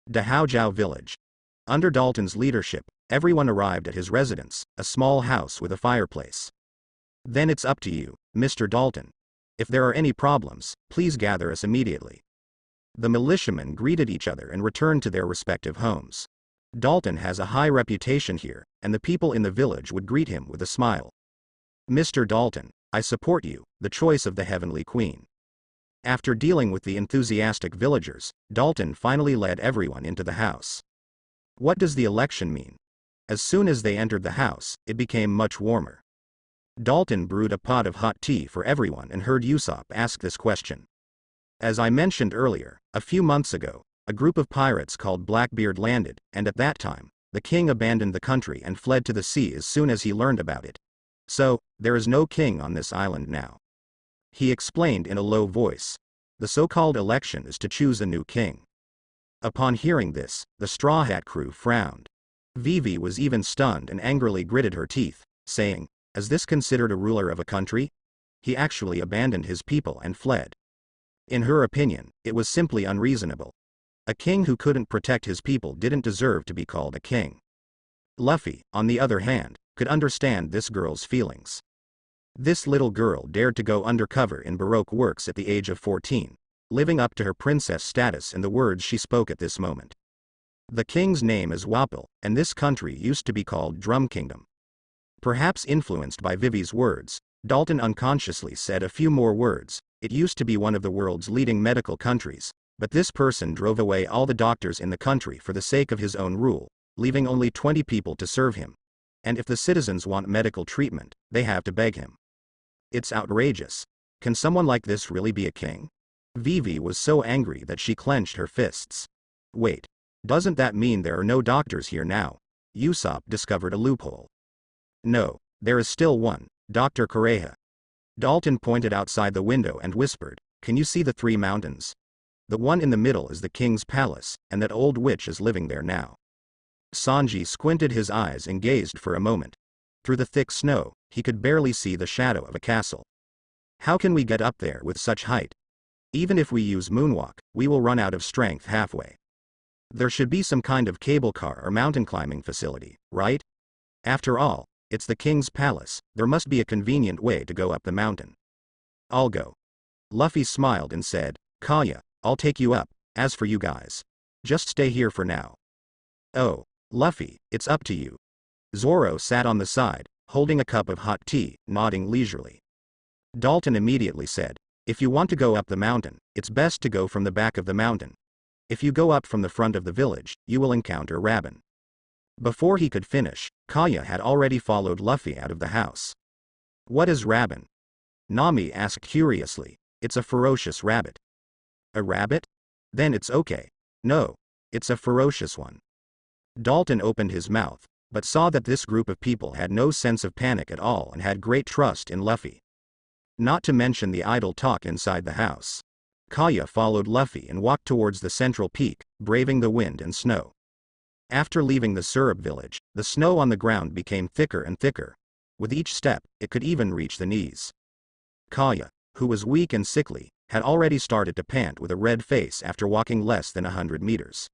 Dahaojiao Village. Under Dalton's leadership, everyone arrived at his residence, a small house with a fireplace. Then it's up to you, Mr. Dalton. If there are any problems, please gather us immediately. The militiamen greeted each other and returned to their respective homes. Dalton has a high reputation here, and the people in the village would greet him with a smile. Mr. Dalton, I support you, the choice of the Heavenly Queen. After dealing with the enthusiastic villagers, Dalton finally led everyone into the house. What does the election mean? As soon as they entered the house, it became much warmer. Dalton brewed a pot of hot tea for everyone and heard Usopp ask this question. As I mentioned earlier, a few months ago, a group of pirates called Blackbeard landed, and at that time, the king abandoned the country and fled to the sea as soon as he learned about it. So, there is no king on this island now. He explained in a low voice. The so-called election is to choose a new king. Upon hearing this, the Straw Hat crew frowned. Vivi was even stunned and angrily gritted her teeth, saying, "Is this considered a ruler of a country? He actually abandoned his people and fled." In her opinion, it was simply unreasonable. A king who couldn't protect his people didn't deserve to be called a king. Luffy, on the other hand, could understand this girl's feelings. This little girl dared to go undercover in Baroque works at the age of 14, living up to her princess status in the words she spoke at this moment. The king's name is Wapol, and this country used to be called Drum Kingdom. Perhaps influenced by Vivi's words, Dalton unconsciously said a few more words. It used to be one of the world's leading medical countries, but this person drove away all the doctors in the country for the sake of his own rule, leaving only 20 people to serve him. And if the citizens want medical treatment, they have to beg him. It's outrageous. Can someone like this really be a king? Vivi was so angry that she clenched her fists. Wait. Doesn't that mean there are no doctors here now? Usopp discovered a loophole. No, there is still one, Dr. Kureha. Dalton pointed outside the window and whispered, "Can you see the 3 mountains? The one in the middle is the king's palace, and that old witch is living there now." Sanji squinted his eyes and gazed for a moment. Through the thick snow, he could barely see the shadow of a castle. How can we get up there with such height? Even if we use moonwalk, we will run out of strength halfway. There should be some kind of cable car or mountain climbing facility, right? After all, it's the king's palace, there must be a convenient way to go up the mountain. I'll go. Luffy smiled and said, "Kaya, I'll take you up. As for you guys, just stay here for now." "Oh, Luffy, it's up to you." Zoro sat on the side, holding a cup of hot tea, nodding leisurely. Dalton immediately said, "If you want to go up the mountain, it's best to go from the back of the mountain. If you go up from the front of the village, you will encounter Rabin." Before he could finish, Kaya had already followed Luffy out of the house. "What is Rabin?" Nami asked curiously. "It's a ferocious rabbit." "A rabbit? Then it's okay." "No, it's a ferocious one." Dalton opened his mouth, but saw that this group of people had no sense of panic at all and had great trust in Luffy. Not to mention the idle talk inside the house. Kaya followed Luffy and walked towards the central peak, braving the wind and snow. After leaving the syrup village, the snow on the ground became thicker and thicker. With each step, it could even reach the knees. Kaya, who was weak and sickly, had already started to pant with a red face after walking less than 100 meters.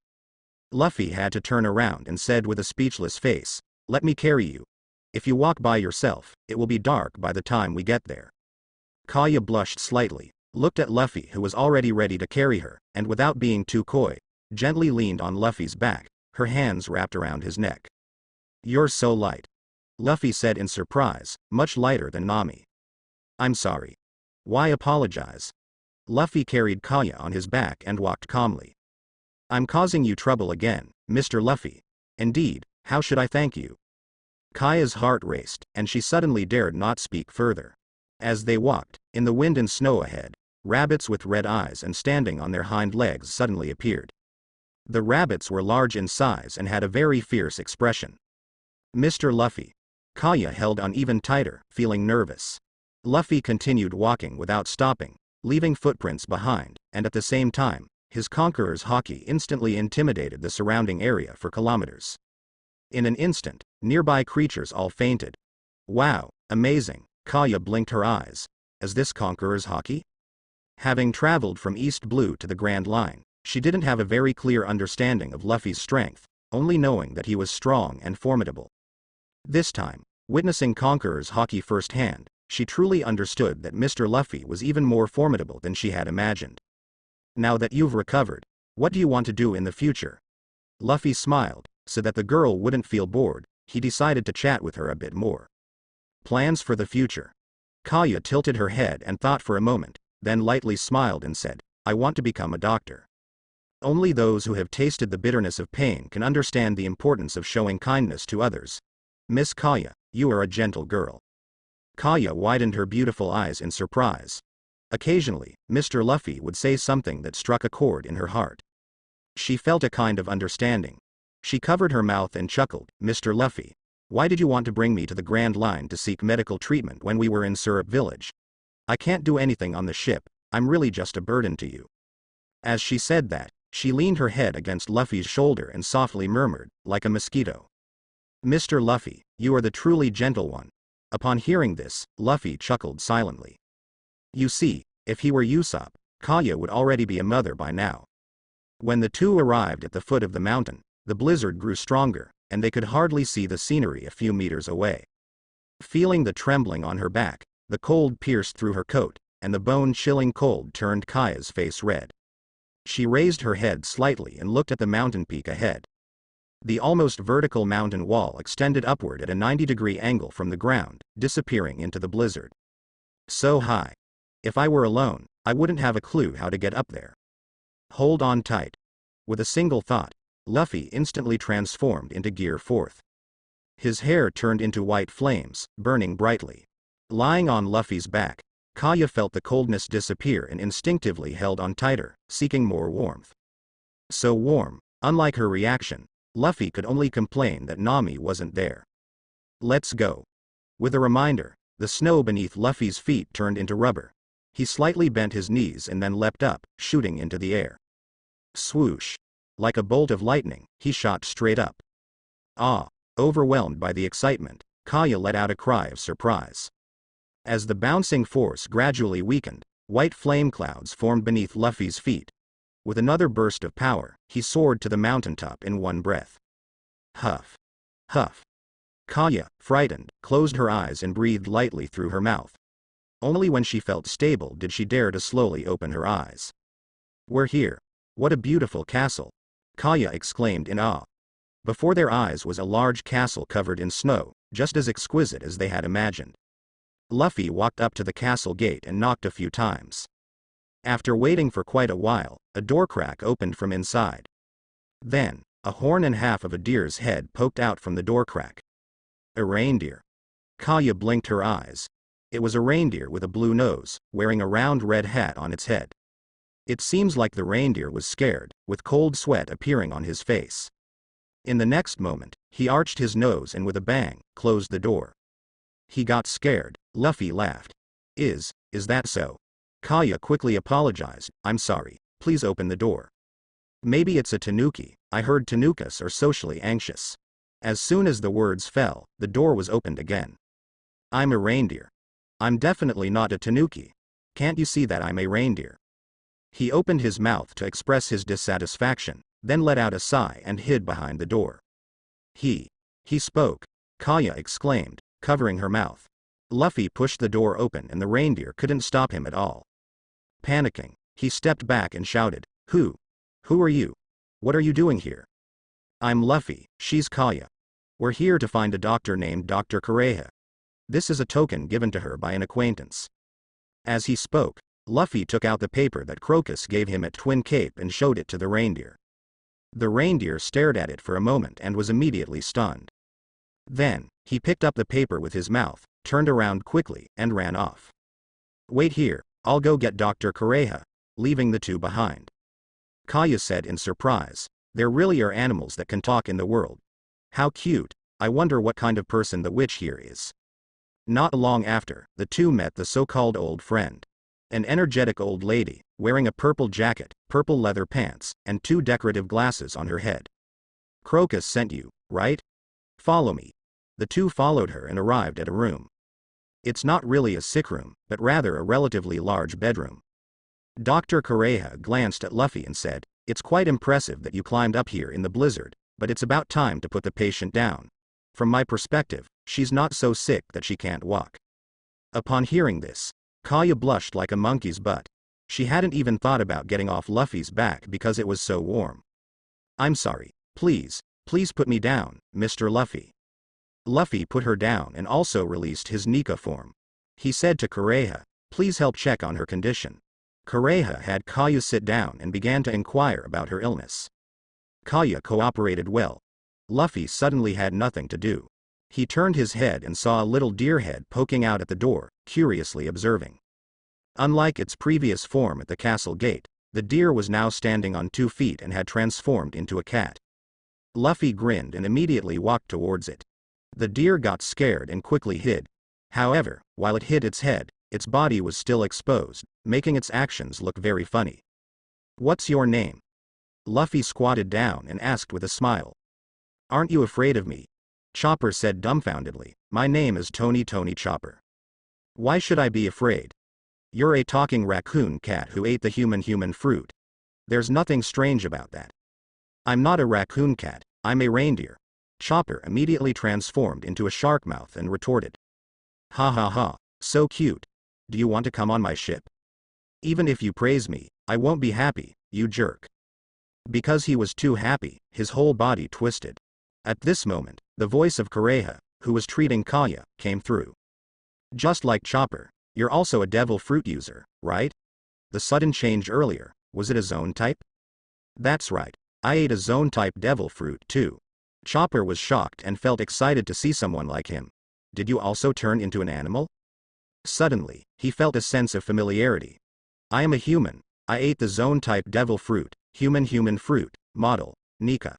Luffy had to turn around and said with a speechless face, "Let me carry you. If you walk by yourself, it will be dark by the time we get there." Kaya blushed slightly, looked at Luffy who was already ready to carry her, and without being too coy, gently leaned on Luffy's back, her hands wrapped around his neck. "You're so light," Luffy said in surprise, much lighter than Nami. "I'm sorry." "Why apologize?" Luffy carried Kaya on his back and walked calmly. "I'm causing you trouble again, Mr. Luffy. Indeed, how should I thank you?" Kaya's heart raced, and she suddenly dared not speak further. As they walked, in the wind and snow ahead, rabbits with red eyes and standing on their hind legs suddenly appeared. The rabbits were large in size and had a very fierce expression. "Mr. Luffy." Kaya held on even tighter, feeling nervous. Luffy continued walking without stopping, leaving footprints behind, and at the same time, his conqueror's haki instantly intimidated the surrounding area for kilometers. In an instant, nearby creatures all fainted. "Wow, amazing." Kaya blinked her eyes. "Is this conqueror's haki?" Having traveled from East Blue to the Grand Line, She didn't have a very clear understanding of Luffy's strength, only knowing that he was strong and formidable. This time, witnessing Conqueror's hockey firsthand, she truly understood that Mr. Luffy was even more formidable than she had imagined. Now that you've recovered, what do you want to do in the future? Luffy smiled, so that the girl wouldn't feel bored. He decided to chat with her a bit more. Plans for the future. Kaya tilted her head and thought for a moment, then lightly smiled and said, I want to become a doctor. Only those who have tasted the bitterness of pain can understand the importance of showing kindness to others. Miss Kaya, you are a gentle girl. Kaya widened her beautiful eyes in surprise. Occasionally, Mr. Luffy would say something that struck a chord in her heart. She felt a kind of understanding. She covered her mouth and chuckled. Mr. Luffy, why did you want to bring me to the Grand Line to seek medical treatment when we were in Syrup Village? I can't do anything on the ship, I'm really just a burden to you. As she said that, she leaned her head against Luffy's shoulder and softly murmured, like a mosquito. Mr. Luffy, you are the truly gentle one. Upon hearing this, Luffy chuckled silently. You see, if he were Usopp, Kaya would already be a mother by now. When the two arrived at the foot of the mountain, the blizzard grew stronger, and they could hardly see the scenery a few meters away. Feeling the trembling on her back, the cold pierced through her coat, and the bone-chilling cold turned Kaya's face red. She raised her head slightly and looked at the mountain peak ahead. The almost vertical mountain wall extended upward at a 90-degree angle from the ground, disappearing into the blizzard. So high. If I were alone, I wouldn't have a clue how to get up there. Hold on tight. With a single thought, Luffy instantly transformed into Gear 4th. His hair turned into white flames, burning brightly. Lying on Luffy's back, Kaya felt the coldness disappear and instinctively held on tighter, seeking more warmth. So warm, unlike her reaction, Luffy could only complain that Nami wasn't there. Let's go. With a reminder, the snow beneath Luffy's feet turned into rubber. He slightly bent his knees and then leapt up, shooting into the air. Swoosh. Like a bolt of lightning, he shot straight up. Ah! Overwhelmed by the excitement, Kaya let out a cry of surprise. As the bouncing force gradually weakened, white flame clouds formed beneath Luffy's feet. With another burst of power, he soared to the mountaintop in one breath. Huff. Huff. Kaya, frightened, closed her eyes and breathed lightly through her mouth. Only when she felt stable did she dare to slowly open her eyes. We're here. What a beautiful castle! Kaya exclaimed in awe. Before their eyes was a large castle covered in snow, just as exquisite as they had imagined. Luffy walked up to the castle gate and knocked a few times. After waiting for quite a while, a door crack opened from inside. Then, a horn and half of a deer's head poked out from the door crack. A reindeer. Kaya blinked her eyes. It was a reindeer with a blue nose, wearing a round red hat on its head. It seems like the reindeer was scared, with cold sweat appearing on his face. In the next moment, he arched his nose and with a bang, closed the door. He got scared. Luffy laughed. Is that so? Kaya quickly apologized. I'm sorry, please open the door. Maybe it's a tanuki, I heard tanukas are socially anxious. As soon as the words fell, the door was opened again. I'm a reindeer. I'm definitely not a tanuki. Can't you see that I'm a reindeer? He opened his mouth to express his dissatisfaction, then let out a sigh and hid behind the door. He spoke, Kaya exclaimed, covering her mouth. Luffy pushed the door open and the reindeer couldn't stop him at all. Panicking, he stepped back and shouted, Who are you? What are you doing here? I'm Luffy, she's Kaya. We're here to find a doctor named Dr. Qiwuhai. This is a token given to her by an acquaintance. As he spoke, Luffy took out the paper that Crocus gave him at Twin Cape and showed it to the reindeer. The reindeer stared at it for a moment and was immediately stunned. Then, he picked up the paper with his mouth, turned around quickly, and ran off. Wait here, I'll go get Dr. Qiwuhai, leaving the two behind. Kaya said in surprise, there really are animals that can talk in the world. How cute, I wonder what kind of person the witch here is. Not long after, the two met the so-called old friend. An energetic old lady, wearing a purple jacket, purple leather pants, and 2 decorative glasses on her head. Crocus sent you, right? Follow me. The two followed her and arrived at a room. It's not really a sick room, but rather a relatively large bedroom. Dr. Qiwuhai glanced at Luffy and said, It's quite impressive that you climbed up here in the blizzard, but it's about time to put the patient down. From my perspective, she's not so sick that she can't walk. Upon hearing this, Kaya blushed like a monkey's butt. She hadn't even thought about getting off Luffy's back because it was so warm. I'm sorry. Please put me down, Mr. Luffy. Luffy put her down and also released his Nika form. He said to Kureha, please help check on her condition. Kureha had Kaya sit down and began to inquire about her illness. Kaya cooperated well. Luffy suddenly had nothing to do. He turned his head and saw a little deer head poking out at the door, curiously observing. Unlike its previous form at the castle gate, the deer was now standing on 2 feet and had transformed into a cat. Luffy grinned and immediately walked towards it. The deer got scared and quickly hid. However, while it hid its head, its body was still exposed, making its actions look very funny. What's your name? Luffy squatted down and asked with a smile. Aren't you afraid of me? Chopper said dumbfoundedly, my name is Tony Chopper. Why should I be afraid? You're a talking raccoon cat who ate the human fruit. There's nothing strange about that. I'm not a raccoon cat, I'm a reindeer. Chopper immediately transformed into a shark mouth and retorted. Ha ha ha, so cute. Do you want to come on my ship? Even if you praise me, I won't be happy, you jerk. Because he was too happy, his whole body twisted. At this moment, the voice of Kureha, who was treating Kaya, came through. Just like Chopper, you're also a devil fruit user, right? The sudden change earlier, was it a zone type? That's right, I ate a zone type devil fruit too. Chopper was shocked and felt excited to see someone like him. Did you also turn into an animal? Suddenly, he felt a sense of familiarity. I am a human, I ate the zone type devil fruit, human fruit, model, Nika.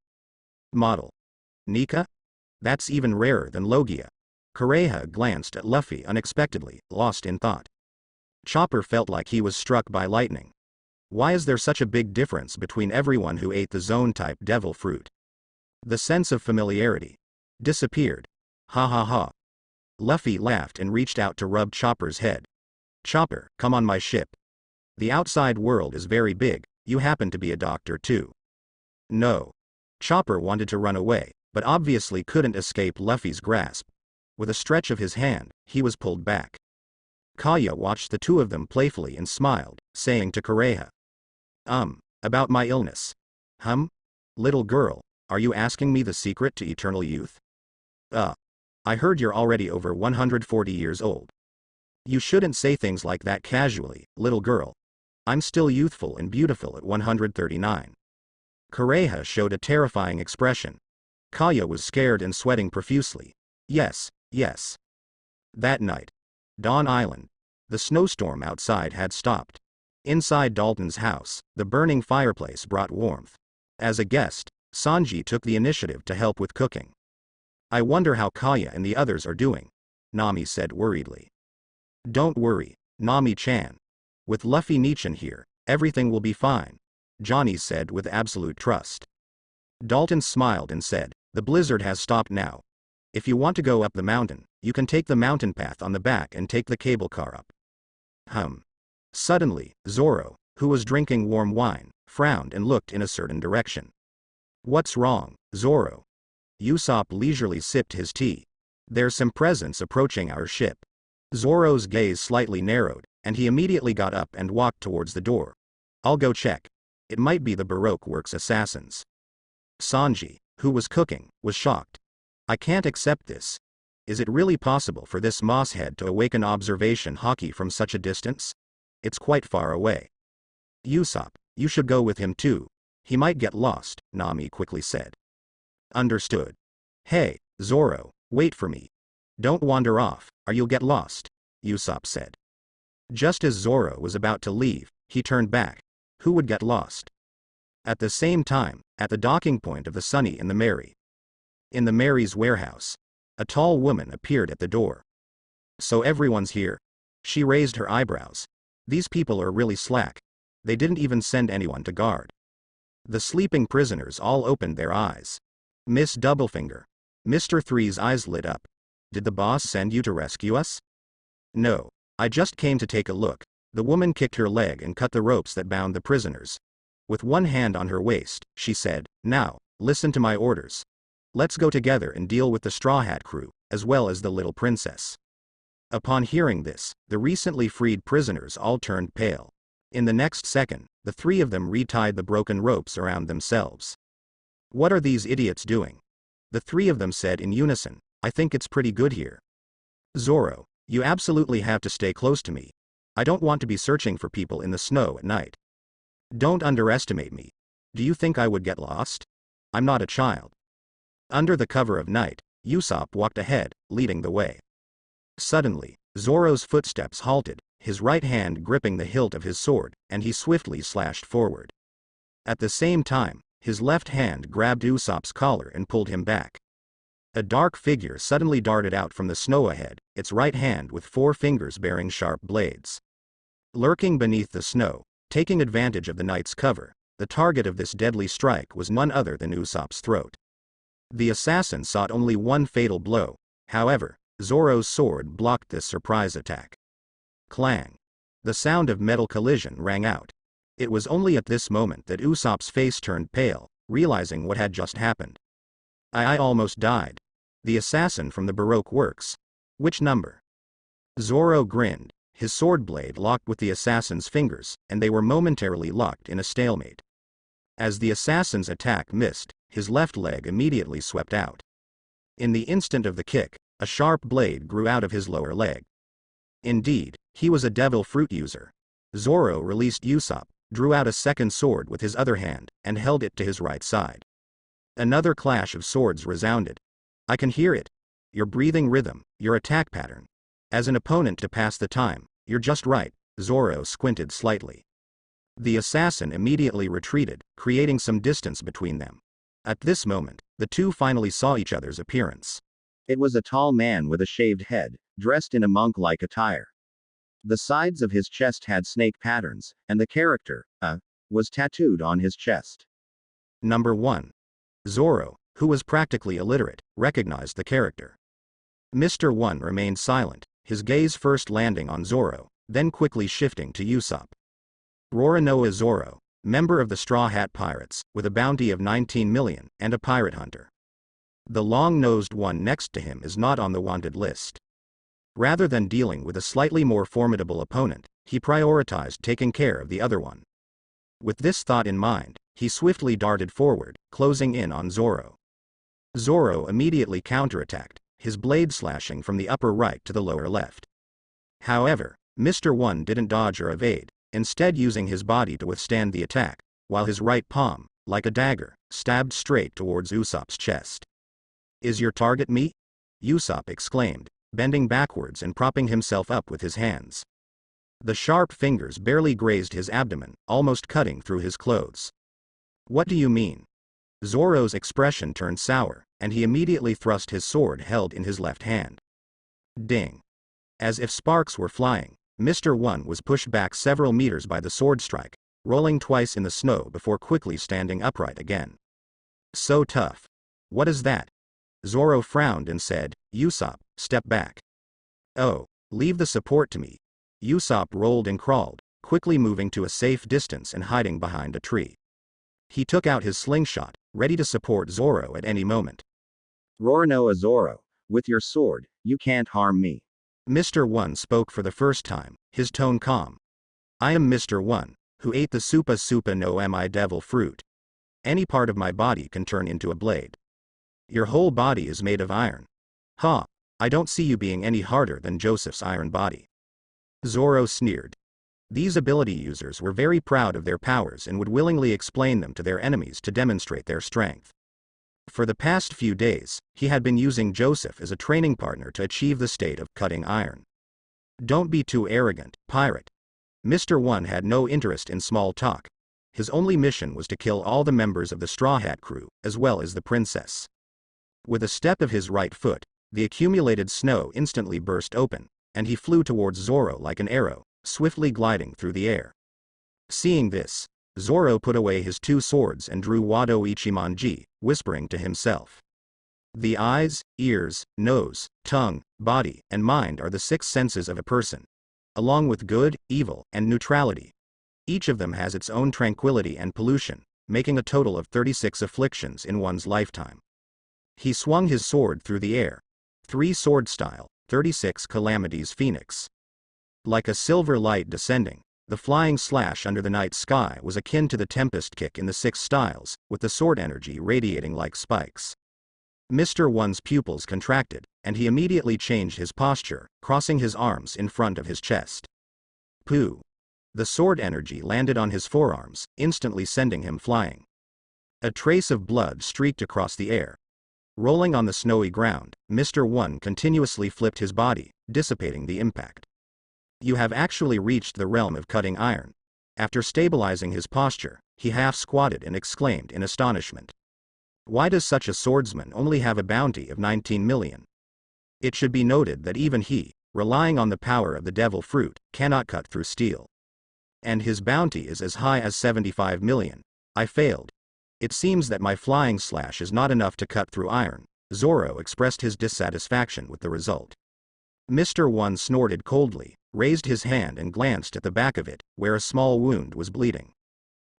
Model. Nika? That's even rarer than Logia. Kureha glanced at Luffy unexpectedly, lost in thought. Chopper felt like he was struck by lightning. Why is there such a big difference between everyone who ate the zone-type devil fruit? The sense of familiarity disappeared. Ha ha ha. Luffy laughed and reached out to rub Chopper's head. Chopper, come on my ship. The outside world is very big, you happen to be a doctor too. No. Chopper wanted to run away, but obviously couldn't escape Luffy's grasp. With a stretch of his hand, he was pulled back. Kaya watched the two of them playfully and smiled, saying to Kureha. About my illness. Little girl, are you asking me the secret to eternal youth? I heard you're already over 140 years old. You shouldn't say things like that casually, little girl. I'm still youthful and beautiful at 139. Kureha showed a terrifying expression. Kaya was scared and sweating profusely. Yes. That night. Dawn Island. The snowstorm outside had stopped. Inside Dalton's house, the burning fireplace brought warmth. As a guest, Sanji took the initiative to help with cooking. I wonder how Kaya and the others are doing, Nami said worriedly. Don't worry, Nami-chan. With Luffy Nichan here, everything will be fine, Johnny said with absolute trust. Dalton smiled and said, the blizzard has stopped now. If you want to go up the mountain, you can take the mountain path on the back and take the cable car up. Suddenly, Zoro, who was drinking warm wine, frowned and looked in a certain direction. What's wrong, Zoro? Usopp leisurely sipped his tea. There's some presence approaching our ship. Zoro's gaze slightly narrowed, and he immediately got up and walked towards the door. I'll go check. It might be the Baroque Works assassins. Sanji, who was cooking, was shocked. I can't accept this. Is it really possible for this mosshead to awaken observation hockey from such a distance? It's quite far away. Usopp, you should go with him too. He might get lost, Nami quickly said. Understood. Hey, Zoro, wait for me. Don't wander off, or you'll get lost, Usopp said. Just as Zoro was about to leave, he turned back. Who would get lost? At the same time, at the docking point of the Sunny and the Mary. In the Mary's warehouse, a tall woman appeared at the door. So everyone's here? She raised her eyebrows. These people are really slack. They didn't even send anyone to guard. The sleeping prisoners all opened their eyes. Miss Doublefinger. Mr. Three's eyes lit up. Did the boss send you to rescue us? No, I just came to take a look. The woman kicked her leg and cut the ropes that bound the prisoners. With one hand on her waist, she said, "Now, listen to my orders. Let's go together and deal with the Straw Hat crew, as well as the little princess." Upon hearing this, the recently freed prisoners all turned pale. In the next second, the three of them retied the broken ropes around themselves. "What are these idiots doing?" The three of them said in unison, "I think it's pretty good here." "Zoro, you absolutely have to stay close to me. I don't want to be searching for people in the snow at night. Don't underestimate me. Do you think I would get lost? I'm not a child." Under the cover of night, Usopp walked ahead, leading the way. Suddenly, Zoro's footsteps halted, his right hand gripping the hilt of his sword, and he swiftly slashed forward. At the same time, his left hand grabbed Usopp's collar and pulled him back. A dark figure suddenly darted out from the snow ahead, its right hand with 4 fingers bearing sharp blades. Lurking beneath the snow, taking advantage of the night's cover, the target of this deadly strike was none other than Usopp's throat. The assassin sought only one fatal blow, however, Zoro's sword blocked this surprise attack. Clang! The sound of metal collision rang out. It was only at this moment that Usopp's face turned pale, realizing what had just happened. I almost died. The assassin from the Baroque works. Which number?" Zoro grinned, his sword blade locked with the assassin's fingers, and they were momentarily locked in a stalemate. As the assassin's attack missed, his left leg immediately swept out. In the instant of the kick, a sharp blade grew out of his lower leg. Indeed, he was a devil fruit user. Zoro released Usopp, drew out a second sword with his other hand, and held it to his right side. Another clash of swords resounded. "I can hear it. Your breathing rhythm, your attack pattern. As an opponent to pass the time, you're just right." Zoro squinted slightly. The assassin immediately retreated, creating some distance between them. At this moment, the two finally saw each other's appearance. It was a tall man with a shaved head, dressed in a monk-like attire. The sides of his chest had snake patterns, and the character, was tattooed on his chest. Number 1. Zoro, who was practically illiterate, recognized the character. Mr. 1 remained silent, his gaze first landing on Zoro, then quickly shifting to Usopp. Roronoa Zoro, member of the Straw Hat Pirates, with a bounty of 19 million, and a pirate hunter. The long-nosed one next to him is not on the wanted list. Rather than dealing with a slightly more formidable opponent, he prioritized taking care of the other one. With this thought in mind, he swiftly darted forward, closing in on Zoro. Zoro immediately counterattacked, his blade slashing from the upper right to the lower left. However, Mr. 1 didn't dodge or evade, instead using his body to withstand the attack, while his right palm, like a dagger, stabbed straight towards Usopp's chest. "Is your target me?" Usopp exclaimed, bending backwards and propping himself up with his hands. The sharp fingers barely grazed his abdomen, almost cutting through his clothes. "What do you mean?" Zoro's expression turned sour, and he immediately thrust his sword held in his left hand. Ding! As if sparks were flying, Mr. 1 was pushed back several meters by the sword strike, rolling twice in the snow before quickly standing upright again. "So tough. What is that?" Zoro frowned and said, "Usopp, step back." "Oh, leave the support to me." Usopp rolled and crawled, quickly moving to a safe distance and hiding behind a tree. He took out his slingshot, ready to support Zoro at any moment. "Roronoa Zoro, with your sword, you can't harm me." Mr. 1 spoke for the first time, his tone calm. "I am Mr. 1, who ate the Supa Supa no Mi devil fruit. Any part of my body can turn into a blade. Your whole body is made of iron. Ha! I don't see you being any harder than Joseph's iron body." Zoro sneered. These ability users were very proud of their powers and would willingly explain them to their enemies to demonstrate their strength. For the past few days, he had been using Joseph as a training partner to achieve the state of cutting iron. "Don't be too arrogant, pirate." Mr. 1 had no interest in small talk. His only mission was to kill all the members of the Straw Hat crew, as well as the princess. With a step of his right foot, the accumulated snow instantly burst open, and he flew towards Zoro like an arrow, swiftly gliding through the air. Seeing this, Zoro put away his 2 swords and drew Wado Ichimonji, whispering to himself. The eyes, ears, nose, tongue, body, and mind are the 6 senses of a person, along with good, evil, and neutrality. Each of them has its own tranquility and pollution, making a total of 36 afflictions in one's lifetime. He swung his sword through the air. 3 sword style, 36 calamities phoenix. Like a silver light descending, the flying slash under the night sky was akin to the tempest kick in the 6 styles, with the sword energy radiating like spikes. Mr. One's pupils contracted, and he immediately changed his posture, crossing his arms in front of his chest. Pooh! The sword energy landed on his forearms, instantly sending him flying. A trace of blood streaked across the air. Rolling on the snowy ground, Mr. One continuously flipped his body, dissipating the impact. You have actually reached the realm of cutting iron. After stabilizing his posture, he half squatted and exclaimed in astonishment. Why does such a swordsman only have a bounty of 19 million? It should be noted that even he, relying on the power of the devil fruit, cannot cut through steel. And his bounty is as high as 75 million. I failed. It seems that my flying slash is not enough to cut through iron. Zoro expressed his dissatisfaction with the result. Mr. One snorted coldly, raised his hand and glanced at the back of it, where a small wound was bleeding.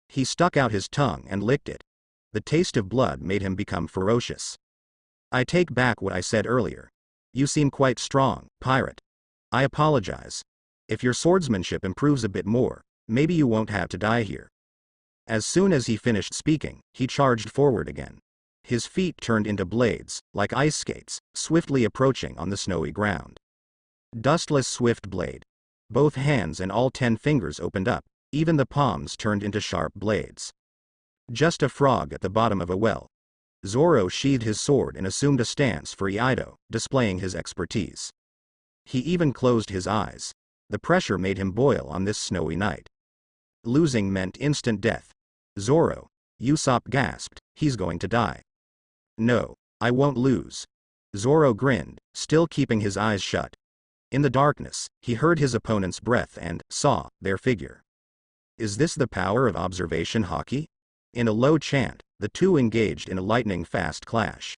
He stuck out his tongue and licked it. The taste of blood made him become ferocious. I take back what I said earlier. You seem quite strong, pirate. I apologize. If your swordsmanship improves a bit more, maybe you won't have to die here. As soon as he finished speaking, he charged forward again. His feet turned into blades, like ice skates, swiftly approaching on the snowy ground. Dustless swift blade. Both hands and all 10 fingers opened up, even the palms turned into sharp blades. Just a frog at the bottom of a well. Zoro sheathed his sword and assumed a stance for Iaido, displaying his expertise. He even closed his eyes. The pressure made him boil on this snowy night. Losing meant instant death. Zoro, Usopp gasped, he's going to die. No, I won't lose. Zoro grinned, still keeping his eyes shut. In the darkness, he heard his opponent's breath and saw their figure. Is this the power of observation hockey? In a low chant, the two engaged in a lightning-fast clash.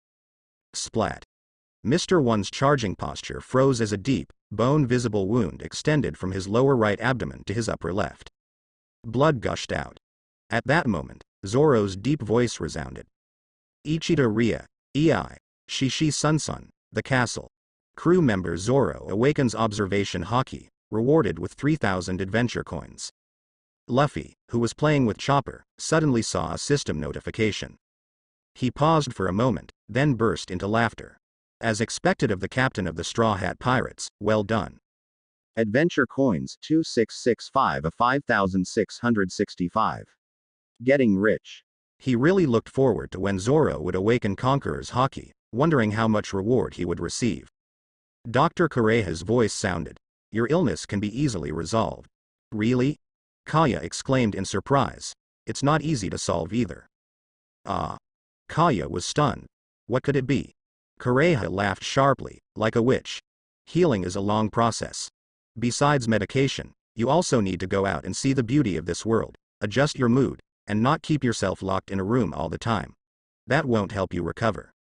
Splat. Mr. One's charging posture froze as a deep, bone-visible wound extended from his lower right abdomen to his upper left. Blood gushed out. At that moment, Zoro's deep voice resounded. Ichida Ria, Ei, Shishi Sunsun, the castle. Crew member Zoro awakens observation hockey, rewarded with 3,000 adventure coins. Luffy, who was playing with Chopper, suddenly saw a system notification. He paused for a moment, then burst into laughter. As expected of the captain of the Straw Hat Pirates, well done. Adventure coins 2665 of 5,665. Getting rich. He really looked forward to when Zoro would awaken Conqueror's hockey, wondering how much reward he would receive. Dr. Kureha's voice sounded. Your illness can be easily resolved. Really? Kaya exclaimed in surprise. It's not easy to solve either. Ah. Kaya was stunned. What could it be? Kureha laughed sharply, like a witch. Healing is a long process. Besides medication, you also need to go out and see the beauty of this world, adjust your mood, and not keep yourself locked in a room all the time. That won't help you recover.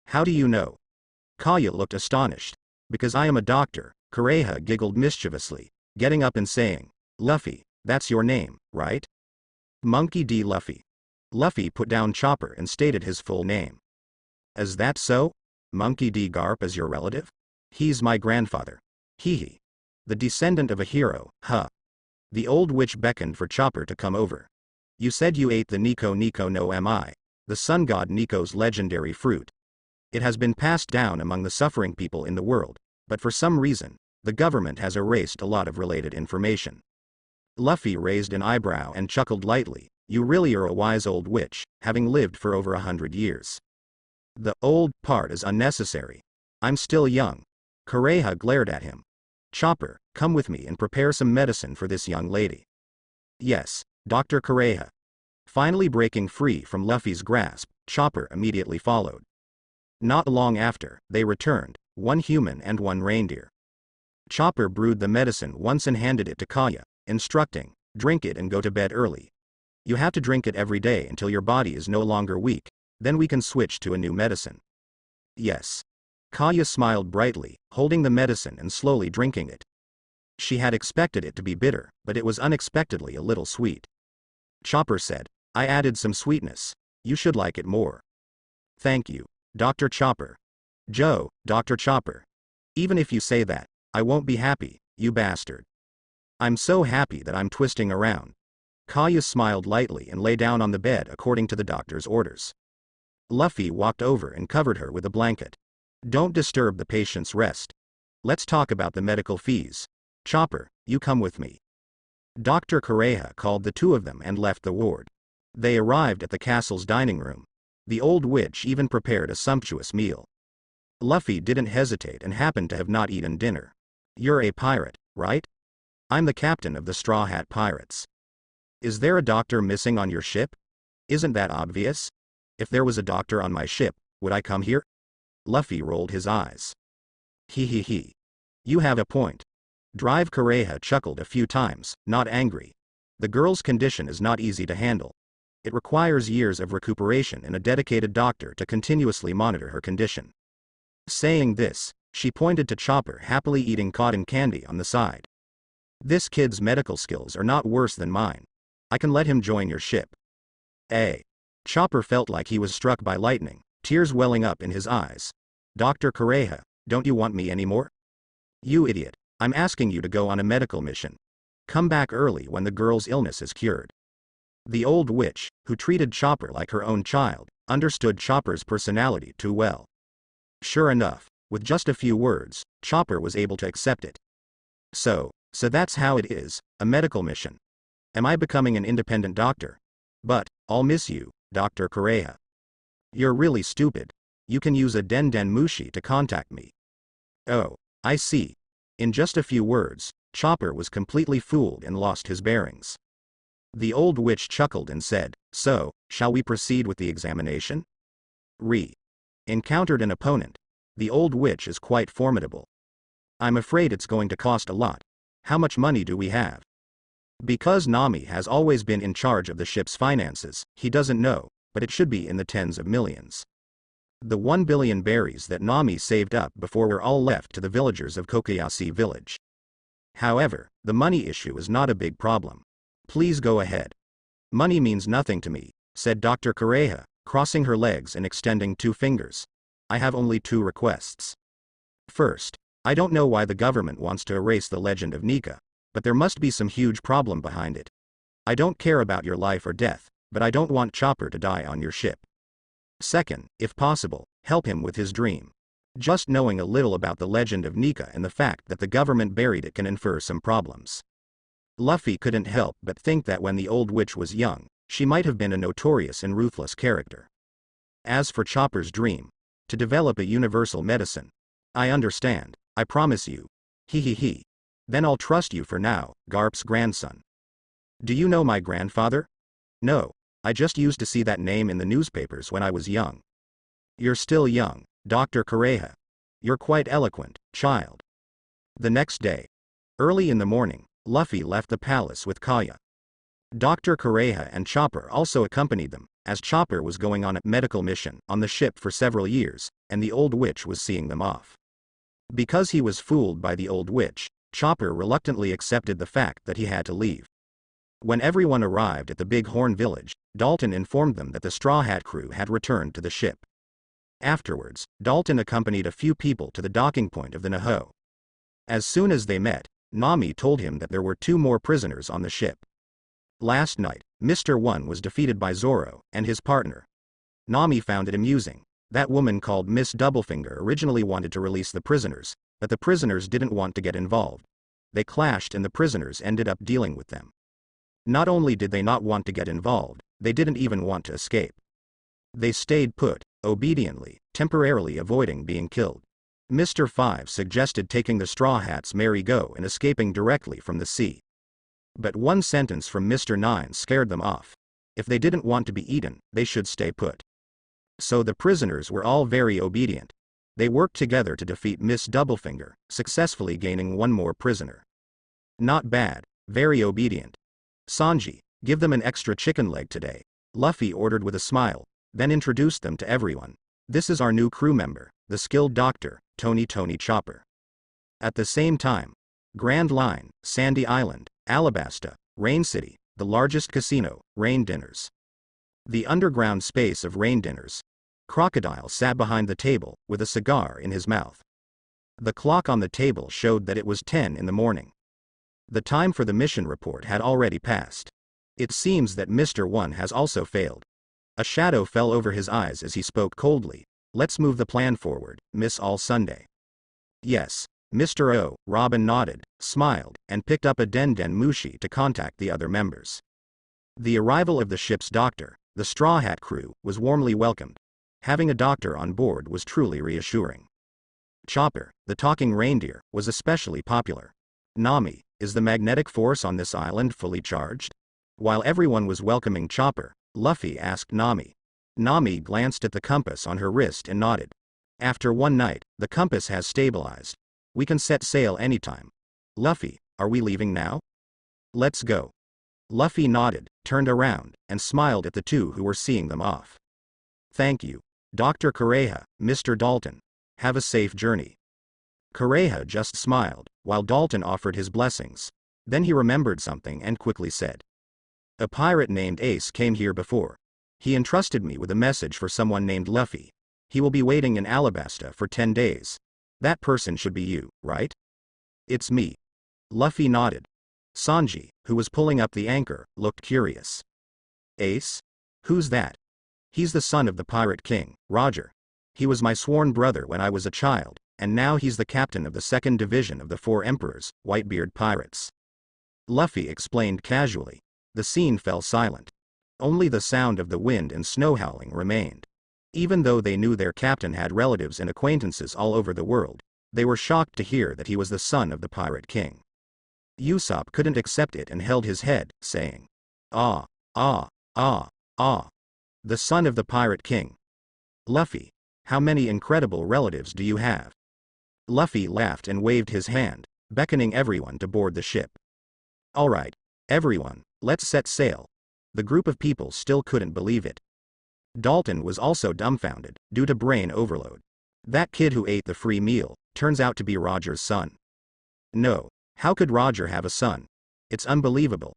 How do you know? Kaya looked astonished. Because I am a doctor, Kureha giggled mischievously, getting up and saying, Luffy, that's your name, right? Monkey D. Luffy. Luffy put down Chopper and stated his full name. Is that so? Monkey D. Garp is your relative? He's my grandfather. Hee. The descendant of a hero, huh? The old witch beckoned for Chopper to come over. You said you ate the Nico no Mi, the sun god Nico's legendary fruit. It has been passed down among the suffering people in the world, but for some reason, the government has erased a lot of related information. Luffy raised an eyebrow and chuckled lightly. You really are a wise old witch, having lived for over 100 years. The old part is unnecessary. I'm still young. Kureha glared at him. Chopper, come with me and prepare some medicine for this young lady. Yes, Dr. Kureha. Finally breaking free from Luffy's grasp, Chopper immediately followed. Not long after, they returned, one human and one reindeer. Chopper brewed the medicine once and handed it to Kaya, instructing, drink it and go to bed early. You have to drink it every day until your body is no longer weak, then we can switch to a new medicine. Yes. Kaya smiled brightly, holding the medicine and slowly drinking it. She had expected it to be bitter, but it was unexpectedly a little sweet. Chopper said, I added some sweetness. You should like it more. Thank you, Dr. Chopper. Joe, Dr. Chopper. Even if you say that, I won't be happy, you bastard. I'm so happy that I'm twisting around. Kaya smiled lightly and lay down on the bed according to the doctor's orders. Luffy walked over and covered her with a blanket. Don't disturb the patient's rest. Let's talk about the medical fees. Chopper, you come with me. Dr. Kureha called the two of them and left the ward. They arrived at the castle's dining room. The old witch even prepared a sumptuous meal. Luffy didn't hesitate and happened to have not eaten dinner. You're a pirate, right? I'm the captain of the Straw Hat Pirates. Is there a doctor missing on your ship? Isn't that obvious? If there was a doctor on my ship, would I come here? Luffy rolled his eyes. He. You have a point. Drive Kureha chuckled a few times, not angry. The girl's condition is not easy to handle. It requires years of recuperation and a dedicated doctor to continuously monitor her condition. Saying this, she pointed to Chopper happily eating cotton candy on the side. This kid's medical skills are not worse than mine. I can let him join your ship. Chopper felt like he was struck by lightning, tears welling up in his eyes. Dr. Kureha, don't you want me anymore? You idiot, I'm asking you to go on a medical mission. Come back early when the girl's illness is cured. The old witch, who treated Chopper like her own child, understood Chopper's personality too well. Sure enough, with just a few words, Chopper was able to accept it. So that's how it is, a medical mission. Am I becoming an independent doctor? But, I'll miss you, Dr. Kureha. You're really stupid. You can use a Den Mushi to contact me. Oh, I see. In just a few words, Chopper was completely fooled and lost his bearings. The old witch chuckled and said, so, shall we proceed with the examination? Encountered an opponent. The old witch is quite formidable. I'm afraid it's going to cost a lot. How much money do we have? Because Nami has always been in charge of the ship's finances, he doesn't know, but it should be in the tens of millions. The 1 billion berries that Nami saved up before were all left to the villagers of Kokuyashi village. However, the money issue is not a big problem. Please go ahead. Money means nothing to me, said Dr. Kureha, crossing her legs and extending 2 fingers. I have only 2 requests. First, I don't know why the government wants to erase the legend of Nika, but there must be some huge problem behind it. I don't care about your life or death, but I don't want Chopper to die on your ship. Second, if possible, help him with his dream. Just knowing a little about the legend of Nika and the fact that the government buried it can infer some problems. Luffy couldn't help but think that when the old witch was young, she might have been a notorious and ruthless character. As for Chopper's dream, to develop a universal medicine. I understand, I promise you. He. Then I'll trust you for now, Garp's grandson. Do you know my grandfather? No, I just used to see that name in the newspapers when I was young. You're still young, Dr. Kureha. You're quite eloquent, child. The next day, early in the morning, Luffy left the palace with Kaya. Dr. Kureha and Chopper also accompanied them, as Chopper was going on a medical mission on the ship for several years, and the old witch was seeing them off. Because he was fooled by the old witch, Chopper reluctantly accepted the fact that he had to leave. When everyone arrived at the Big Horn village, Dalton informed them that the Straw Hat crew had returned to the ship. Afterwards, Dalton accompanied a few people to the docking point of the Naho. As soon as they met, Nami told him that there were 2 more prisoners on the ship. Last night, Mr. One was defeated by Zoro and his partner. Nami found it amusing. That woman called Miss Doublefinger originally wanted to release the prisoners, but the prisoners didn't want to get involved. They clashed and the prisoners ended up dealing with them. Not only did they not want to get involved, they didn't even want to escape. They stayed put, obediently, temporarily avoiding being killed. Mr. 5 suggested taking the Straw Hat's merry-go and escaping directly from the sea. But one sentence from Mr. 9 scared them off. If they didn't want to be eaten, they should stay put. So the prisoners were all very obedient. They worked together to defeat Miss Doublefinger, successfully gaining 1 more prisoner. Not bad, very obedient. Sanji, give them an extra chicken leg today, Luffy ordered with a smile, then introduced them to everyone. This is our new crew member, the skilled doctor, Tony Chopper. At the same time, Grand Line, Sandy Island, Alabasta, Rain City, the largest casino, Rain Dinners. The underground space of Rain Dinners. Crocodile sat behind the table, with a cigar in his mouth. The clock on the table showed that it was 10 in the morning. The time for the mission report had already passed. It seems that Mr. One has also failed. A shadow fell over his eyes as he spoke coldly. Let's move the plan forward, Miss All Sunday. Yes. Mr. O. Robin nodded, smiled, and picked up a Den Mushi to contact the other members. The arrival of the ship's doctor, the Straw Hat crew, was warmly welcomed. Having a doctor on board was truly reassuring. Chopper, the talking reindeer, was especially popular. Nami, is the magnetic force on this island fully charged? While everyone was welcoming Chopper, Luffy asked Nami. Nami glanced at the compass on her wrist and nodded. After one night, the compass has stabilized. We can set sail anytime. Luffy, are we leaving now? Let's go. Luffy nodded, turned around, and smiled at the two who were seeing them off. Thank you. Dr. Kureha, Mr. Dalton. Have a safe journey. Kureha just smiled, while Dalton offered his blessings. Then he remembered something and quickly said. A pirate named Ace came here before. He entrusted me with a message for someone named Luffy. He will be waiting in Alabasta for 10 days. That person should be you, right? It's me. Luffy nodded. Sanji, who was pulling up the anchor, looked curious. Ace? Who's that? He's the son of the Pirate King, Roger. He was my sworn brother when I was a child, and now he's the captain of the 2nd Division of the 4 Emperors, Whitebeard Pirates. Luffy explained casually. The scene fell silent. Only the sound of the wind and snow howling remained. Even though they knew their captain had relatives and acquaintances all over the world, they were shocked to hear that he was the son of the Pirate King. Usopp couldn't accept it and held his head, saying, Ah, ah, ah, ah. The son of the Pirate King. Luffy, how many incredible relatives do you have? Luffy laughed and waved his hand, beckoning everyone to board the ship. All right, everyone, let's set sail. The group of people still couldn't believe it. Dalton was also dumbfounded, due to brain overload. That kid who ate the free meal, turns out to be Roger's son. No, how could Roger have a son? It's unbelievable.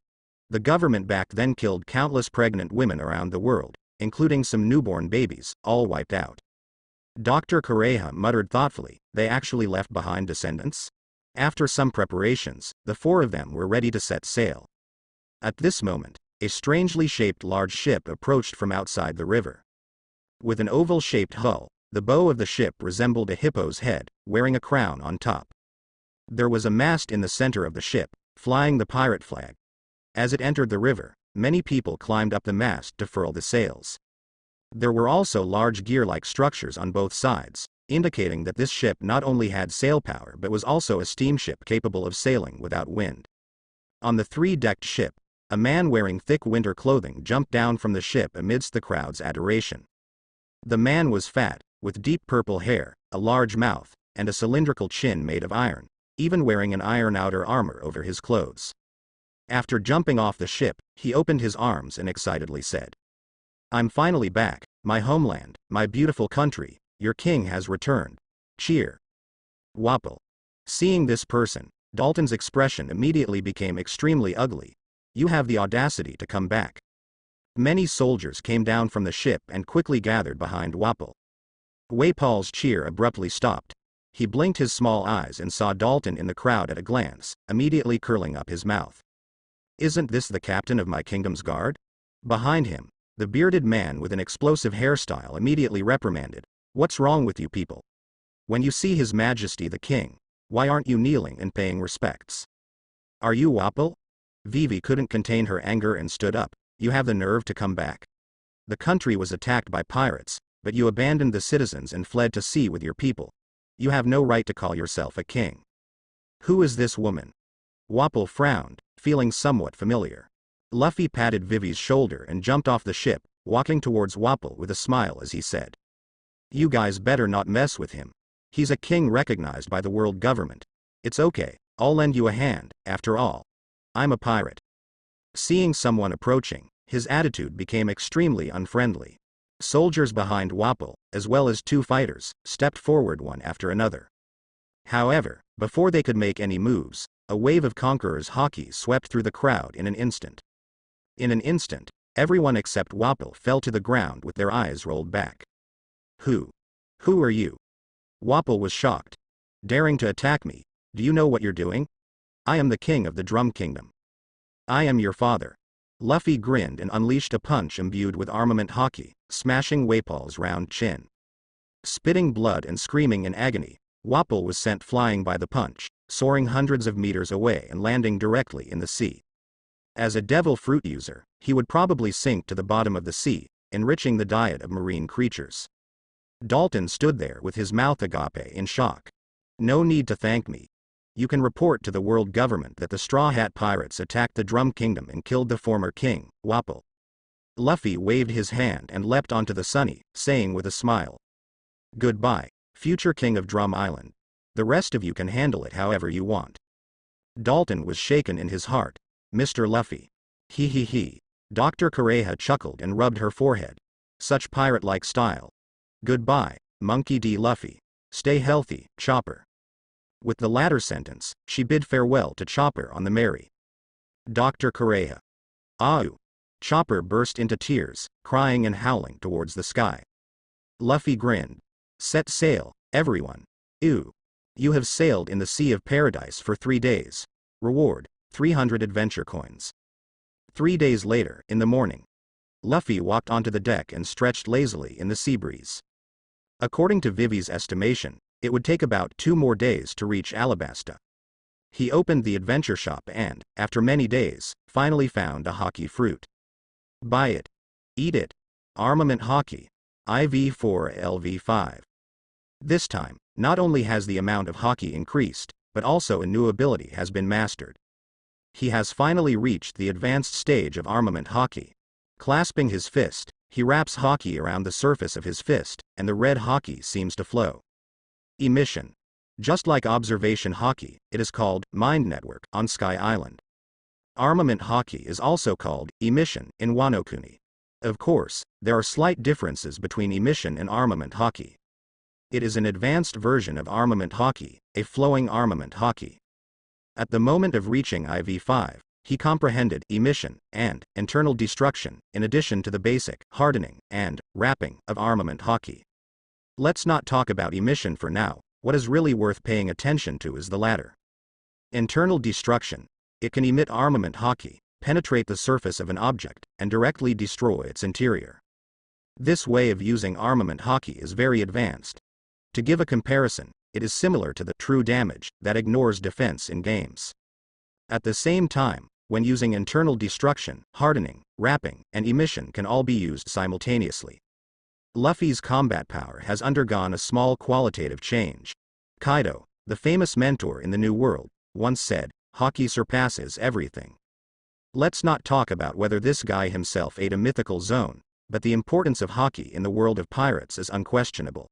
The government back then killed countless pregnant women around the world, including some newborn babies, all wiped out. Dr. Kureha muttered thoughtfully, they actually left behind descendants? After some preparations, the 4 of them were ready to set sail. At this moment, a strangely shaped large ship approached from outside the river. With an oval-shaped hull, the bow of the ship resembled a hippo's head, wearing a crown on top. There was a mast in the center of the ship, flying the pirate flag. As it entered the river, many people climbed up the mast to furl the sails. There were also large gear-like structures on both sides, indicating that this ship not only had sail power but was also a steamship capable of sailing without wind. On the 3-decked ship, a man wearing thick winter clothing jumped down from the ship amidst the crowd's adoration. The man was fat, with deep purple hair, a large mouth, and a cylindrical chin made of iron, even wearing an iron outer armor over his clothes. After jumping off the ship, he opened his arms and excitedly said, I'm finally back, my homeland, my beautiful country, your king has returned. Cheer. Wapple. Seeing this person, Dalton's expression immediately became extremely ugly. You have the audacity to come back. Many soldiers came down from the ship and quickly gathered behind Wapple. Wapol's cheer abruptly stopped. He blinked his small eyes and saw Dalton in the crowd at a glance, immediately curling up his mouth. Isn't this the captain of my kingdom's guard? Behind him, the bearded man with an explosive hairstyle immediately reprimanded, What's wrong with you people? When you see His Majesty the King, why aren't you kneeling and paying respects? Are you Wapple? Vivi couldn't contain her anger and stood up. You have the nerve to come back. The country was attacked by pirates, but you abandoned the citizens and fled to sea with your people. You have no right to call yourself a king. Who is this woman? Wapple frowned, feeling somewhat familiar. Luffy patted Vivi's shoulder and jumped off the ship, walking towards Wapple with a smile as he said, You guys better not mess with him. He's a king recognized by the world government. It's okay, I'll lend you a hand, after all. I'm a pirate. Seeing someone approaching, his attitude became extremely unfriendly. Soldiers behind Wapple, as well as 2 fighters, stepped forward one after another. However, before they could make any moves, A wave of conquerors' haki swept through the crowd in an instant. In an instant, everyone except Wapol fell to the ground with their eyes rolled back. Who are you? Wapol was shocked. Daring to attack me, do you know what you're doing? I am the king of the Drum Kingdom. I am your father. Luffy grinned and unleashed a punch imbued with armament haki, smashing Wapol's round chin. Spitting blood and screaming in agony, Wapol was sent flying by the punch, soaring hundreds of meters away and landing directly in the sea. As a devil fruit user, he would probably sink to the bottom of the sea, enriching the diet of marine creatures. Dalton stood there with his mouth agape in shock. No need to thank me. You can report to the world government that the Straw Hat Pirates attacked the Drum Kingdom and killed the former king, Wapol. Luffy waved his hand and leapt onto the Sunny, saying with a smile. Goodbye, future king of Drum Island. The rest of you can handle it however you want. Dalton was shaken in his heart. Mr. Luffy. He. Dr. Kureha chuckled and rubbed her forehead. Such pirate-like style. Goodbye, Monkey D. Luffy. Stay healthy, Chopper. With the latter sentence, she bid farewell to Chopper on the Mary. Dr. Kureha. Aau. Chopper burst into tears, crying and howling towards the sky. Luffy grinned. Set sail, everyone. Ew. You have sailed in the Sea of Paradise for 3 days. Reward, 300 adventure coins. 3 days later, in the morning, Luffy walked onto the deck and stretched lazily in the sea breeze. According to Vivi's estimation, it would take about 2 more days to reach Alabasta. He opened the adventure shop and, after many days, finally found a haki fruit. Buy it. Eat it. Armament haki. IV4 LV5. This time, not only has the amount of haki increased, but also a new ability has been mastered. He has finally reached the advanced stage of armament haki. Clasping his fist, he wraps haki around the surface of his fist, and the red haki seems to flow. Emission. Just like observation haki, it is called Mind Network on Sky Island. Armament haki is also called emission in Wano Kuni. Of course, there are slight differences between emission and armament haki. It is an advanced version of armament haki, a flowing armament haki. At the moment of reaching IV5, he comprehended emission and internal destruction, in addition to the basic hardening and wrapping of armament haki. Let's not talk about emission for now. What is really worth paying attention to is the latter. Internal destruction. It can emit armament haki, penetrate the surface of an object, and directly destroy its interior. This way of using armament haki is very advanced. To give a comparison, it is similar to the true damage that ignores defense in games. At the same time, when using internal destruction, hardening, wrapping, and emission can all be used simultaneously. Luffy's combat power has undergone a small qualitative change. Kaido, the famous mentor in the New World, once said, "Haki surpasses everything." Let's not talk about whether this guy himself ate a mythical zone, but the importance of haki in the world of pirates is unquestionable.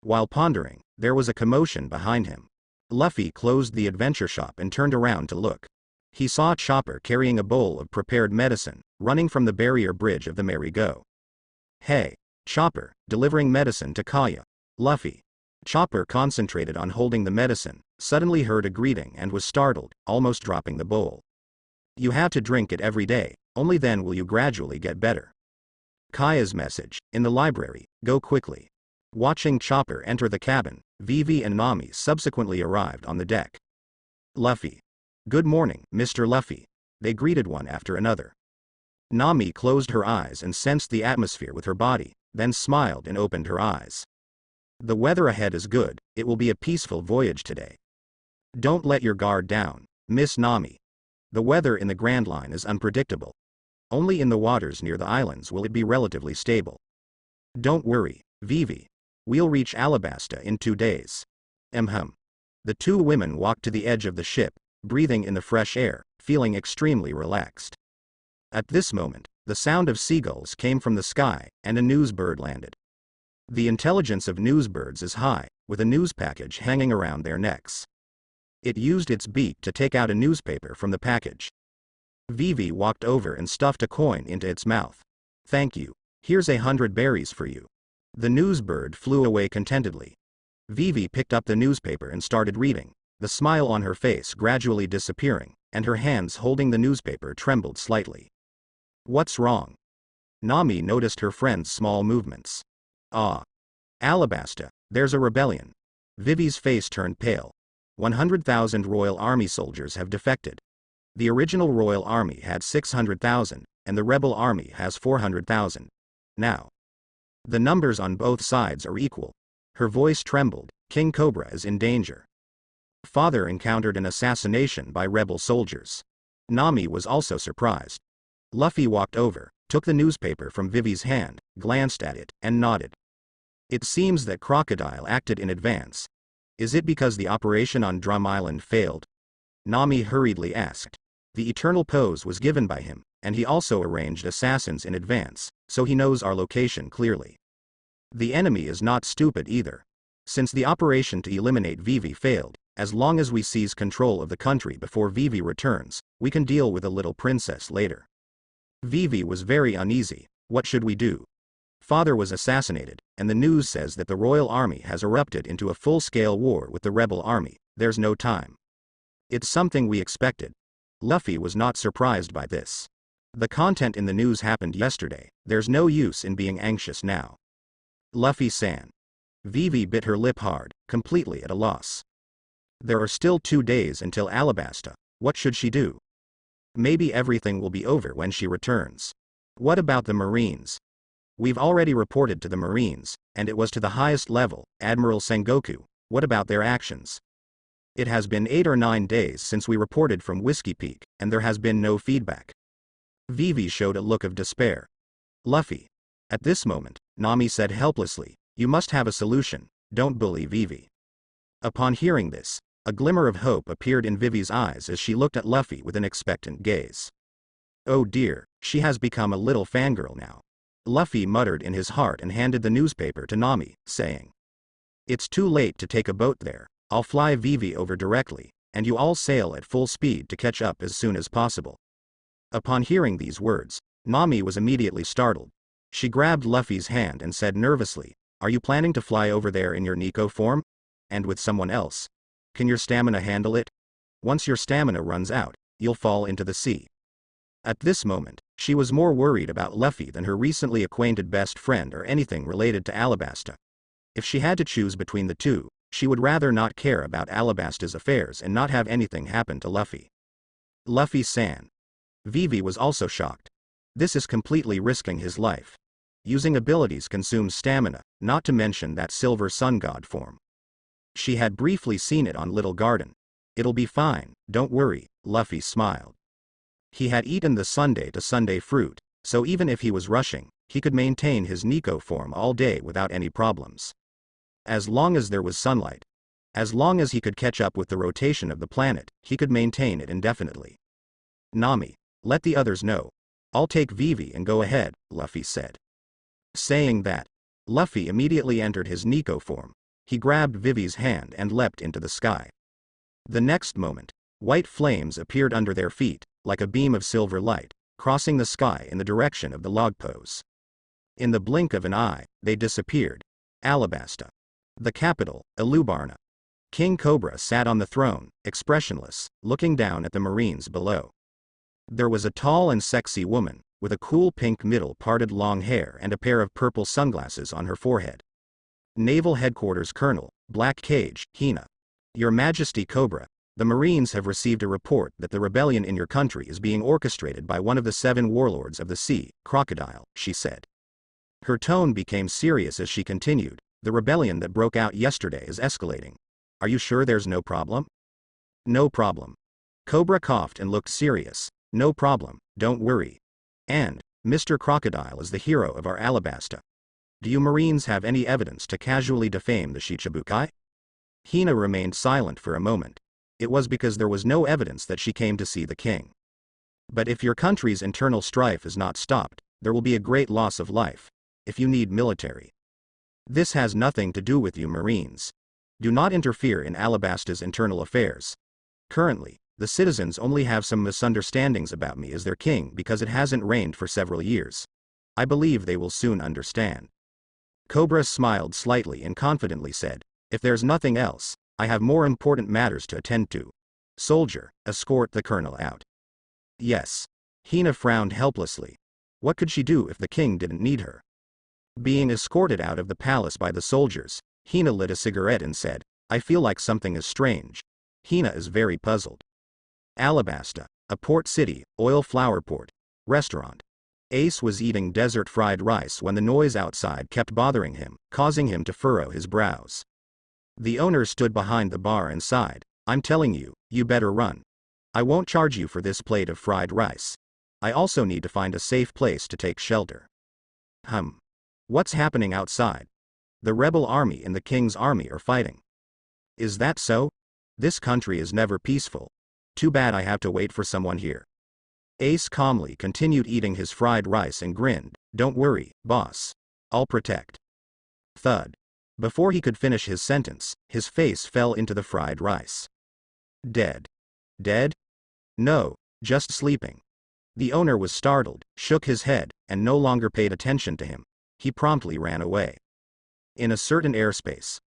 While pondering, there was a commotion behind him. Luffy closed the adventure shop and turned around to look. He saw Chopper carrying a bowl of prepared medicine, running from the barrier bridge of the merry-go. Hey, Chopper, delivering medicine to Kaya. Luffy. Chopper concentrated on holding the medicine, suddenly heard a greeting and was startled, almost dropping the bowl. You have to drink it every day, only then will you gradually get better. Kaya's message, in the library, go quickly. Watching Chopper enter the cabin, Vivi and Nami subsequently arrived on the deck. Luffy. Good morning, Mr. Luffy. They greeted one after another. Nami closed her eyes and sensed the atmosphere with her body, then smiled and opened her eyes. The weather ahead is good, it will be a peaceful voyage today. Don't let your guard down, Miss Nami. The weather in the Grand Line is unpredictable. Only in the waters near the islands will it be relatively stable. Don't worry, Vivi. We'll reach Alabasta in 2 days. The two women walked to the edge of the ship, breathing in the fresh air, feeling extremely relaxed. At this moment, the sound of seagulls came from the sky, and a news bird landed. The intelligence of news birds is high, with a news package hanging around their necks. It used its beak to take out a newspaper from the package. Vivi walked over and stuffed a coin into its mouth. Thank you. Here's 100 berries for you. The news bird flew away contentedly. Vivi picked up the newspaper and started reading. the smile on her face gradually disappearing, and her hands holding the newspaper trembled slightly. What's wrong? Nami noticed her friend's small movements. Ah. Alabasta, there's a rebellion. Vivi's face turned pale. 100,000 Royal Army soldiers have defected. The original Royal Army had 600,000, and the Rebel Army has 400,000. Now. The numbers on both sides are equal. Her voice trembled. King Cobra is in danger. Father encountered an assassination by rebel soldiers. Nami was also surprised. Luffy walked over, took the newspaper from Vivi's hand, glanced at it, and nodded. It seems that Crocodile acted in advance. Is it because the operation on Drum Island failed? Nami hurriedly asked. The eternal pose was given by him, and he also arranged assassins in advance, so he knows our location clearly. The enemy is not stupid either. Since the operation to eliminate Vivi failed, as long as we seize control of the country before Vivi returns, we can deal with the little princess later. Vivi was very uneasy. What should we do? Father was assassinated, and the news says that the Royal Army has erupted into a full-scale war with the Rebel Army. There's no time. It's something we expected. Luffy was not surprised by this. The content in the news happened yesterday. There's no use in being anxious now. Luffy-san. Vivi bit her lip hard, completely at a loss. There are still 2 days until Alabasta. What should she do? Maybe everything will be over when she returns. What about the Marines? We've already reported to the Marines, and it was to the highest level, Admiral Sengoku. What about their actions? It has been 8 or 9 days since we reported from Whiskey Peak, and there has been no feedback. Vivi showed a look of despair. Luffy. At this moment, Nami said helplessly, you must have a solution, don't bully Vivi. Upon hearing this, a glimmer of hope appeared in Vivi's eyes as she looked at Luffy with an expectant gaze. Oh dear, she has become a little fangirl now. Luffy muttered in his heart and handed the newspaper to Nami, saying, it's too late to take a boat there. I'll fly Vivi over directly, and you all sail at full speed to catch up as soon as possible. Upon hearing these words, Nami was immediately startled. She grabbed Luffy's hand and said nervously, are you planning to fly over there in your Nico form? And with someone else? Can your stamina handle it? Once your stamina runs out, you'll fall into the sea. At this moment, she was more worried about Luffy than her recently acquainted best friend or anything related to Alabasta. If she had to choose between the two, she would rather not care about Alabasta's affairs and not have anything happen to Luffy. Luffy-san. Vivi was also shocked. This is completely risking his life. Using abilities consumes stamina, not to mention that Silver Sun God form. She had briefly seen it on Little Garden. It'll be fine, don't worry, Luffy smiled. He had eaten the Sunday to Sunday fruit, so even if he was rushing, he could maintain his Nico form all day without any problems. As long as there was sunlight. As long as he could catch up with the rotation of the planet, he could maintain it indefinitely. Nami, let the others know. I'll take Vivi and go ahead, Luffy said. Saying that, Luffy immediately entered his Nico form. He grabbed Vivi's hand and leapt into the sky. The next moment, white flames appeared under their feet, like a beam of silver light, crossing the sky in the direction of the log pose. In the blink of an eye, they disappeared. Alabasta. The capital, Ilubarna. King Cobra sat on the throne, expressionless, looking down at the Marines below. There was a tall and sexy woman, with a cool pink middle-parted long hair and a pair of purple sunglasses on her forehead. Naval Headquarters Colonel, Black Cage, Hina. Your Majesty Cobra, the Marines have received a report that the rebellion in your country is being orchestrated by one of the 7 warlords of the sea, Crocodile, she said. Her tone became serious as she continued, the rebellion that broke out yesterday is escalating. Are you sure there's no problem? No problem. Cobra coughed and looked serious. No problem, don't worry. And, Mr. Crocodile is the hero of our Alabasta. Do you Marines have any evidence to casually defame the Shicibukai? Hina remained silent for a moment. It was because there was no evidence that she came to see the king. But if your country's internal strife is not stopped, there will be a great loss of life. If you need military. This has nothing to do with you Marines. Do not interfere in Alabasta's internal affairs. Currently, the citizens only have some misunderstandings about me as their king because it hasn't rained for several years. I believe they will soon understand. Cobra smiled slightly and confidently said, if there's nothing else, I have more important matters to attend to. Soldier, escort the colonel out. Yes. Hina frowned helplessly. What could she do if the king didn't need her? Being escorted out of the palace by the soldiers, Hina lit a cigarette and said, I feel like something is strange. Hina is very puzzled. Alabasta, a port city, oil flower port. Restaurant. Ace was eating desert fried rice when the noise outside kept bothering him, causing him to furrow his brows. The owner stood behind the bar and sighed, I'm telling you, you better run. I won't charge you for this plate of fried rice. I also need to find a safe place to take shelter. What's happening outside? The rebel army and the king's army are fighting. Is that so? This country is never peaceful. Too bad I have to wait for someone here. Ace calmly continued eating his fried rice and grinned, Don't worry, boss. I'll protect. Thud. Before he could finish his sentence, his face fell into the fried rice. Dead. Dead? No, just sleeping. The owner was startled, shook his head, and no longer paid attention to him. He promptly ran away. In a certain airspace,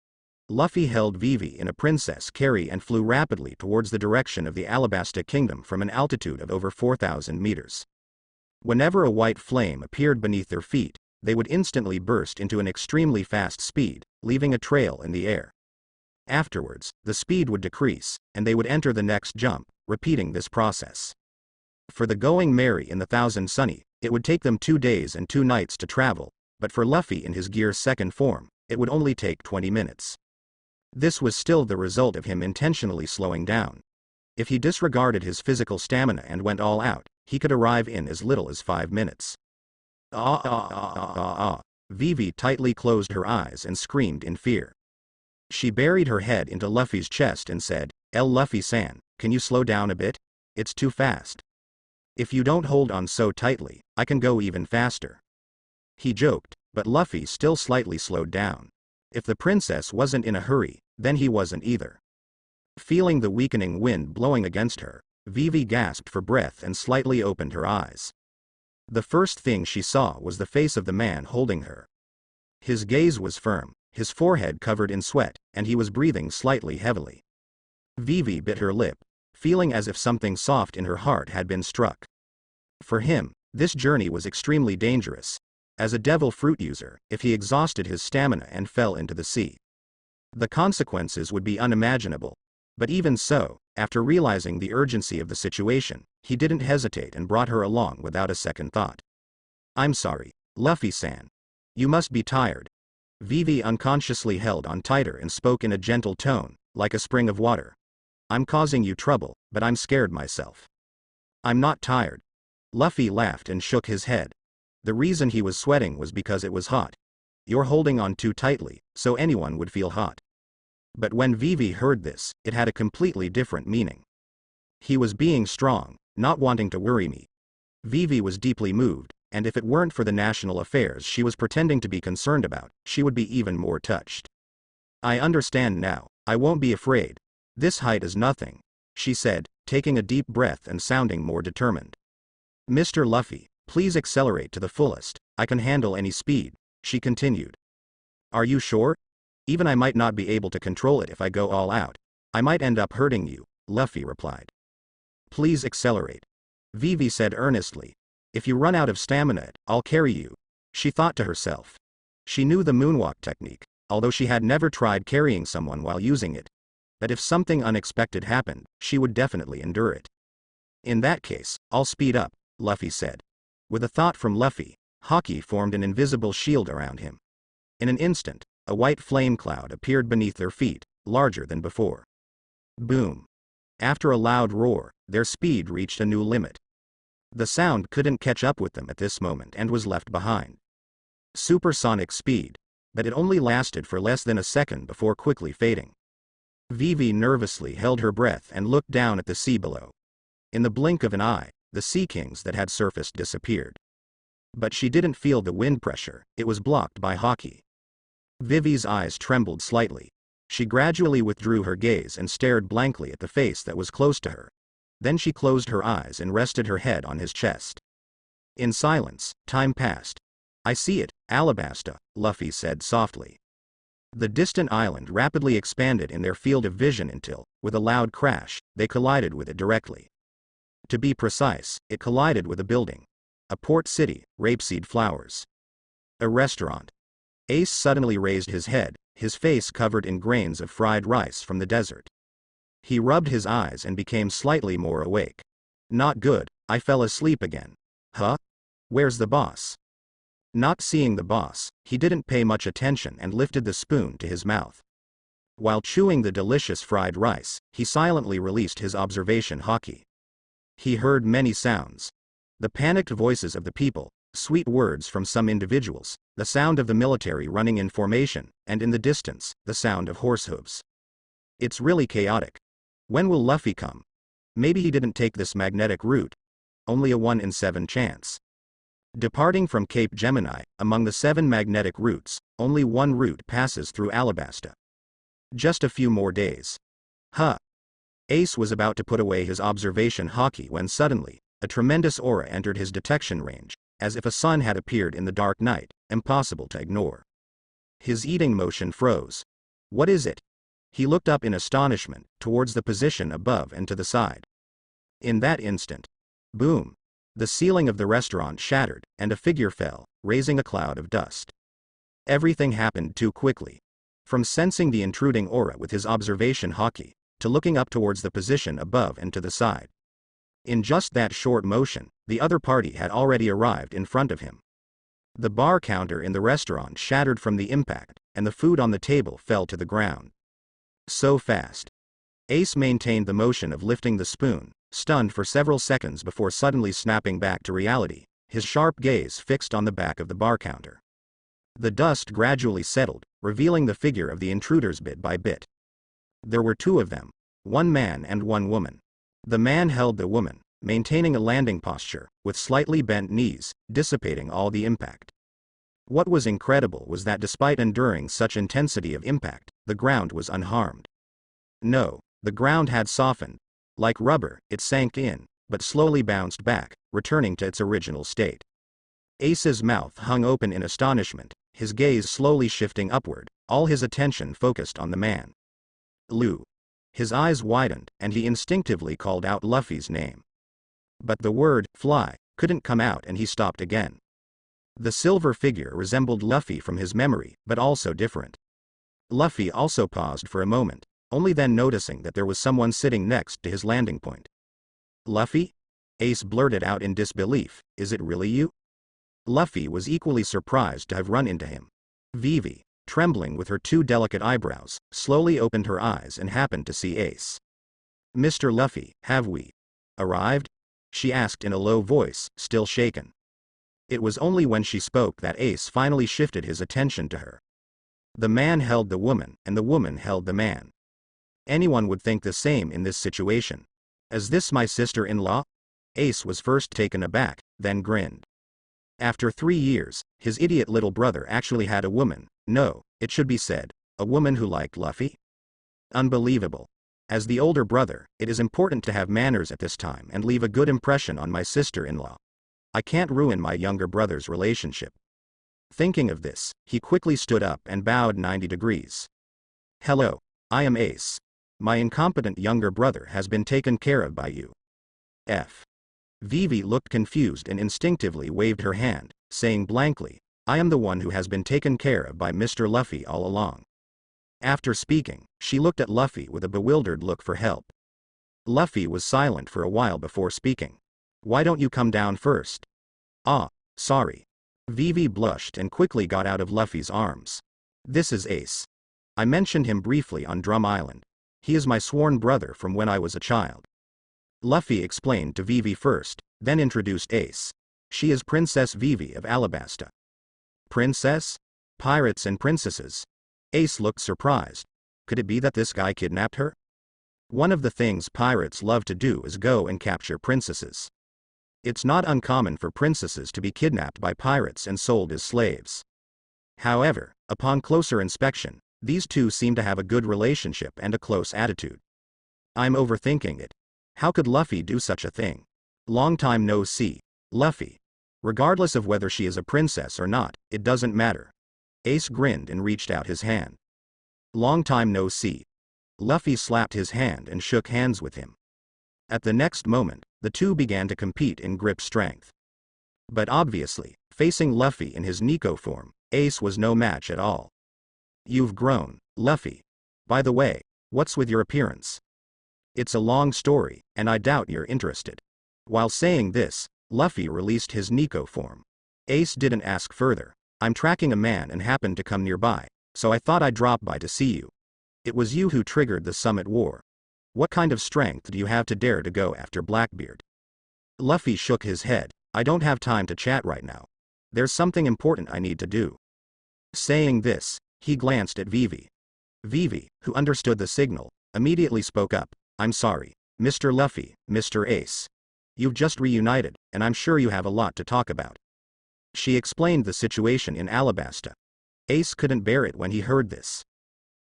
Luffy held Vivi in a princess carry and flew rapidly towards the direction of the Alabasta Kingdom from an altitude of over 4,000 meters. Whenever a white flame appeared beneath their feet, they would instantly burst into an extremely fast speed, leaving a trail in the air. Afterwards, the speed would decrease, and they would enter the next jump, repeating this process. For the going merry in the Thousand Sunny, it would take them 2 days and 2 nights to travel, but for Luffy in his gear's second form, it would only take 20 minutes. This was still the result of him intentionally slowing down. If he disregarded his physical stamina and went all out, he could arrive in as little as 5 minutes. Vivi tightly closed her eyes and screamed in fear. She buried her head into Luffy's chest and said, Luffy-san, can you slow down a bit? It's too fast. If you don't hold on so tightly, I can go even faster. He joked, but Luffy still slightly slowed down. If the princess wasn't in a hurry, then he wasn't either. Feeling the weakening wind blowing against her, Vivi gasped for breath and slightly opened her eyes. The first thing she saw was the face of the man holding her. His gaze was firm, his forehead covered in sweat, and he was breathing slightly heavily. Vivi bit her lip, feeling as if something soft in her heart had been struck. For him, this journey was extremely dangerous. As a devil fruit user, if he exhausted his stamina and fell into the sea, the consequences would be unimaginable. But even so, after realizing the urgency of the situation, he didn't hesitate and brought her along without a second thought. I'm sorry, Luffy-san. You must be tired. Vivi unconsciously held on tighter and spoke in a gentle tone, like a spring of water. I'm causing you trouble, but I'm scared myself. I'm not tired. Luffy laughed and shook his head. The reason he was sweating was because it was hot. You're holding on too tightly, so anyone would feel hot. But when Vivi heard this, it had a completely different meaning. He was being strong, not wanting to worry me. Vivi was deeply moved, and if it weren't for the national affairs she was pretending to be concerned about, she would be even more touched. I understand now, I won't be afraid. This height is nothing, she said, taking a deep breath and sounding more determined. Mr. Luffy, please accelerate to the fullest, I can handle any speed, she continued. Are you sure? Even I might not be able to control it if I go all out. I might end up hurting you, Luffy replied. Please accelerate. Vivi said earnestly. If you run out of stamina, I'll carry you, she thought to herself. She knew the moonwalk technique, although she had never tried carrying someone while using it. But if something unexpected happened, she would definitely endure it. In that case, I'll speed up, Luffy said. With a thought from Luffy, Haki formed an invisible shield around him. In an instant, a white flame cloud appeared beneath their feet, larger than before. Boom. After a loud roar, their speed reached a new limit. The sound couldn't catch up with them at this moment and was left behind. Supersonic speed, but it only lasted for less than a second before quickly fading. Vivi nervously held her breath and looked down at the sea below. In the blink of an eye, the sea kings that had surfaced disappeared. But she didn't feel the wind pressure, it was blocked by Haki. Vivi's eyes trembled slightly. She gradually withdrew her gaze and stared blankly at the face that was close to her. Then she closed her eyes and rested her head on his chest. In silence, time passed. I see it, Alabasta, Luffy said softly. The distant island rapidly expanded in their field of vision until, with a loud crash, they collided with it directly. To be precise, it collided with a building. A port city, rapeseed flowers. A restaurant. Ace suddenly raised his head, his face covered in grains of fried rice from the desert. He rubbed his eyes and became slightly more awake. Not good, I fell asleep again. Huh? Where's the boss? Not seeing the boss, he didn't pay much attention and lifted the spoon to his mouth. While chewing the delicious fried rice, he silently released his observation haki. He heard many sounds. The panicked voices of the people, sweet words from some individuals, the sound of the military running in formation, and in the distance, the sound of horse hooves. It's really chaotic. When will Luffy come? Maybe he didn't take this magnetic route. Only a 1 in 7 chance. Departing from Cape Gemini, among the 7 magnetic routes, only one route passes through Alabasta. Just a few more days. Huh. Ace was about to put away his observation haki when suddenly, a tremendous aura entered his detection range, as if a sun had appeared in the dark night, impossible to ignore. His eating motion froze. What is it? He looked up in astonishment, towards the position above and to the side. In that instant, boom! The ceiling of the restaurant shattered, and a figure fell, raising a cloud of dust. Everything happened too quickly. From sensing the intruding aura with his observation haki, to looking up towards the position above and to the side. In just that short motion, the other party had already arrived in front of him. The bar counter in the restaurant shattered from the impact, and the food on the table fell to the ground. So fast. Ace maintained the motion of lifting the spoon, stunned for several seconds before suddenly snapping back to reality, his sharp gaze fixed on the back of the bar counter. The dust gradually settled, revealing the figure of the intruders bit by bit. There were 2 of them, 1 man and 1 woman. The man held the woman, maintaining a landing posture, with slightly bent knees, dissipating all the impact. What was incredible was that despite enduring such intensity of impact, the ground was unharmed. No, the ground had softened. Like rubber, it sank in, but slowly bounced back, returning to its original state. Ace's mouth hung open in astonishment, his gaze slowly shifting upward, all his attention focused on the man. Lu. His eyes widened, and he instinctively called out Luffy's name. But the word, fly, couldn't come out and he stopped again. The silver figure resembled Luffy from his memory, but also different. Luffy also paused for a moment, only then noticing that there was someone sitting next to his landing point. Luffy? Ace blurted out in disbelief, is it really you? Luffy was equally surprised to have run into him. Vivi, trembling with her 2 delicate eyebrows, slowly opened her eyes and happened to see Ace. Mr. Luffy, have we arrived? She asked in a low voice, still shaken. It was only when she spoke that Ace finally shifted his attention to her. The man held the woman, and the woman held the man. Anyone would think the same in this situation. Is this my sister-in-law? Ace was first taken aback, then grinned. After 3 years, his idiot little brother actually had a woman, no, it should be said, a woman who liked Luffy? Unbelievable. As the older brother, it is important to have manners at this time and leave a good impression on my sister-in-law. I can't ruin my younger brother's relationship. Thinking of this, he quickly stood up and bowed 90 degrees. Hello, I am Ace. My incompetent younger brother has been taken care of by you. F. Vivi looked confused and instinctively waved her hand, saying blankly, I am the one who has been taken care of by Mr. Luffy all along. After speaking, she looked at Luffy with a bewildered look for help. Luffy was silent for a while before speaking. Why don't you come down first? Ah, sorry. Vivi blushed and quickly got out of Luffy's arms. This is Ace. I mentioned him briefly on Drum Island. He is my sworn brother from when I was a child. Luffy explained to Vivi first, then introduced Ace. She is Princess Vivi of Alabasta. Princess? Pirates and princesses. Ace looked surprised. Could it be that this guy kidnapped her? One of the things pirates love to do is go and capture princesses. It's not uncommon for princesses to be kidnapped by pirates and sold as slaves. However, upon closer inspection, these two seem to have a good relationship and a close attitude. I'm overthinking it. How could Luffy do such a thing? Long time no see. Luffy. Regardless of whether she is a princess or not, it doesn't matter. Ace grinned and reached out his hand. Long time no see. Luffy slapped his hand and shook hands with him. At the next moment, the two began to compete in grip strength. But obviously, facing Luffy in his Nico form, Ace was no match at all. You've grown, Luffy. By the way, what's with your appearance? It's a long story, and I doubt you're interested. While saying this, Luffy released his Nico form. Ace didn't ask further. I'm tracking a man and happened to come nearby, so I thought I'd drop by to see you. It was you who triggered the Summit War. What kind of strength do you have to dare to go after Blackbeard? Luffy shook his head. I don't have time to chat right now. There's something important I need to do. Saying this, he glanced at Vivi. Vivi, who understood the signal, immediately spoke up. I'm sorry, Mr. Luffy, Mr. Ace. You've just reunited, and I'm sure you have a lot to talk about. She explained the situation in Alabasta. Ace couldn't bear it when he heard this.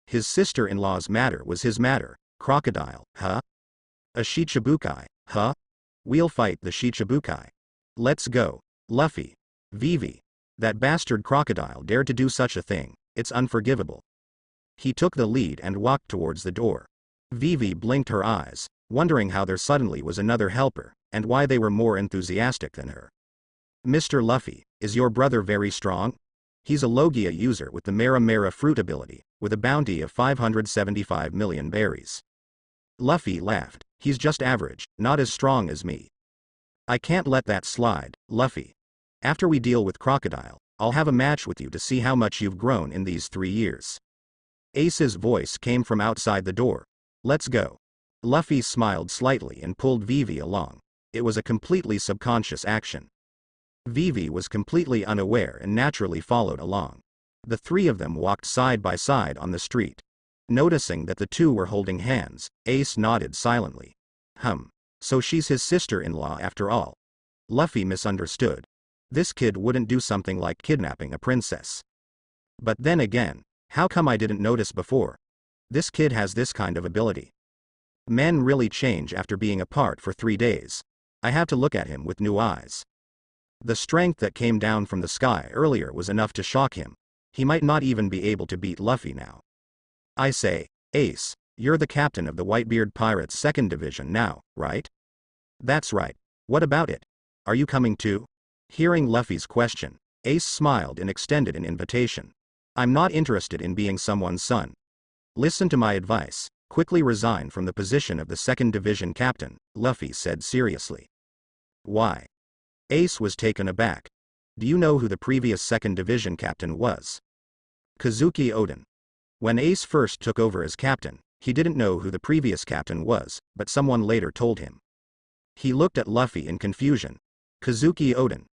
His sister-in-law's matter was his matter. Crocodile, huh? A Shicibukai, huh? We'll fight the Shicibukai. Let's go. Luffy. Vivi. That bastard crocodile dared to do such a thing, it's unforgivable. He took the lead and walked towards the door. Vivi blinked her eyes, wondering how there suddenly was another helper, and why they were more enthusiastic than her. Mr. Luffy, is your brother very strong? He's a Logia user with the Mera Mera fruit ability, with a bounty of 575 million berries. Luffy laughed. He's just average, not as strong as me. I can't let that slide, Luffy. After we deal with Crocodile, I'll have a match with you to see how much you've grown in these 3 years. Ace's voice came from outside the door. Let's go. Luffy smiled slightly and pulled Vivi along. It was a completely subconscious action. Vivi was completely unaware and naturally followed along. The three of them walked side by side on the street. Noticing that the two were holding hands, Ace nodded silently. So she's his sister-in-law after all. Luffy misunderstood. This kid wouldn't do something like kidnapping a princess. But then again, how come I didn't notice before? This kid has this kind of ability. Men really change after being apart for 3 days. I have to look at him with new eyes. The strength that came down from the sky earlier was enough to shock him. He might not even be able to beat Luffy now. I say, Ace, you're the captain of the Whitebeard Pirates 2nd Division now, right? That's right. What about it? Are you coming too? Hearing Luffy's question, Ace smiled and extended an invitation. I'm not interested in being someone's son. Listen to my advice, quickly resign from the position of the 2nd Division captain, Luffy said seriously. Why? Ace was taken aback. Do you know who the previous 2nd Division captain was? Kozuki Oden. When Ace first took over as captain, he didn't know who the previous captain was, but someone later told him. He looked at Luffy in confusion. Kozuki Oden.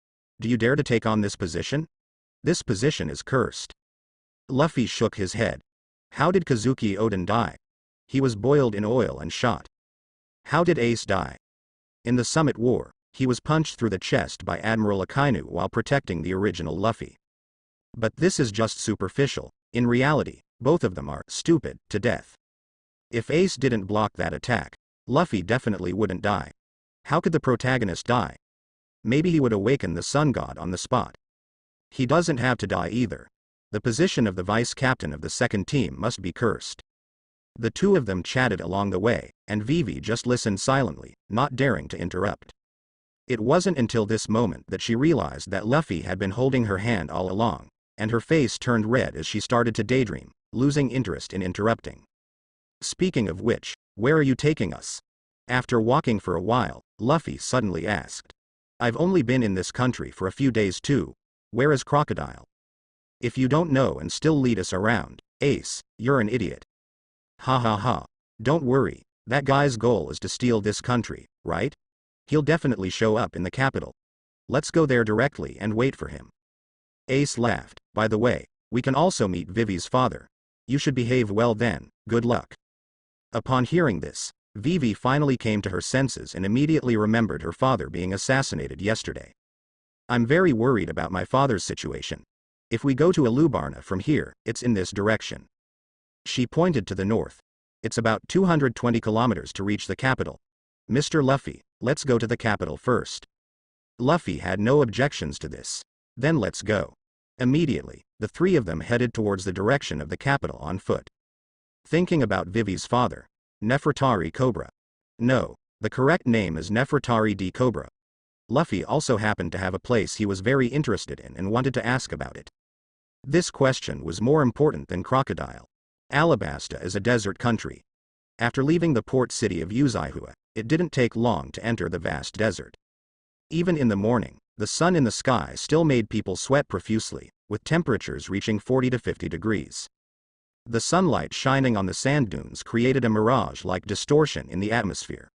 Do you dare to take on this position? This position is cursed. Luffy shook his head. How did Kozuki Oden die? He was boiled in oil and shot. How did Ace die? In the Summit War, he was punched through the chest by Admiral Akainu while protecting the original Luffy. But this is just superficial. In reality, both of them are stupid to death. If Ace didn't block that attack, Luffy definitely wouldn't die. How could the protagonist die? Maybe he would awaken the Sun God on the spot. He doesn't have to die either. The position of the vice captain of the second team must be cursed. The two of them chatted along the way, and Vivi just listened silently, not daring to interrupt. It wasn't until this moment that she realized that Luffy had been holding her hand all along, and her face turned red as she started to daydream, losing interest in interrupting. Speaking of which, where are you taking us? After walking for a while, Luffy suddenly asked. I've only been in this country for a few days too. Where is Crocodile? If you don't know and still lead us around, Ace, you're an idiot. Ha ha ha. Don't worry, that guy's goal is to steal this country, right? He'll definitely show up in the capital. Let's go there directly and wait for him. Ace laughed. By the way, we can also meet Vivi's father. You should behave well then, good luck. Upon hearing this, Vivi finally came to her senses and immediately remembered her father being assassinated yesterday. I'm very worried about my father's situation. If we go to Alubarna from here, it's in this direction. She pointed to the north. It's about 220 kilometers to reach the capital. Mr. Luffy, let's go to the capital first. Luffy had no objections to this. Then let's go. Immediately, the three of them headed towards the direction of the capital on foot. Thinking about Vivi's father. Nefertari Cobra. No, the correct name is Nefertari D. Cobra. Luffy also happened to have a place he was very interested in and wanted to ask about it. This question was more important than Crocodile. Alabasta is a desert country. After leaving the port city of Qiwuhai, it didn't take long to enter the vast desert. Even in the morning, the sun in the sky still made people sweat profusely, with temperatures reaching 40 to 50 degrees. The sunlight shining on the sand dunes created a mirage-like distortion in the atmosphere.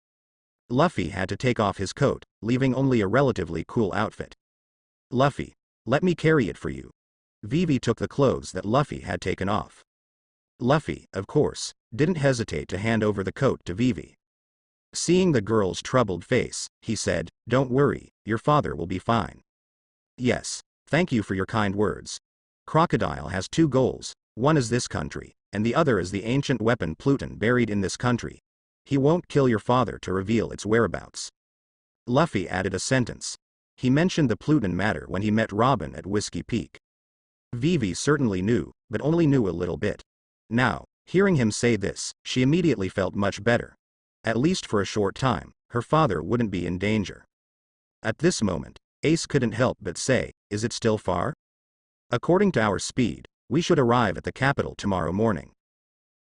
Luffy had to take off his coat, leaving only a relatively cool outfit. Luffy, let me carry it for you. Vivi took the clothes that Luffy had taken off. Luffy, of course, didn't hesitate to hand over the coat to Vivi. Seeing the girl's troubled face, he said, "Don't worry, your father will be fine." "Yes, thank you for your kind words. Crocodile has two goals, one is this country, and the other is the ancient weapon Pluton buried in this country. He won't kill your father to reveal its whereabouts." Luffy added a sentence. He mentioned the Pluton matter when he met Robin at Whiskey Peak. Vivi certainly knew, but only knew a little bit. Now, hearing him say this, she immediately felt much better. At least for a short time, her father wouldn't be in danger. At this moment, Ace couldn't help but say, "Is it still far? According to our speed, we should arrive at the capital tomorrow morning."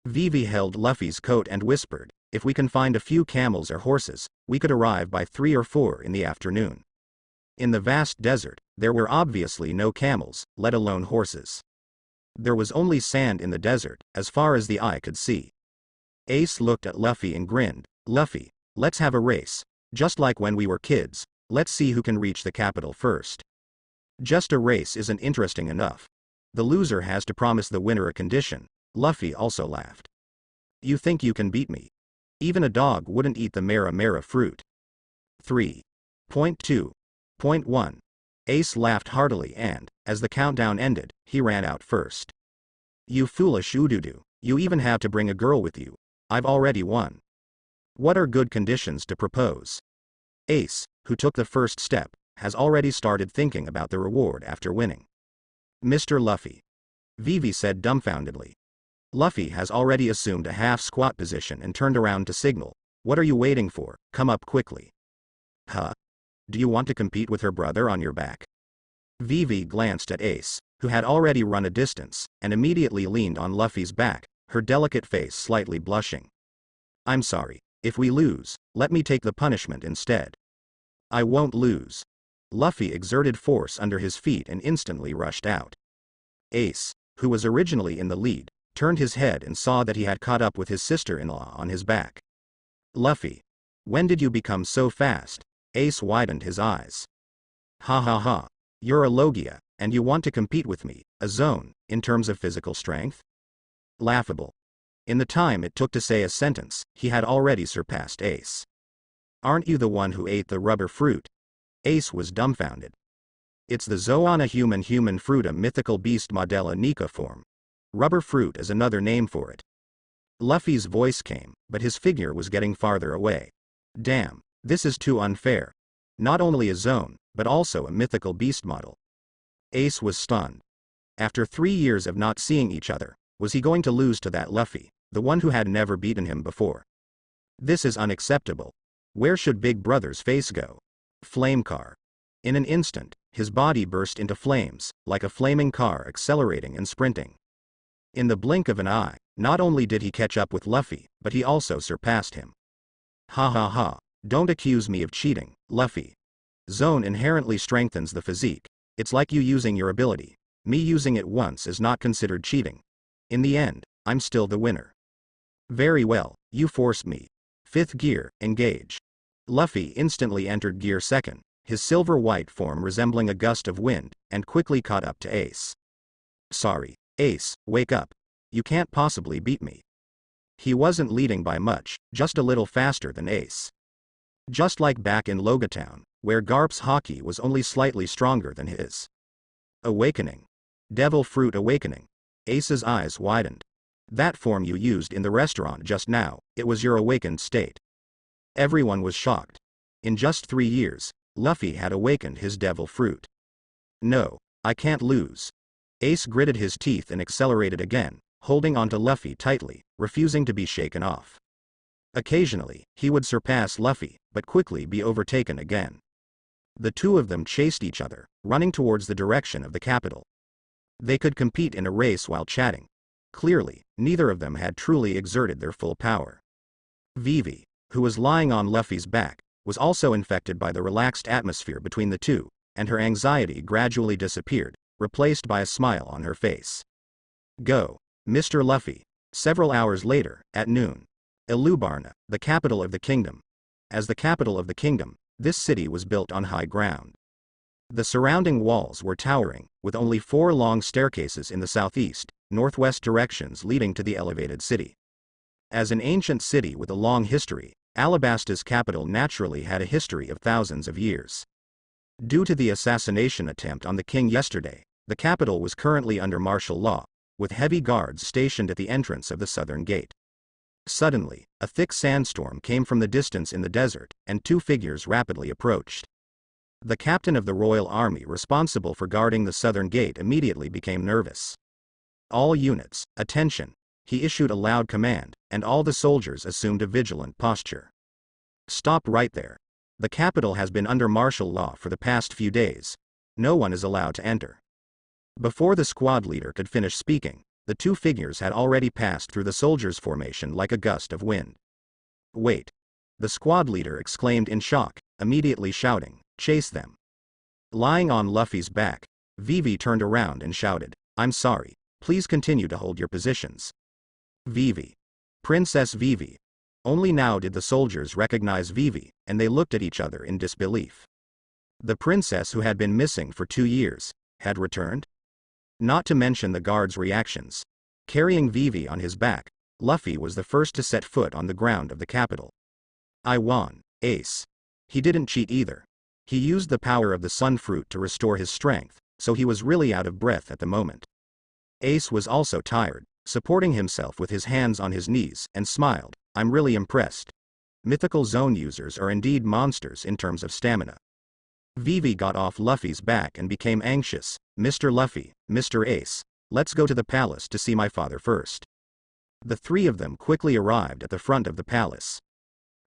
Vivi held Luffy's coat and whispered, "If we can find a few camels or horses, we could arrive by 3 or 4 in the afternoon." In the vast desert, there were obviously no camels, let alone horses. There was only sand in the desert, as far as the eye could see. Ace looked at Luffy and grinned. "Luffy, let's have a race. Just like when we were kids, let's see who can reach the capital first." Just a race isn't interesting enough. The loser has to promise the winner a condition. Luffy also laughed. "You think you can beat me? Even a dog wouldn't eat the Mera Mera fruit." 3.2.1 Ace laughed heartily and, as the countdown ended, he ran out first. "You foolish Ududu, you even have to bring a girl with you. I've already won. What are good conditions to propose?" Ace, who took the first step, has already started thinking about the reward after winning. "Mr. Luffy," Vivi said dumbfoundedly. Luffy has already assumed a half-squat position and turned around to signal, "What are you waiting for? Come up quickly." "Huh? Do you want to compete with her brother on your back?" Vivi glanced at Ace, who had already run a distance, and immediately leaned on Luffy's back, her delicate face slightly blushing. "I'm sorry, if we lose, let me take the punishment instead." "I won't lose." Luffy exerted force under his feet and instantly rushed out. Ace, who was originally in the lead, turned his head and saw that he had caught up with his sister-in-law on his back. "Luffy, when did you become so fast?" Ace widened his eyes. "Ha ha ha, you're a Logia, and you want to compete with me, a zone, in terms of physical strength?" Laughable. In the time it took to say a sentence, he had already surpassed Ace. "Aren't you the one who ate the rubber fruit?" Ace was dumbfounded. "It's the Zoana human fruit, a mythical beast Modella Nika form. Rubber fruit is another name for it." Luffy's voice came, but his figure was getting farther away. "Damn, this is too unfair. Not only a zone, but also a mythical beast model." Ace was stunned. After 3 years of not seeing each other, was he going to lose to that Luffy, the one who had never beaten him before? This is unacceptable. Where should Big Brother's face go? Flame car. In an instant, his body burst into flames, like a flaming car accelerating and sprinting. In the blink of an eye, not only did he catch up with Luffy, but he also surpassed him. "Ha ha ha, don't accuse me of cheating, Luffy. Zone inherently strengthens the physique. It's like you using your ability. Me using it once is not considered cheating. In the end, I'm still the winner." "Very well, you forced me. 5th gear, engage." Luffy instantly entered gear 2nd, his silver-white form resembling a gust of wind, and quickly caught up to Ace. "Sorry, Ace, wake up. You can't possibly beat me." He wasn't leading by much, just a little faster than Ace. Just like back in Logatown, where Garp's Haki was only slightly stronger than his. "Awakening. Devil Fruit Awakening." Ace's eyes widened. "That form you used in the restaurant just now, it was your awakened state." Everyone was shocked. In just 3 years, Luffy had awakened his devil fruit. "No, I can't lose." Ace gritted his teeth and accelerated again, holding onto Luffy tightly, refusing to be shaken off. Occasionally, he would surpass Luffy, but quickly be overtaken again. The two of them chased each other, running towards the direction of the capital. They could compete in a race while chatting. Clearly, neither of them had truly exerted their full power. Vivi, who was lying on Luffy's back, was also infected by the relaxed atmosphere between the two, and her anxiety gradually disappeared, replaced by a smile on her face. Go, Mr. Luffy. Several hours later, at noon. Ilubarna, the capital of the kingdom. As the capital of the kingdom, this city was built on high ground. The surrounding walls were towering, with only 4 long staircases in the southeast, northwest directions leading to the elevated city. As an ancient city with a long history, Alabasta's capital naturally had a history of thousands of years. Due to the assassination attempt on the king yesterday, the capital was currently under martial law, with heavy guards stationed at the entrance of the southern gate. Suddenly, a thick sandstorm came from the distance in the desert, and 2 figures rapidly approached. The captain of the royal army responsible for guarding the southern gate immediately became nervous. All units, attention! He issued a loud command, and all the soldiers assumed a vigilant posture. Stop right there. The capital has been under martial law for the past few days. No one is allowed to enter. Before the squad leader could finish speaking, the 2 figures had already passed through the soldiers' formation like a gust of wind. Wait! The squad leader exclaimed in shock, immediately shouting, chase them. Lying on Luffy's back, Vivi turned around and shouted, I'm sorry, please continue to hold your positions. Vivi. Princess Vivi. Only now did the soldiers recognize Vivi, and they looked at each other in disbelief. The princess who had been missing for 2 years, had returned? Not to mention the guards' reactions. Carrying Vivi on his back, Luffy was the first to set foot on the ground of the capital. I won, Ace. He didn't cheat either. He used the power of the sun fruit to restore his strength, so he was really out of breath at the moment. Ace was also tired, supporting himself with his hands on his knees, and smiled, I'm really impressed. Mythical zone users are indeed monsters in terms of stamina. Vivi got off Luffy's back and became anxious, Mr. Luffy, Mr. Ace, let's go to the palace to see my father first. The 3 of them quickly arrived at the front of the palace.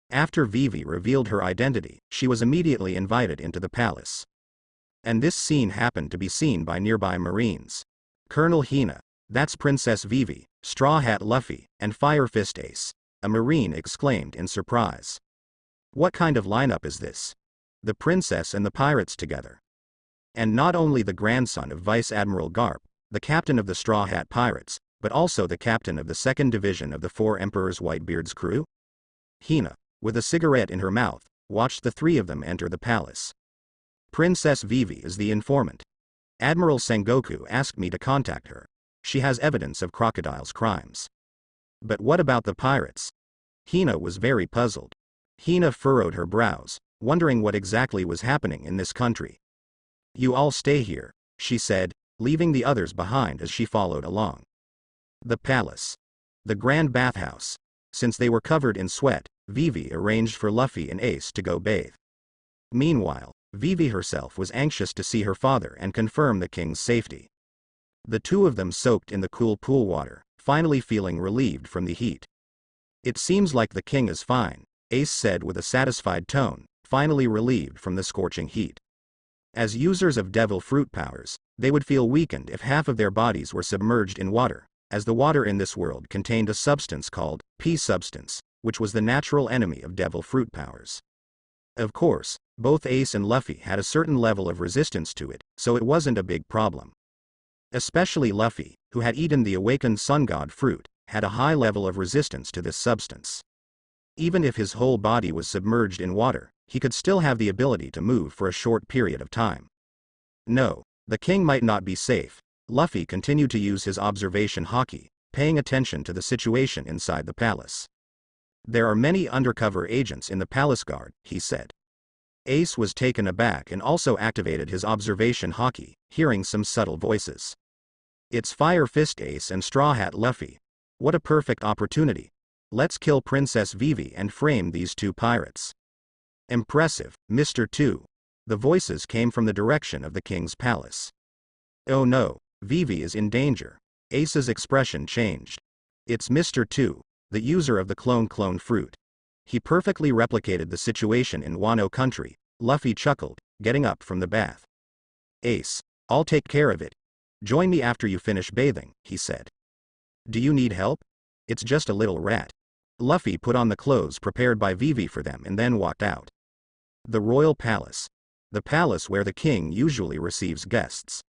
After Vivi revealed her identity, she was immediately invited into the palace. And this scene happened to be seen by nearby Marines. Colonel Hina, that's Princess Vivi, Straw Hat Luffy, and Fire Fist Ace, a Marine exclaimed in surprise. What kind of lineup is this? The princess and the pirates together. And not only the grandson of Vice Admiral Garp, the captain of the Straw Hat Pirates, but also the captain of the 2nd Division of the 4 Emperor's Whitebeard's crew? Hina, with a cigarette in her mouth, watched the 3 of them enter the palace. Princess Vivi is the informant. Admiral Sengoku asked me to contact her. She has evidence of Crocodile's crimes. But what about the pirates? Hina was very puzzled. Hina furrowed her brows, wondering what exactly was happening in this country. You all stay here, she said, leaving the others behind as she followed along. The palace. The grand bathhouse. Since they were covered in sweat, Vivi arranged for Luffy and Ace to go bathe. Meanwhile, Vivi herself was anxious to see her father and confirm the king's safety. The 2 of them soaked in the cool pool water, finally feeling relieved from the heat. It seems like the king is fine, Ace said with a satisfied tone, finally relieved from the scorching heat. As users of devil fruit powers, they would feel weakened if half of their bodies were submerged in water, as the water in this world contained a substance called P-substance, which was the natural enemy of devil fruit powers. Of course, both Ace and Luffy had a certain level of resistance to it, so it wasn't a big problem. Especially Luffy, who had eaten the awakened sun god fruit, had a high level of resistance to this substance. Even if his whole body was submerged in water, he could still have the ability to move for a short period of time. No, the king might not be safe. Luffy continued to use his observation haki, paying attention to the situation inside the palace. There are many undercover agents in the palace guard, he said. Ace was taken aback and also activated his observation haki, hearing some subtle voices. It's Fire Fist Ace and Straw Hat Luffy. What a perfect opportunity. Let's kill Princess Vivi and frame these 2 pirates. Impressive, Mr. 2. The voices came from the direction of the king's palace. Oh no, Vivi is in danger. Ace's expression changed. It's Mr. 2, the user of the clone fruit. He perfectly replicated the situation in Wano country, Luffy chuckled, getting up from the bath. Ace, I'll take care of it. Join me after you finish bathing, he said. Do you need help? It's just a little rat. Luffy put on the clothes prepared by Vivi for them and then walked out. The royal palace. The palace where the king usually receives guests.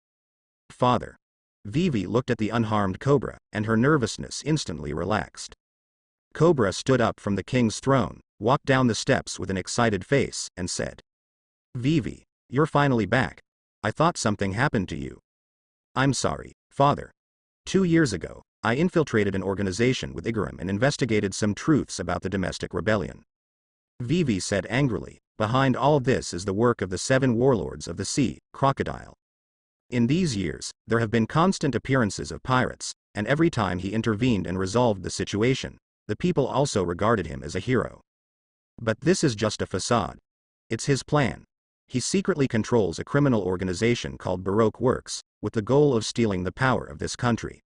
Father. Vivi looked at the unharmed Cobra, and her nervousness instantly relaxed. Cobra stood up from the king's throne, walked down the steps with an excited face, and said, Vivi, you're finally back. I thought something happened to you. I'm sorry, father. 2 years ago, I infiltrated an organization with Igaram and investigated some truths about the domestic rebellion. Vivi said angrily, behind all this is the work of the 7 warlords of the sea, Crocodile. In these years, there have been constant appearances of pirates, and every time he intervened and resolved the situation, the people also regarded him as a hero. But this is just a facade. It's his plan. He secretly controls a criminal organization called Baroque Works, with the goal of stealing the power of this country.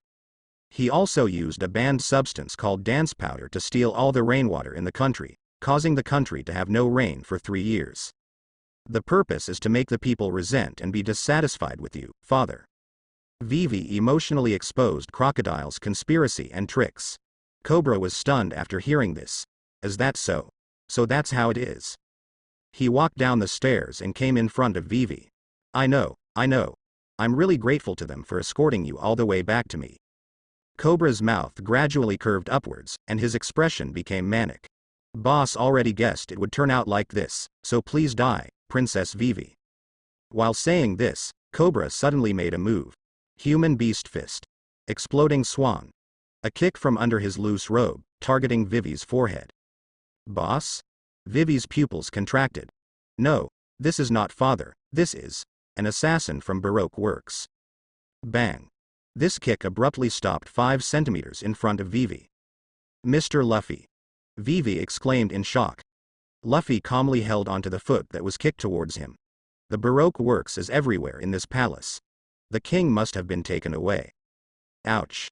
He also used a banned substance called dance powder to steal all the rainwater in the country, causing the country to have no rain for 3 years. The purpose is to make the people resent and be dissatisfied with you, father. Vivi emotionally exposed Crocodile's conspiracy and tricks. Cobra was stunned after hearing this. Is that so? So that's how it is. He walked down the stairs and came in front of Vivi. I know. I'm really grateful to them for escorting you all the way back to me. Cobra's mouth gradually curved upwards, and his expression became manic. Boss already guessed it would turn out like this, so please die, Princess Vivi. While saying this, Cobra suddenly made a move. Human beast fist. Exploding swan. A kick from under his loose robe, targeting Vivi's forehead. Boss? Vivi's pupils contracted. No, this is not father, this is an assassin from Baroque Works. Bang. This kick abruptly stopped 5 centimeters in front of Vivi. Mr. Luffy. Vivi exclaimed in shock. Luffy calmly held onto the foot that was kicked towards him. The Baroque Works is everywhere in this palace. The king must have been taken away. Ouch.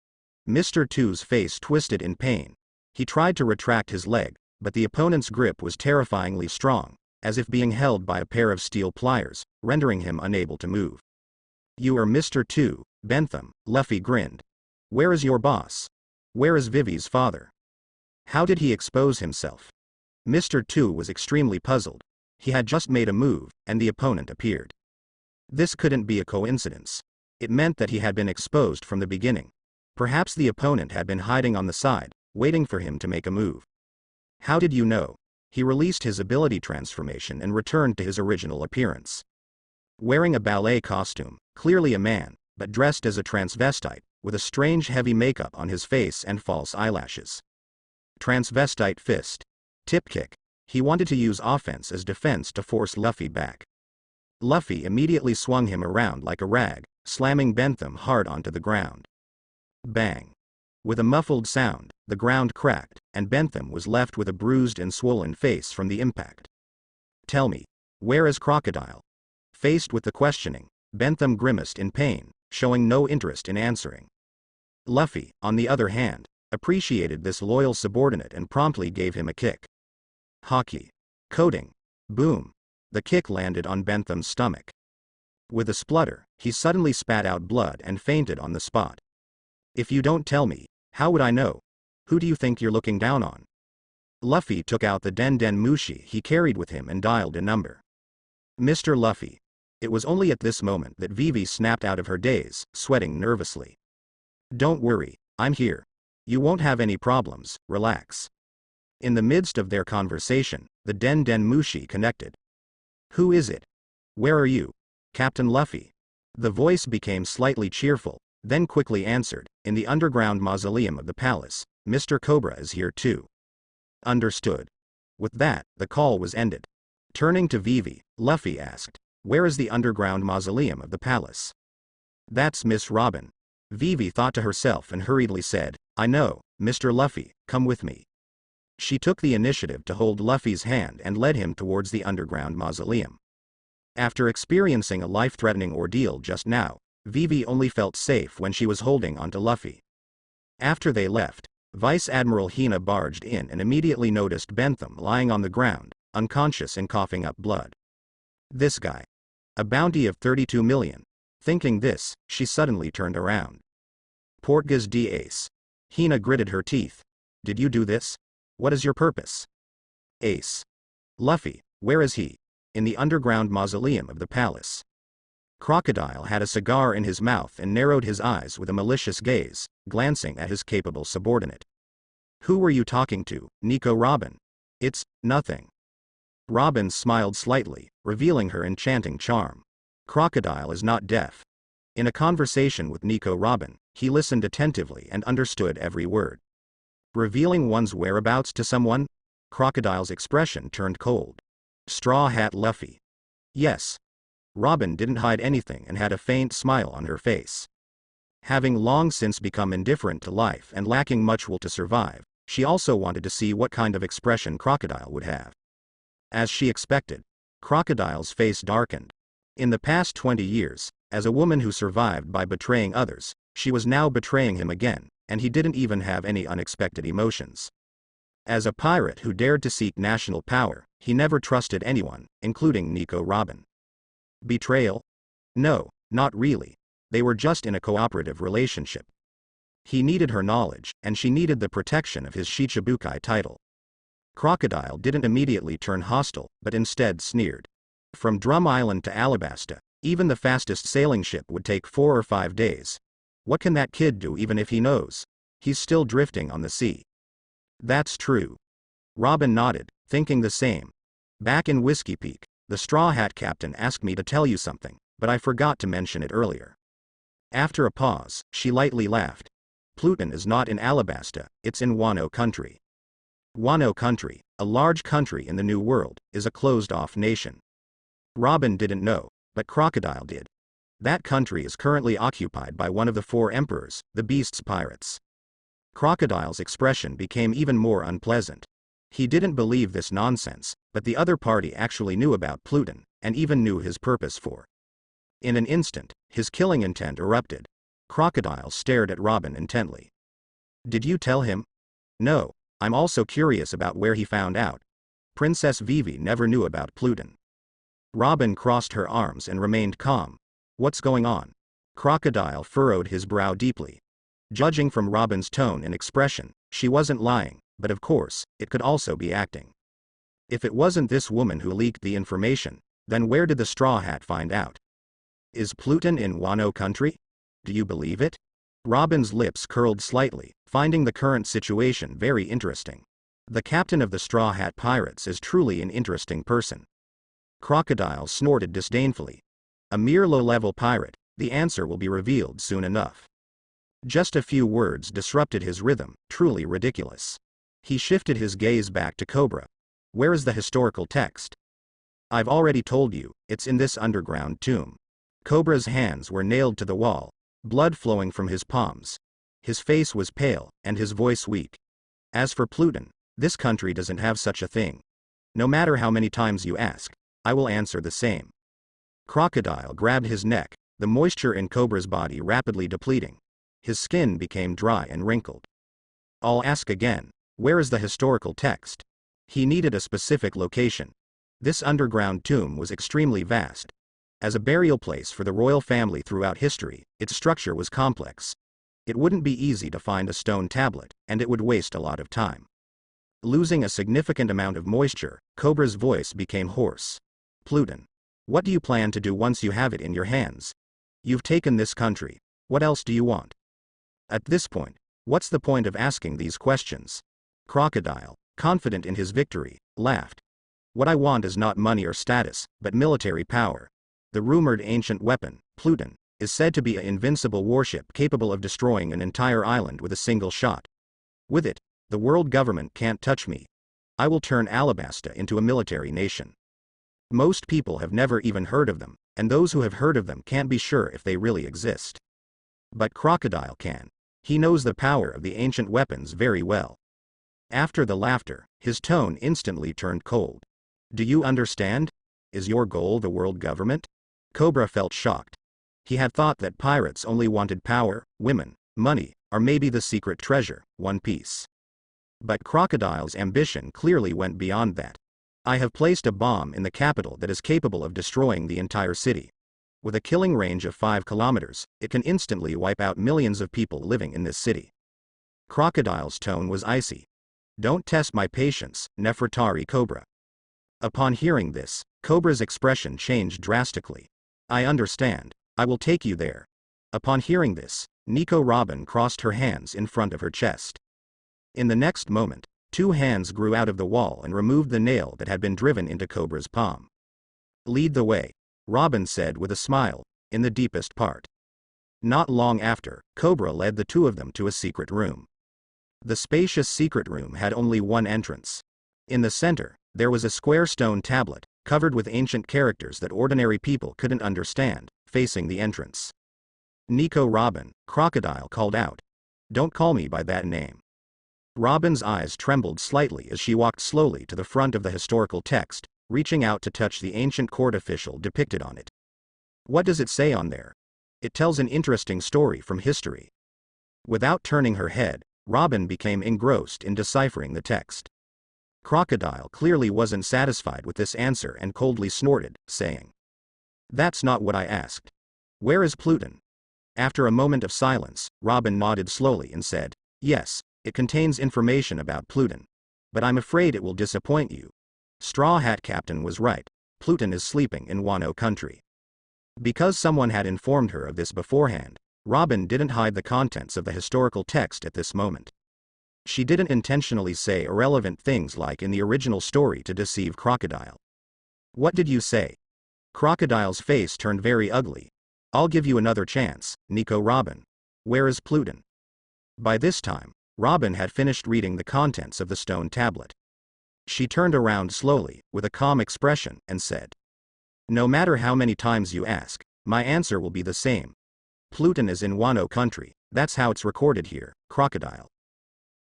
Mr. 2's face twisted in pain. He tried to retract his leg, but the opponent's grip was terrifyingly strong, as if being held by a pair of steel pliers, rendering him unable to move. You are Mr. 2, Bentham, Luffy grinned. Where is your boss? Where is Vivi's father? How did he expose himself? Mr. 2 was extremely puzzled. He had just made a move, and the opponent appeared. This couldn't be a coincidence. It meant that he had been exposed from the beginning. Perhaps the opponent had been hiding on the side, waiting for him to make a move. How did you know? He released his ability transformation and returned to his original appearance. Wearing a ballet costume, clearly a man, but dressed as a transvestite, with a strange heavy makeup on his face and false eyelashes. Transvestite fist. Tip kick. He wanted to use offense as defense to force Luffy back. Luffy immediately swung him around like a rag, slamming Bentham hard onto the ground. Bang. With a muffled sound, the ground cracked, and Bentham was left with a bruised and swollen face from the impact. Tell me, where is Crocodile? Faced with the questioning, Bentham grimaced in pain, showing no interest in answering. Luffy, on the other hand, appreciated this loyal subordinate and promptly gave him a kick. Hockey. Coding. Boom. The kick landed on Bentham's stomach. With a splutter, he suddenly spat out blood and fainted on the spot. If you don't tell me, how would I know? Who do you think you're looking down on? Luffy took out the Den Mushi he carried with him and dialed a number. Mr. Luffy. It was only at this moment that Vivi snapped out of her daze, sweating nervously. Don't worry, I'm here. You won't have any problems, relax. In the midst of their conversation, the Den Mushi connected. Who is it? Where are you? Captain Luffy. The voice became slightly cheerful, then quickly answered, in the underground mausoleum of the palace, Mr. Cobra is here too. Understood. With that, the call was ended. Turning to Vivi, Luffy asked, where is the underground mausoleum of the palace? That's Miss Robin. Vivi thought to herself and hurriedly said, I know, Mr. Luffy, come with me. She took the initiative to hold Luffy's hand and led him towards the underground mausoleum. After experiencing a life-threatening ordeal just now, Vivi only felt safe when she was holding onto Luffy. After they left, Vice Admiral Hina barged in and immediately noticed Bentham lying on the ground, unconscious and coughing up blood. This guy. A bounty of 32 million. Thinking this, she suddenly turned around. Portgas d'Ace. Hina gritted her teeth. Did you do this? What is your purpose? Ace. Luffy, where is he? In the underground mausoleum of the palace. Crocodile had a cigar in his mouth and narrowed his eyes with a malicious gaze, glancing at his capable subordinate. Who were you talking to, Nico Robin? It's nothing. Robin smiled slightly, revealing her enchanting charm. Crocodile is not deaf. In a conversation with Nico Robin, he listened attentively and understood every word. Revealing one's whereabouts to someone? Crocodile's expression turned cold. Straw Hat Luffy. Yes. Robin didn't hide anything and had a faint smile on her face. Having long since become indifferent to life and lacking much will to survive, she also wanted to see what kind of expression Crocodile would have. As she expected, Crocodile's face darkened. In the past 20 years, as a woman who survived by betraying others, she was now betraying him again, and he didn't even have any unexpected emotions. As a pirate who dared to seek national power, he never trusted anyone, including Nico Robin. Betrayal? No, not really. They were just in a cooperative relationship. He needed her knowledge, and she needed the protection of his Shicibukai title. Crocodile didn't immediately turn hostile, but instead sneered. From Drum Island to Alabasta, even the fastest sailing ship would take 4 or 5 days. What can that kid do even if he knows? He's still drifting on the sea. That's true. Robin nodded, thinking the same. Back in Whiskey Peak, the Straw Hat captain asked me to tell you something, but I forgot to mention it earlier. After a pause, she lightly laughed. Pluton is not in Alabasta, it's in Wano country. Wano country, a large country in the New World, is a closed-off nation. Robin didn't know, but Crocodile did. That country is currently occupied by one of the 4 emperors, the Beast's pirates. Crocodile's expression became even more unpleasant. He didn't believe this nonsense, but the other party actually knew about Pluton, and even knew his purpose for. In an instant, his killing intent erupted. Crocodile stared at Robin intently. Did you tell him? No, I'm also curious about where he found out. Princess Vivi never knew about Pluton. Robin crossed her arms and remained calm. What's going on? Crocodile furrowed his brow deeply. Judging from Robin's tone and expression, she wasn't lying, but of course, it could also be acting. If it wasn't this woman who leaked the information, then where did the Straw Hat find out? Is Pluton in Wano country? Do you believe it? Robin's lips curled slightly, finding the current situation very interesting. The captain of the Straw Hat Pirates is truly an interesting person. Crocodile snorted disdainfully. A mere low-level pirate, the answer will be revealed soon enough. Just a few words disrupted his rhythm, truly ridiculous. He shifted his gaze back to Cobra. Where is the historical text? I've already told you, it's in this underground tomb. Cobra's hands were nailed to the wall, blood flowing from his palms. His face was pale, and his voice weak. As for Pluton, this country doesn't have such a thing. No matter how many times you ask, I will answer the same. Crocodile grabbed his neck, the moisture in Cobra's body rapidly depleting. His skin became dry and wrinkled. I'll ask again, where is the historical text? He needed a specific location. This underground tomb was extremely vast. As a burial place for the royal family throughout history, its structure was complex. It wouldn't be easy to find a stone tablet, and it would waste a lot of time. Losing a significant amount of moisture, Cobra's voice became hoarse. Pluton. What do you plan to do once you have it in your hands? You've taken this country. What else do you want? At this point, what's the point of asking these questions? Crocodile, confident in his victory, laughed. What I want is not money or status, but military power. The rumored ancient weapon, Pluton, is said to be an invincible warship capable of destroying an entire island with a single shot. With it, the world government can't touch me. I will turn Alabasta into a military nation. Most people have never even heard of them, and those who have heard of them can't be sure if they really exist. But Crocodile can. He knows the power of the ancient weapons very well. After the laughter, his tone instantly turned cold. Do you understand? Is your goal the world government? Cobra felt shocked. He had thought that pirates only wanted power, women, money, or maybe the secret treasure, One Piece. But Crocodile's ambition clearly went beyond that. I have placed a bomb in the capital that is capable of destroying the entire city. With a killing range of 5 kilometers, it can instantly wipe out millions of people living in this city. Crocodile's tone was icy. Don't test my patience, Nefertari Cobra. Upon hearing this, Cobra's expression changed drastically. I understand. I will take you there. Upon hearing this, Nico Robin crossed her hands in front of her chest. In the next moment, 2 hands grew out of the wall and removed the nail that had been driven into Cobra's palm. Lead the way, Robin said with a smile, in the deepest part. Not long after, Cobra led the 2 of them to a secret room. The spacious secret room had only one entrance. In the center, there was a square stone tablet, covered with ancient characters that ordinary people couldn't understand, facing the entrance. Nico Robin, Crocodile called out. Don't call me by that name. Robin's eyes trembled slightly as she walked slowly to the front of the historical text, reaching out to touch the ancient court official depicted on it. What does it say on there? It tells an interesting story from history. Without turning her head, Robin became engrossed in deciphering the text. Crocodile clearly wasn't satisfied with this answer and coldly snorted, saying, That's not what I asked. Where is Pluton? After a moment of silence, Robin nodded slowly and said, Yes, it contains information about Pluton. But I'm afraid it will disappoint you. Straw Hat Captain was right. Pluton is sleeping in Wano country. Because someone had informed her of this beforehand, Robin didn't hide the contents of the historical text at this moment. She didn't intentionally say irrelevant things like in the original story to deceive Crocodile. What did you say? Crocodile's face turned very ugly. I'll give you another chance, Nico Robin. Where is Pluton? By this time, Robin had finished reading the contents of the stone tablet. She turned around slowly, with a calm expression, and said, No matter how many times you ask, my answer will be the same. Pluton is in Wano country, that's how it's recorded here, Crocodile.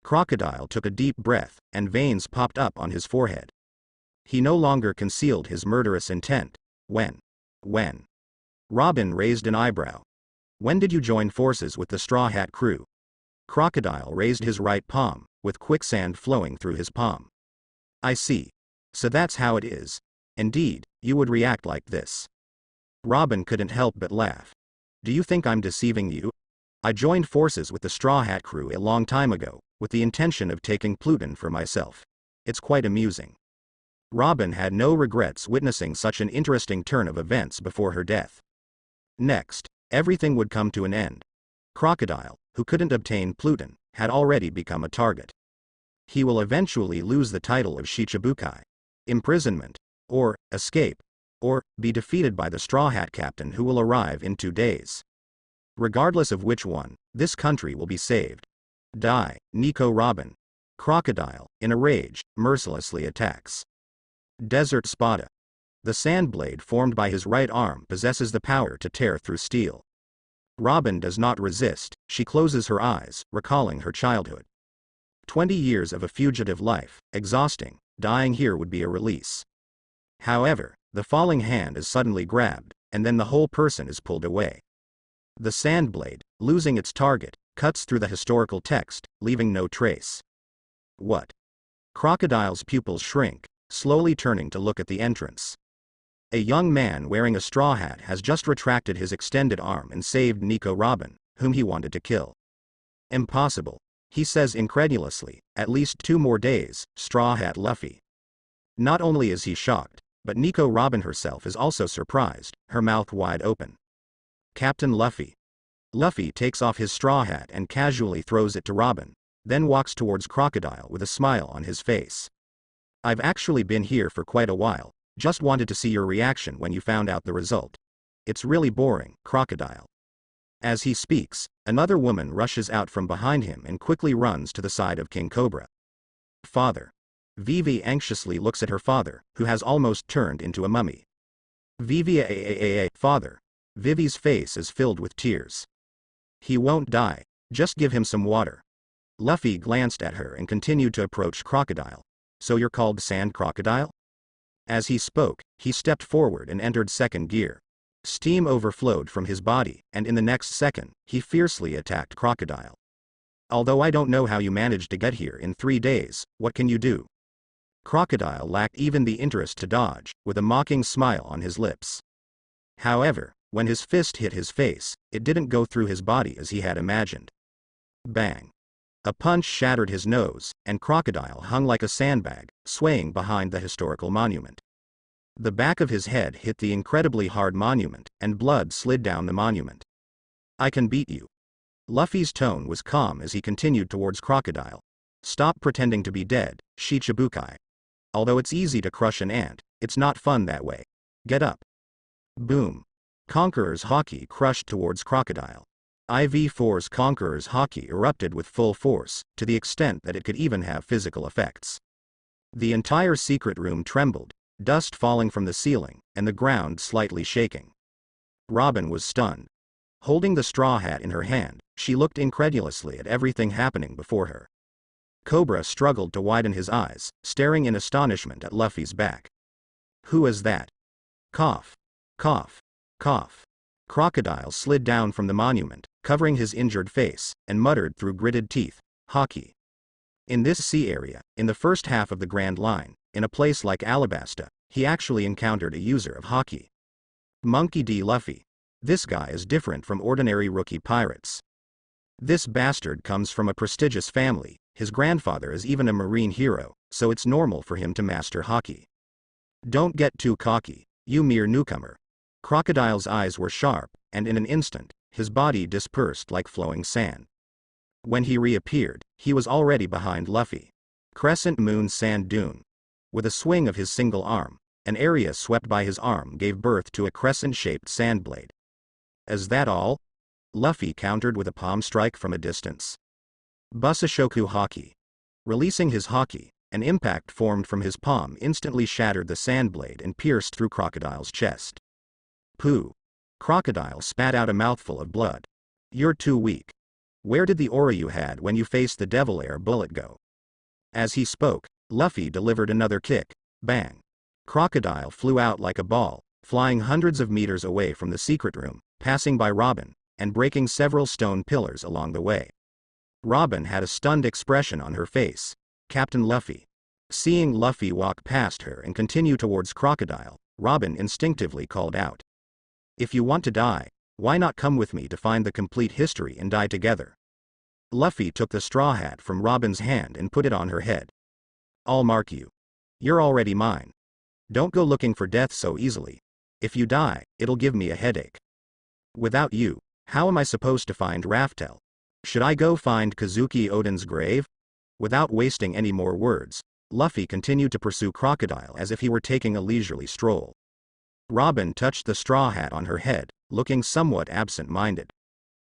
Crocodile took a deep breath, and veins popped up on his forehead. He no longer concealed his murderous intent. When? Robin raised an eyebrow. When did you join forces with the Straw Hat crew? Crocodile raised his right palm, with quicksand flowing through his palm. I see. So that's how it is. Indeed, you would react like this. Robin couldn't help but laugh. Do you think I'm deceiving you? I joined forces with the Straw Hat crew a long time ago, with the intention of taking Pluton for myself. It's quite amusing. Robin had no regrets witnessing such an interesting turn of events before her death. Next, everything would come to an end. Crocodile, who couldn't obtain Pluton, had already become a target. He will eventually lose the title of Shicibukai, imprisonment, or escape, or be defeated by the Straw Hat Captain who will arrive in 2 days. Regardless of which one, this country will be saved. Die, Nico Robin. Crocodile, in a rage, mercilessly attacks. Desert Spada. The sand blade formed by his right arm possesses the power to tear through steel. Robin does not resist, she closes her eyes, recalling her childhood. 20 years of a fugitive life, exhausting, dying here would be a release. However, the falling hand is suddenly grabbed, and then the whole person is pulled away. The sand blade, losing its target, cuts through the historical text, leaving no trace. What? Crocodile's pupils shrink, slowly turning to look at the entrance. A young man wearing a straw hat has just retracted his extended arm and saved Nico Robin, whom he wanted to kill. Impossible, he says incredulously, at least 2 more days, Straw Hat Luffy. Not only is he shocked, but Nico Robin herself is also surprised, her mouth wide open. Captain Luffy. Luffy takes off his straw hat and casually throws it to Robin, then walks towards Crocodile with a smile on his face. I've actually been here for quite a while, just wanted to see your reaction when you found out the result. It's really boring, Crocodile. As he speaks, another woman rushes out from behind him and quickly runs to the side of King Cobra. Father. Vivi anxiously looks at her father, who has almost turned into a mummy. Vivi, father. Vivi's face is filled with tears. He won't die, just give him some water. Luffy glanced at her and continued to approach Crocodile. So you're called Sand Crocodile? As he spoke, he stepped forward and entered second gear. Steam overflowed from his body, and in the next second, he fiercely attacked Crocodile. Although I don't know how you managed to get here in 3 days, what can you do? Crocodile lacked even the interest to dodge, with a mocking smile on his lips. However, when his fist hit his face, it didn't go through his body as he had imagined. Bang! A punch shattered his nose, and Crocodile hung like a sandbag, swaying behind the historical monument. The back of his head hit the incredibly hard monument, and blood slid down the monument. I can beat you. Luffy's tone was calm as he continued towards Crocodile. Stop pretending to be dead, Shicibukai. Although it's easy to crush an ant, it's not fun that way. Get up. Boom. Conqueror's Haki crushed towards Crocodile. IV-4's Conqueror's Haki erupted with full force, to the extent that it could even have physical effects. The entire secret room trembled, dust falling from the ceiling, and the ground slightly shaking. Robin was stunned. Holding the straw hat in her hand, she looked incredulously at everything happening before her. Cobra struggled to widen his eyes, staring in astonishment at Luffy's back. Who is that? Cough. Cough. Cough. Crocodile slid down from the monument, covering his injured face, and muttered through gritted teeth, Haki. In this sea area, in the first half of the Grand Line, in a place like Alabasta, he actually encountered a user of Haki. Monkey D. Luffy. This guy is different from ordinary rookie pirates. This bastard comes from a prestigious family, his grandfather is even a marine hero, so it's normal for him to master Haki. Don't get too cocky, you mere newcomer. Crocodile's eyes were sharp, and in an instant, his body dispersed like flowing sand. When he reappeared, he was already behind Luffy. Crescent Moon Sand Dune. With a swing of his single arm, an area swept by his arm gave birth to a crescent-shaped sand blade. Is that all? Luffy countered with a palm strike from a distance. Busashoku Haki. Releasing his Haki, an impact formed from his palm instantly shattered the sand blade and pierced through Crocodile's chest. Pooh. Crocodile spat out a mouthful of blood. You're too weak. Where did the aura you had when you faced the Devil Air bullet go? As he spoke, Luffy delivered another kick. Bang. Crocodile flew out like a ball, flying hundreds of meters away from the secret room, passing by Robin, and breaking several stone pillars along the way. Robin had a stunned expression on her face. Captain Luffy. Seeing Luffy walk past her and continue towards Crocodile, Robin instinctively called out. If you want to die, why not come with me to find the complete history and die together? Luffy took the straw hat from Robin's hand and put it on her head. I'll mark you. You're already mine. Don't go looking for death so easily. If you die, it'll give me a headache. Without you, how am I supposed to find Raftel? Should I go find Kozuki Oden's grave? Without wasting any more words, Luffy continued to pursue Crocodile as if he were taking a leisurely stroll. Robin touched the straw hat on her head, looking somewhat absent-minded.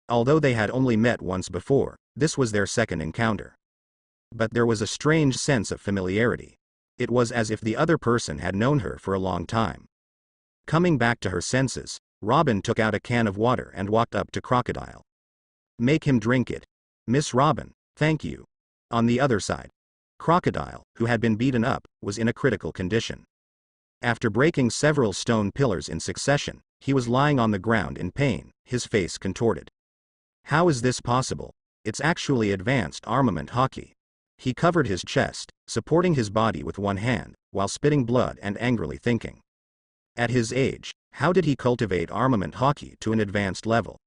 Although they had only met once before, this was their second encounter. But there was a strange sense of familiarity. It was as if the other person had known her for a long time. Coming back to her senses, Robin took out a can of water and walked up to Crocodile. Make him drink it. Miss Robin, thank you. On the other side, Crocodile, who had been beaten up, was in a critical condition. After breaking several stone pillars in succession, he was lying on the ground in pain, his face contorted. How is this possible? It's actually advanced armament Haki. He covered his chest, supporting his body with one hand, while spitting blood and angrily thinking. At his age, how did he cultivate armament Haki to an advanced level?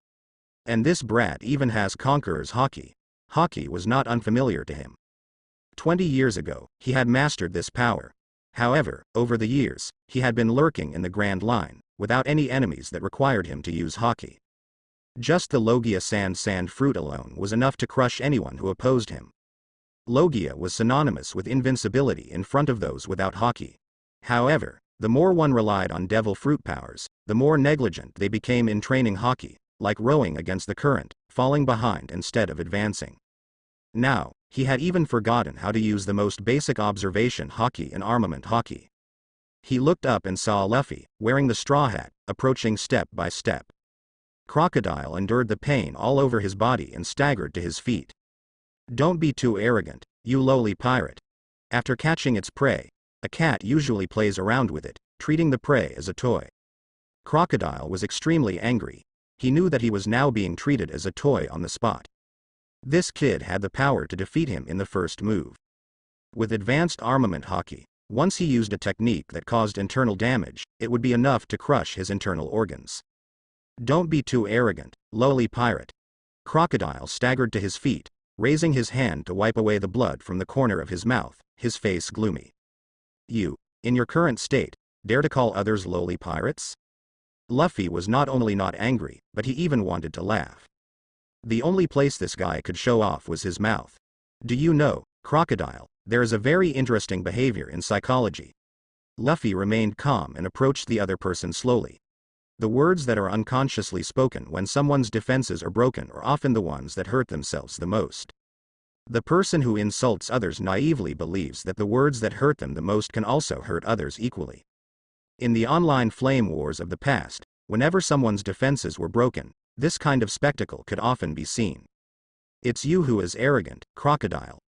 And this brat even has Conqueror's Haki. Haki was not unfamiliar to him. 20 years ago, he had mastered this power. However, over the years, he had been lurking in the Grand Line, without any enemies that required him to use Haki. Just the Logia sand fruit alone was enough to crush anyone who opposed him. Logia was synonymous with invincibility in front of those without Haki. However, the more one relied on devil fruit powers, the more negligent they became in training Haki, like rowing against the current, falling behind instead of advancing. Now, he had even forgotten how to use the most basic observation Haki and armament Haki. He looked up and saw Luffy, wearing the straw hat, approaching step by step. Crocodile endured the pain all over his body and staggered to his feet. Don't be too arrogant, you lowly pirate. After catching its prey, a cat usually plays around with it, treating the prey as a toy. Crocodile was extremely angry. He knew that he was now being treated as a toy on the spot. This kid had the power to defeat him in the first move. With advanced armament haki, once he used a technique that caused internal damage, it would be enough to crush his internal organs. Don't be too arrogant, lowly pirate. Crocodile staggered to his feet, raising his hand to wipe away the blood from the corner of his mouth, his face gloomy. You, in your current state, dare to call others lowly pirates? Luffy was not only not angry, but he even wanted to laugh. The only place this guy could show off was his mouth. Do you know, Crocodile, there is a very interesting behavior in psychology. Luffy remained calm and approached the other person slowly. The words that are unconsciously spoken when someone's defenses are broken are often the ones that hurt themselves the most. The person who insults others naively believes that the words that hurt them the most can also hurt others equally. In the online flame wars of the past, whenever someone's defenses were broken, this kind of spectacle could often be seen. It's you who is arrogant, Crocodile.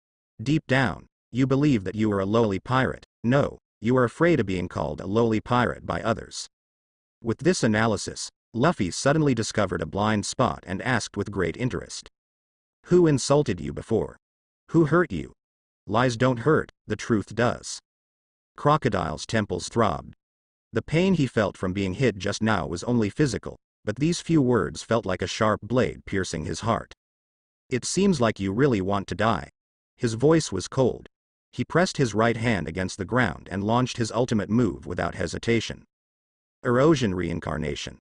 Deep down, you believe that you are a lowly pirate. No, you are afraid of being called a lowly pirate by others. With this analysis, Luffy suddenly discovered a blind spot and asked with great interest. Who insulted you before? Who hurt you? Lies don't hurt, the truth does. Crocodile's temples throbbed. The pain he felt from being hit just now was only physical, but these few words felt like a sharp blade piercing his heart. It seems like you really want to die. His voice was cold. He pressed his right hand against the ground and launched his ultimate move without hesitation. Erosion reincarnation.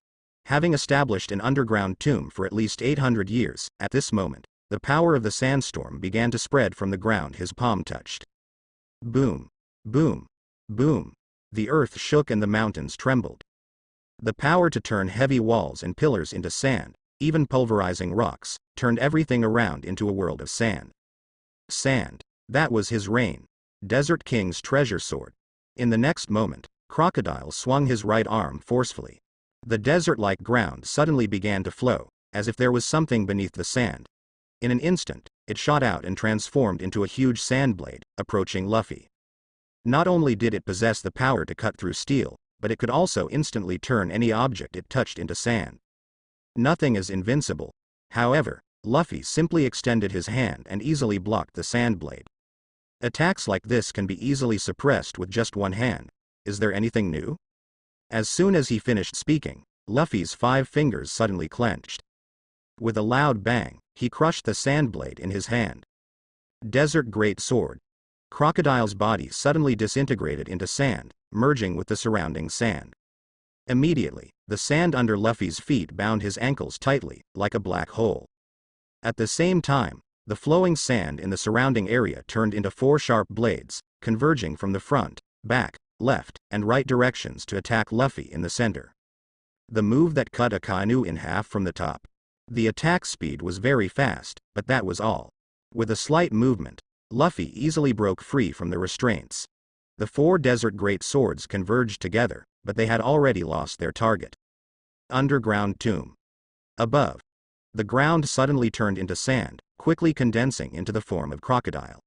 Having established an underground tomb for at least 800 years, at this moment, the power of the sandstorm began to spread from the ground his palm touched. Boom. Boom. Boom. The earth shook and the mountains trembled. The power to turn heavy walls and pillars into sand, even pulverizing rocks, turned everything around into a world of sand. Sand. That was his reign. Desert King's treasure sword. In the next moment, Crocodile swung his right arm forcefully. The desert-like ground suddenly began to flow, as if there was something beneath the sand. In an instant, it shot out and transformed into a huge sand blade, approaching Luffy. Not only did it possess the power to cut through steel, but it could also instantly turn any object it touched into sand. Nothing is invincible. However, Luffy simply extended his hand and easily blocked the sand blade. Attacks like this can be easily suppressed with just one hand. Is there anything new? As soon as he finished speaking, Luffy's 5 fingers suddenly clenched. With a loud bang, he crushed the sand blade in his hand. Desert Great Sword. Crocodile's body suddenly disintegrated into sand, merging with the surrounding sand. Immediately, the sand under Luffy's feet bound his ankles tightly, like a black hole. At the same time, the flowing sand in the surrounding area turned into 4 sharp blades, converging from the front, back, left, and right directions to attack Luffy in the center. The move that cut a Kainu in half from the top. The attack speed was very fast, but that was all. With a slight movement, Luffy easily broke free from the restraints. The 4 desert great swords converged together, but they had already lost their target. Underground tomb. Above. The ground suddenly turned into sand, quickly condensing into the form of Crocodile.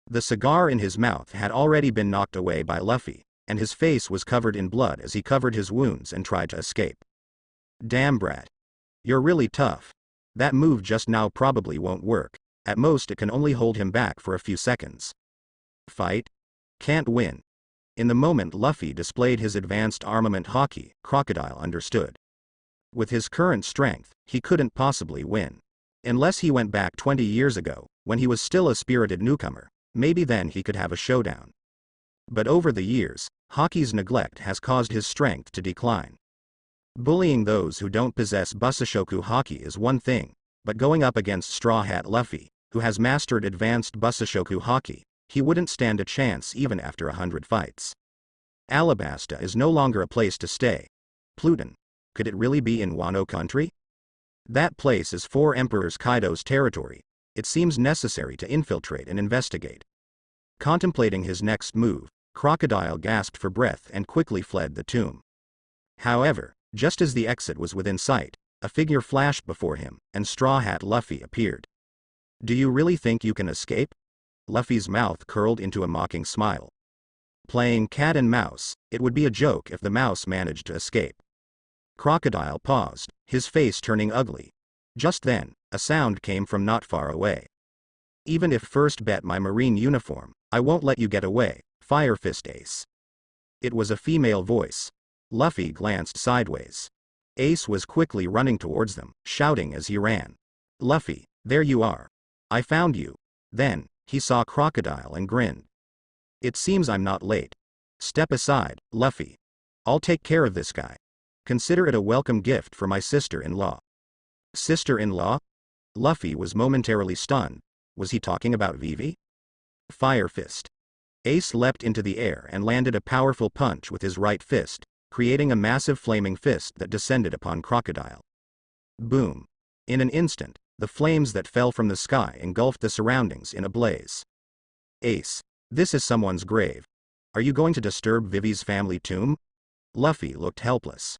The cigar in his mouth had already been knocked away by Luffy, and his face was covered in blood as he covered his wounds and tried to escape. Damn brat. You're really tough. That move just now probably won't work. At most it can only hold him back for a few seconds. Fight? Can't win. In the moment Luffy displayed his advanced armament haki, Crocodile understood. With his current strength, he couldn't possibly win. Unless he went back 20 years ago, when he was still a spirited newcomer, maybe then he could have a showdown. But over the years, Haki's neglect has caused his strength to decline. Bullying those who don't possess Busashoku Haki is one thing, but going up against Straw Hat Luffy, who has mastered advanced Busashoku Haki, he wouldn't stand a chance even after 100 fights. Alabasta is no longer a place to stay. Pluton. Could it really be in Wano country? That place is 4 Emperors Kaido's territory. It seems necessary to infiltrate and investigate. Contemplating his next move, Crocodile gasped for breath and quickly fled the tomb. However, just as the exit was within sight, a figure flashed before him, and Straw Hat Luffy appeared. Do you really think you can escape? Luffy's mouth curled into a mocking smile. Playing cat and mouse, it would be a joke if the mouse managed to escape. Crocodile paused, his face turning ugly. Just then, a sound came from not far away. Even if first bet my marine uniform, I won't let you get away, Fire Fist Ace. It was a female voice. Luffy glanced sideways. Ace was quickly running towards them, shouting as he ran. Luffy, there you are. I found you. Then, he saw Crocodile and grinned. It seems I'm not late. Step aside, Luffy. I'll take care of this guy. Consider it a welcome gift for my sister-in-law. Sister-in-law? Luffy was momentarily stunned. Was he talking about Vivi? Fire Fist. Ace leapt into the air and landed a powerful punch with his right fist, creating a massive flaming fist that descended upon Crocodile. Boom. In an instant, the flames that fell from the sky engulfed the surroundings in a blaze. Ace, this is someone's grave. Are you going to disturb Vivi's family tomb? Luffy looked helpless.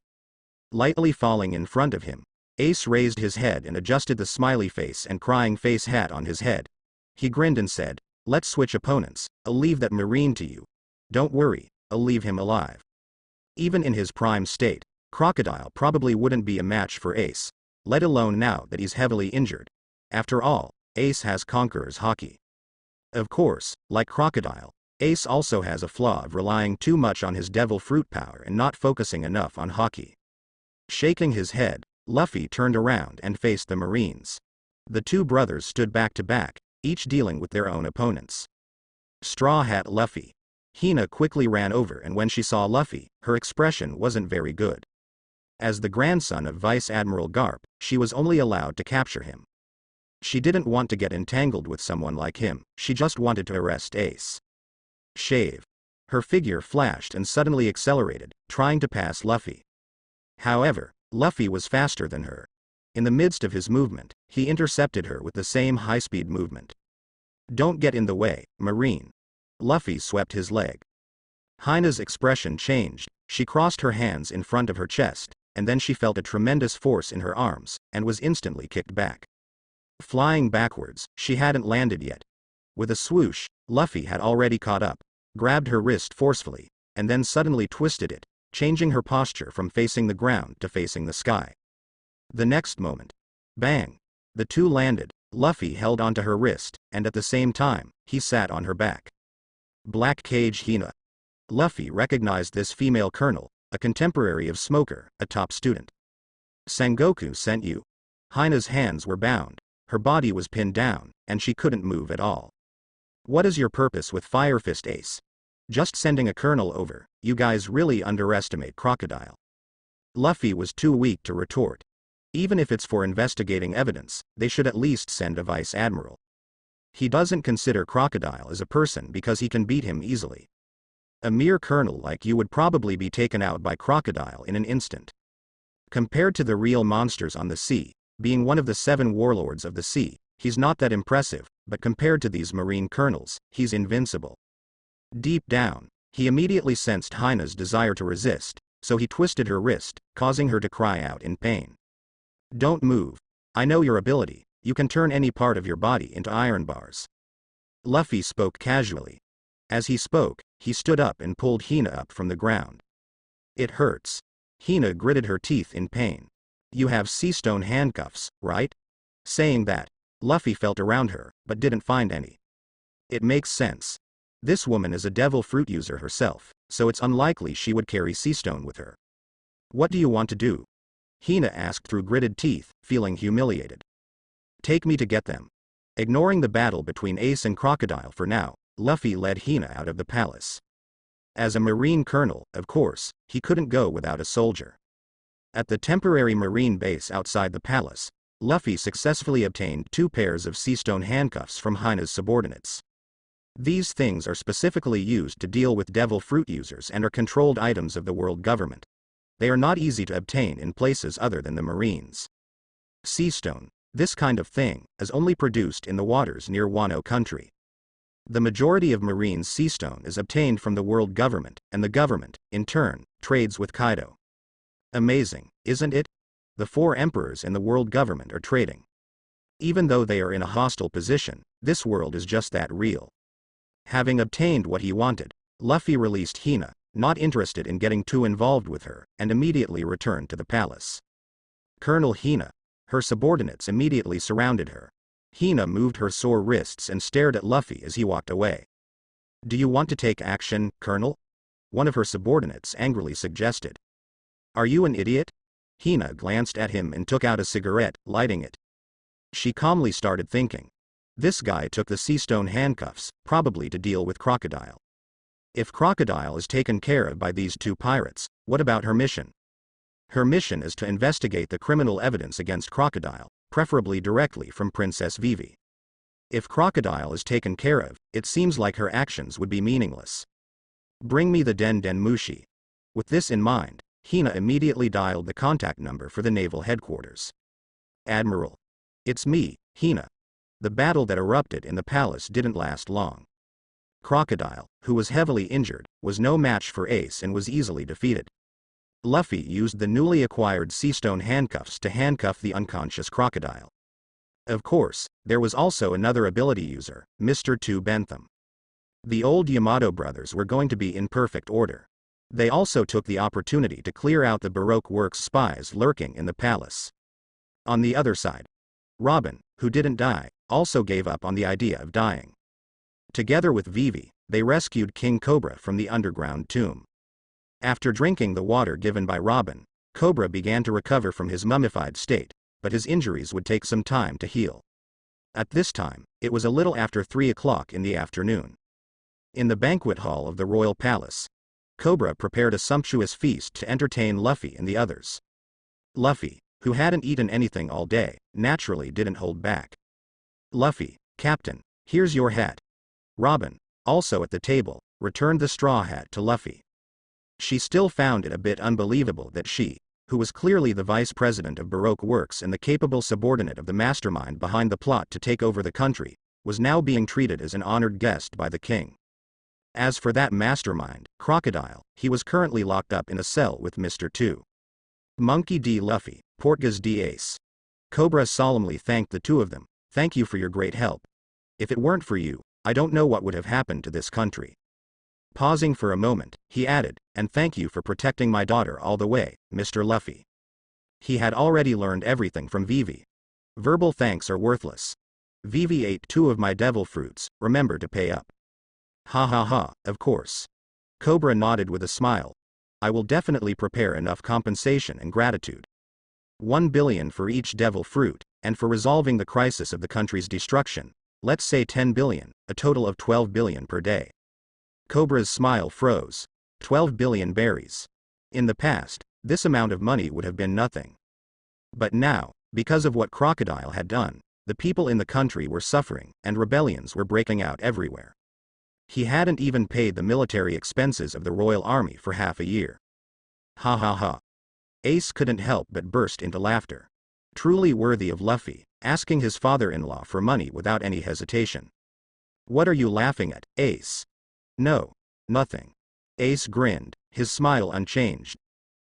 Lightly falling in front of him, Ace raised his head and adjusted the smiley face and crying face hat on his head. He grinned and said, let's switch opponents, I'll leave that marine to you. Don't worry, I'll leave him alive. Even in his prime state, Crocodile probably wouldn't be a match for Ace, let alone now that he's heavily injured. After all, Ace has Conqueror's Haki. Of course, like Crocodile, Ace also has a flaw of relying too much on his devil fruit power and not focusing enough on Haki. Shaking his head, Luffy turned around and faced the Marines. The two brothers stood back to back, each dealing with their own opponents. Straw Hat Luffy. Hina quickly ran over, and when she saw Luffy, her expression wasn't very good. As the grandson of Vice Admiral Garp, she was only allowed to capture him. She didn't want to get entangled with someone like him, she just wanted to arrest Ace. Shave. Her figure flashed and suddenly accelerated, trying to pass Luffy. However, Luffy was faster than her. In the midst of his movement, he intercepted her with the same high-speed movement. Don't get in the way, Marine. Luffy swept his leg. Hina's expression changed, she crossed her hands in front of her chest, and then she felt a tremendous force in her arms, and was instantly kicked back. Flying backwards, she hadn't landed yet. With a swoosh, Luffy had already caught up, grabbed her wrist forcefully, and then suddenly twisted it, changing her posture from facing the ground to facing the sky. The next moment, bang! The two landed. Luffy held onto her wrist, and at the same time, he sat on her back. Black Cage Hina. Luffy recognized this female colonel, a contemporary of Smoker, a top student. Sengoku sent you. Hina's hands were bound, her body was pinned down, and she couldn't move at all. What is your purpose with Fire Fist Ace? Just sending a colonel over, you guys really underestimate Crocodile. Luffy was too weak to retort. Even if it's for investigating evidence, they should at least send a vice admiral. He doesn't consider Crocodile as a person because he can beat him easily. A mere colonel like you would probably be taken out by Crocodile in an instant. Compared to the real monsters on the sea, being one of the 7 warlords of the sea, he's not that impressive, but compared to these marine colonels, he's invincible. Deep down, he immediately sensed Hina's desire to resist, so he twisted her wrist, causing her to cry out in pain. Don't move. I know your ability, you can turn any part of your body into iron bars. Luffy spoke casually. As he spoke, he stood up and pulled Hina up from the ground. It hurts. Hina gritted her teeth in pain. You have sea stone handcuffs, right? Saying that, Luffy felt around her, but didn't find any. It makes sense. This woman is a devil fruit user herself, so it's unlikely she would carry sea stone with her. What do you want to do? Hina asked through gritted teeth, feeling humiliated. Take me to get them. Ignoring the battle between Ace and Crocodile for now, Luffy led Hina out of the palace. As a marine colonel, of course, he couldn't go without a soldier. At the temporary marine base outside the palace, Luffy successfully obtained 2 pairs of sea stone handcuffs from Hina's subordinates. These things are specifically used to deal with devil fruit users and are controlled items of the world government. They are not easy to obtain in places other than the Marines. Sea stone, this kind of thing, is only produced in the waters near Wano country. The majority of Marines' sea stone is obtained from the world government, and the government, in turn, trades with Kaido. Amazing, isn't it? The 4 emperors in the world government are trading. Even though they are in a hostile position, this world is just that real. Having obtained what he wanted, Luffy released Hina, not interested in getting too involved with her, and immediately returned to the palace. Colonel Hina. Her subordinates immediately surrounded her. Hina moved her sore wrists and stared at Luffy as he walked away. Do you want to take action, Colonel? One of her subordinates angrily suggested. Are you an idiot? Hina glanced at him and took out a cigarette, lighting it. She calmly started thinking. This guy took the sea stone handcuffs, probably to deal with Crocodile. If Crocodile is taken care of by these two pirates, what about her mission? Her mission is to investigate the criminal evidence against Crocodile, preferably directly from Princess Vivi. If Crocodile is taken care of, it seems like her actions would be meaningless. Bring me the Den Den Mushi. With this in mind, Hina immediately dialed the contact number for the naval headquarters. Admiral. It's me, Hina. The battle that erupted in the palace didn't last long. Crocodile, who was heavily injured, was no match for Ace and was easily defeated. Luffy used the newly acquired sea stone handcuffs to handcuff the unconscious Crocodile. Of course, there was also another ability user, Mr. 2 Bentham. The old Yamato brothers were going to be in perfect order. They also took the opportunity to clear out the Baroque Works spies lurking in the palace. On the other side, Robin, who didn't die, also gave up on the idea of dying. Together with Vivi, they rescued King Cobra from the underground tomb. After drinking the water given by Robin, Cobra began to recover from his mummified state, but his injuries would take some time to heal. At this time, it was a little after 3 o'clock in the afternoon. In the banquet hall of the royal palace, Cobra prepared a sumptuous feast to entertain Luffy and the others. Luffy, who hadn't eaten anything all day, naturally didn't hold back. Luffy, Captain, here's your hat. Robin, also at the table, returned the straw hat to Luffy. She still found it a bit unbelievable that she, who was clearly the vice president of Baroque Works and the capable subordinate of the mastermind behind the plot to take over the country, was now being treated as an honored guest by the king. As for that mastermind, Crocodile, he was currently locked up in a cell with Mr. 2. Monkey D. Luffy, Portgas D. Ace. Cobra solemnly thanked the two of them. Thank you for your great help. If it weren't for you, I don't know what would have happened to this country. Pausing for a moment, he added, and thank you for protecting my daughter all the way, Mr. Luffy. He had already learned everything from Vivi. Verbal thanks are worthless. Vivi ate 2 of my devil fruits, remember to pay up. Ha ha ha, of course. Cobra nodded with a smile. I will definitely prepare enough compensation and gratitude. 1 billion for each devil fruit, and for resolving the crisis of the country's destruction, let's say 10 billion, a total of 12 billion per day. Cobra's smile froze. 12 billion berries. In the past, this amount of money would have been nothing. But now, because of what Crocodile had done, the people in the country were suffering, and rebellions were breaking out everywhere. He hadn't even paid the military expenses of the royal army for half a year. Ha ha ha. Ace couldn't help but burst into laughter. Truly worthy of Luffy, asking his father-in-law for money without any hesitation. What are you laughing at, Ace? No. Nothing. Ace grinned, his smile unchanged.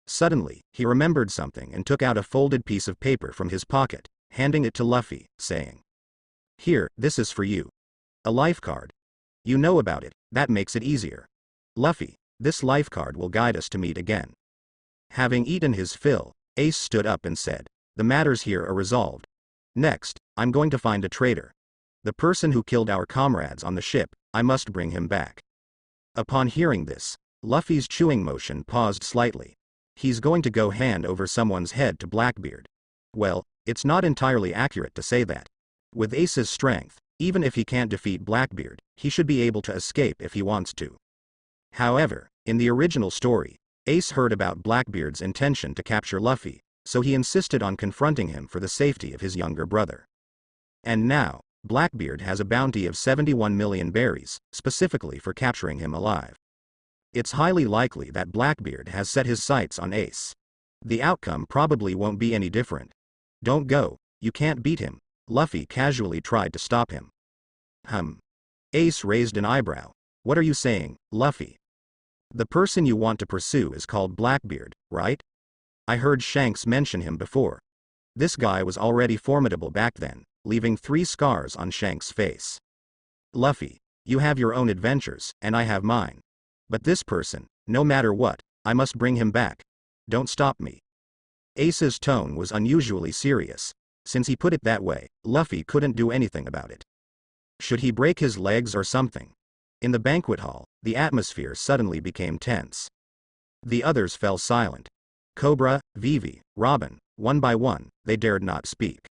Suddenly, he remembered something and took out a folded piece of paper from his pocket, handing it to Luffy, saying, Here, this is for you. A life card. You know about it, that makes it easier. Luffy, this life card will guide us to meet again. Having eaten his fill, Ace stood up and said, The matters here are resolved. Next, I'm going to find a traitor. The person who killed our comrades on the ship, I must bring him back. Upon hearing this, Luffy's chewing motion paused slightly. He's going to go hand over someone's head to Blackbeard. Well, it's not entirely accurate to say that. With Ace's strength, even if he can't defeat Blackbeard, he should be able to escape if he wants to. However, in the original story, Ace heard about Blackbeard's intention to capture Luffy, so he insisted on confronting him for the safety of his younger brother. And now, Blackbeard has a bounty of 71 million berries, specifically for capturing him alive. It's highly likely that Blackbeard has set his sights on Ace. The outcome probably won't be any different. Don't go, you can't beat him. Luffy casually tried to stop him. Ace raised an eyebrow. What are you saying, Luffy? The person you want to pursue is called Blackbeard, right? I heard Shanks mention him before. This guy was already formidable back then, leaving 3 scars on Shanks' face. Luffy, you have your own adventures, and I have mine. But this person, No matter what, I must bring him back. Don't stop me. Ace's tone was unusually serious. Since he put it that way, Luffy couldn't do anything about it. Should he break his legs or something? In the banquet hall, the atmosphere suddenly became tense. The others fell silent. Cobra, Vivi, Robin, one by one, they dared not speak.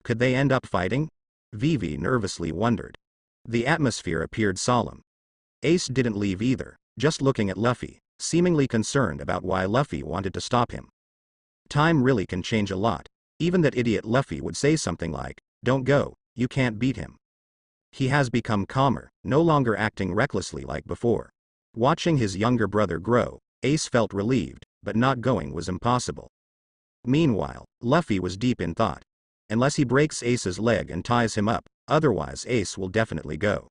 Could they end up fighting? Vivi nervously wondered. The atmosphere appeared solemn. Ace didn't leave either, just looking at Luffy, seemingly concerned about why Luffy wanted to stop him. Time really can change a lot. Even that idiot Luffy would say something like, "Don't go, you can't beat him." He has become calmer, no longer acting recklessly like before. Watching his younger brother grow, Ace felt relieved, but not going was impossible. Meanwhile, Luffy was deep in thought. Unless he breaks Ace's leg and ties him up, otherwise Ace will definitely go.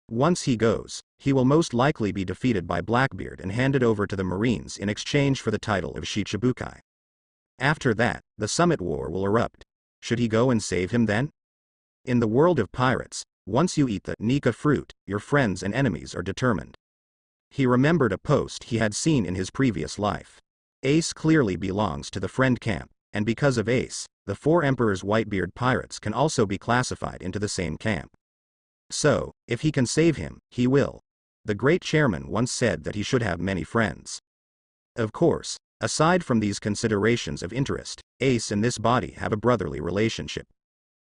Once he goes, he will most likely be defeated by Blackbeard and handed over to the Marines in exchange for the title of Shicibukai. After that, the Summit War will erupt. Should he go and save him then? In the world of pirates, once you eat the Nika fruit, your friends and enemies are determined. He remembered a post he had seen in his previous life. Ace clearly belongs to the friend camp, and because of Ace, the 4 Emperor's Whitebeard pirates can also be classified into the same camp. So, if he can save him, he will. The great chairman once said that he should have many friends. Of course, aside from these considerations of interest, Ace and this body have a brotherly relationship.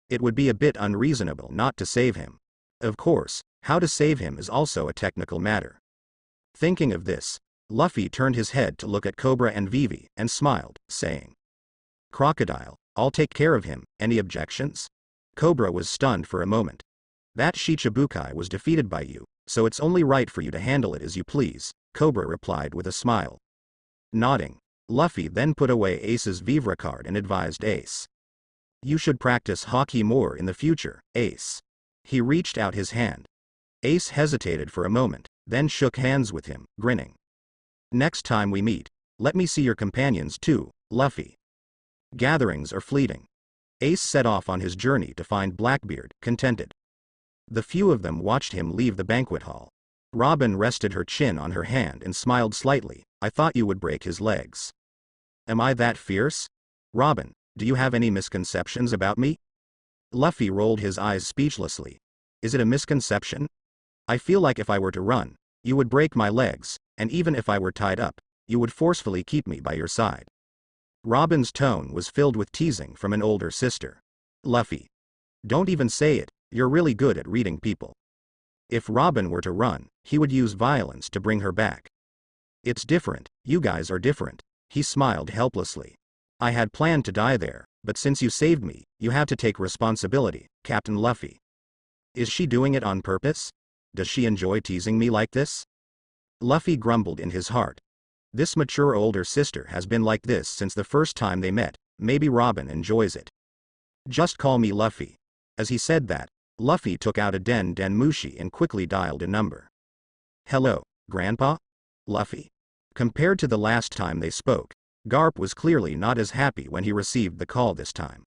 It would be a bit unreasonable not to save him. Of course, how to save him is also a technical matter. Thinking of this, Luffy turned his head to look at Cobra and Vivi, and smiled, saying, "Crocodile, I'll take care of him, any objections?" Cobra was stunned for a moment. "That Shichibukai was defeated by you, so it's only right for you to handle it as you please," Cobra replied with a smile. Nodding, Luffy then put away Ace's Vivre card and advised Ace. "You should practice hockey more in the future, Ace." He reached out his hand. Ace hesitated for a moment, then shook hands with him, grinning. "Next time we meet, let me see your companions too, Luffy." Gatherings are fleeting. Ace set off on his journey to find Blackbeard, contented. The few of them watched him leave the banquet hall. Robin rested her chin on her hand and smiled slightly. "I thought you would break his legs." "Am I that fierce? Robin, do you have any misconceptions about me?" Luffy rolled his eyes speechlessly. "Is it a misconception? I feel like if I were to run, you would break my legs, and even if I were tied up, you would forcefully keep me by your side." Robin's tone was filled with teasing from an older sister. "Luffy, don't even say it, you're really good at reading people." If Robin were to run, he would use violence to bring her back. "It's different, you guys are different." He smiled helplessly. "I had planned to die there, but since you saved me, you have to take responsibility, Captain Luffy." "Is she doing it on purpose? Does she enjoy teasing me like this?" Luffy grumbled in his heart. This mature older sister has been like this since the first time they met. Maybe Robin enjoys it. "Just call me Luffy." As he said that, Luffy took out a Den Mushi and quickly dialed a number. "Hello, Grandpa?" "Luffy?" Compared to the last time they spoke, Garp was clearly not as happy when he received the call this time.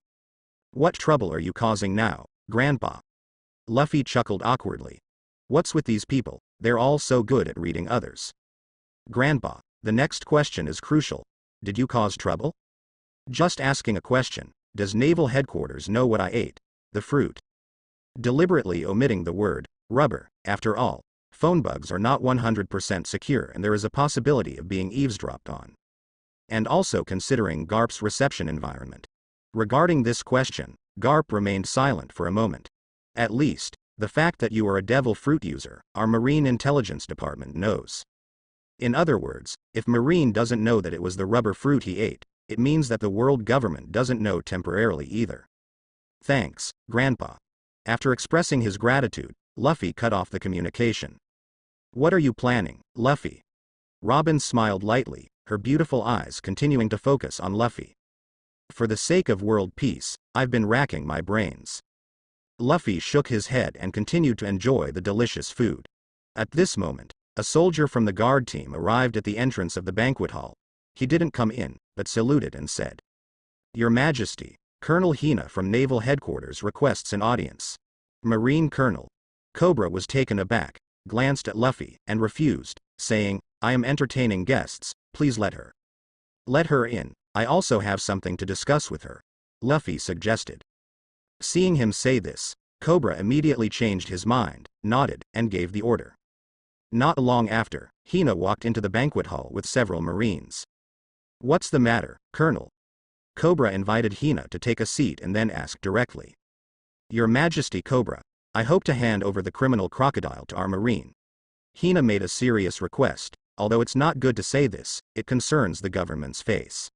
"What trouble are you causing now, Grandpa?" Luffy chuckled awkwardly. "What's with these people, they're all so good at reading others." "Grandpa, the next question is crucial. Did you cause trouble?" "Just asking a question. Does Naval Headquarters know what I ate? The fruit?" Deliberately omitting the word rubber. After all, phone bugs are not 100% secure and there is a possibility of being eavesdropped on. And also considering Garp's reception environment. Regarding this question, Garp remained silent for a moment. "At least, the fact that you are a devil fruit user, our Marine Intelligence Department knows." In other words, if Marine doesn't know that it was the rubber fruit he ate, it means that the world government doesn't know temporarily either. "Thanks, Grandpa." After expressing his gratitude, Luffy cut off the communication. "What are you planning, Luffy?" Robin smiled lightly, her beautiful eyes continuing to focus on Luffy. "For the sake of world peace, I've been racking my brains." Luffy shook his head and continued to enjoy the delicious food. At this moment, a soldier from the guard team arrived at the entrance of the banquet hall. He didn't come in, but saluted and said, "Your Majesty, Colonel Hina from Naval Headquarters requests an audience." Marine Colonel. Cobra was taken aback, glanced at Luffy, and refused, saying, I am entertaining guests, please let her. Let her in, I also have something to discuss with her, Luffy suggested. Seeing him say this, Cobra immediately changed his mind, nodded, and gave the order. Not long after, Hina walked into the banquet hall with several Marines. What's the matter, Colonel? Cobra invited Hina to take a seat and then asked directly. Your Majesty Cobra, I hope to hand over the criminal crocodile to our Marine. Hina made a serious request, although it's not good to say this, it concerns the government's face.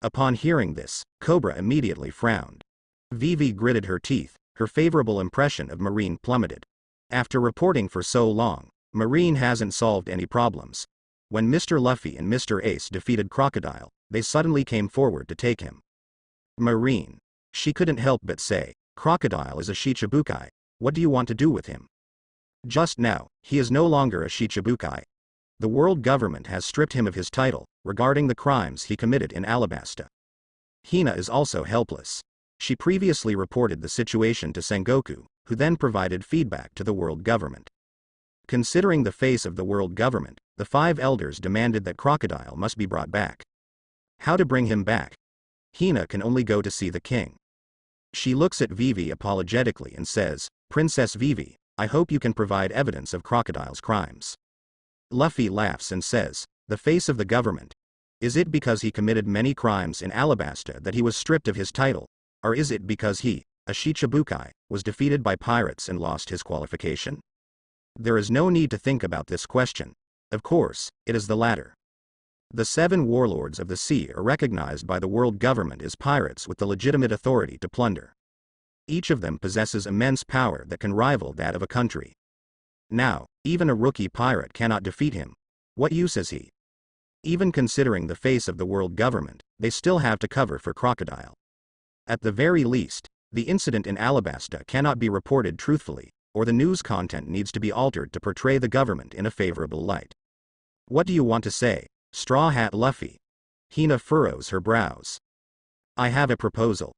Upon hearing this, Cobra immediately frowned. Vivi gritted her teeth, her favorable impression of Marine plummeted. After reporting for so long, Marine hasn't solved any problems. When Mr. Luffy and Mr. Ace defeated Crocodile, they suddenly came forward to take him. Marine. She couldn't help but say, Crocodile is a Shichibukai, what do you want to do with him? Just now, he is no longer a Shichibukai. The world government has stripped him of his title, regarding the crimes he committed in Alabasta. Hina is also helpless. She previously reported the situation to Sengoku, who then provided feedback to the world government. Considering the face of the world government, the 5 elders demanded that Crocodile must be brought back. How to bring him back? Hina can only go to see the king. She looks at Vivi apologetically and says, Princess Vivi, I hope you can provide evidence of Crocodile's crimes. Luffy laughs and says, the face of the government. Is it because he committed many crimes in Alabasta that he was stripped of his title, or is it because he, a Shichibukai, was defeated by pirates and lost his qualification? There is no need to think about this question. Of course, it is the latter. The 7 warlords of the sea are recognized by the world government as pirates with the legitimate authority to plunder. Each of them possesses immense power that can rival that of a country. Now, even a rookie pirate cannot defeat him. What use is he? Even considering the face of the world government, they still have to cover for Crocodile. At the very least, the incident in Alabasta cannot be reported truthfully, or the news content needs to be altered to portray the government in a favorable light. What do you want to say, Straw Hat Luffy? Hina furrows her brows. I have a proposal.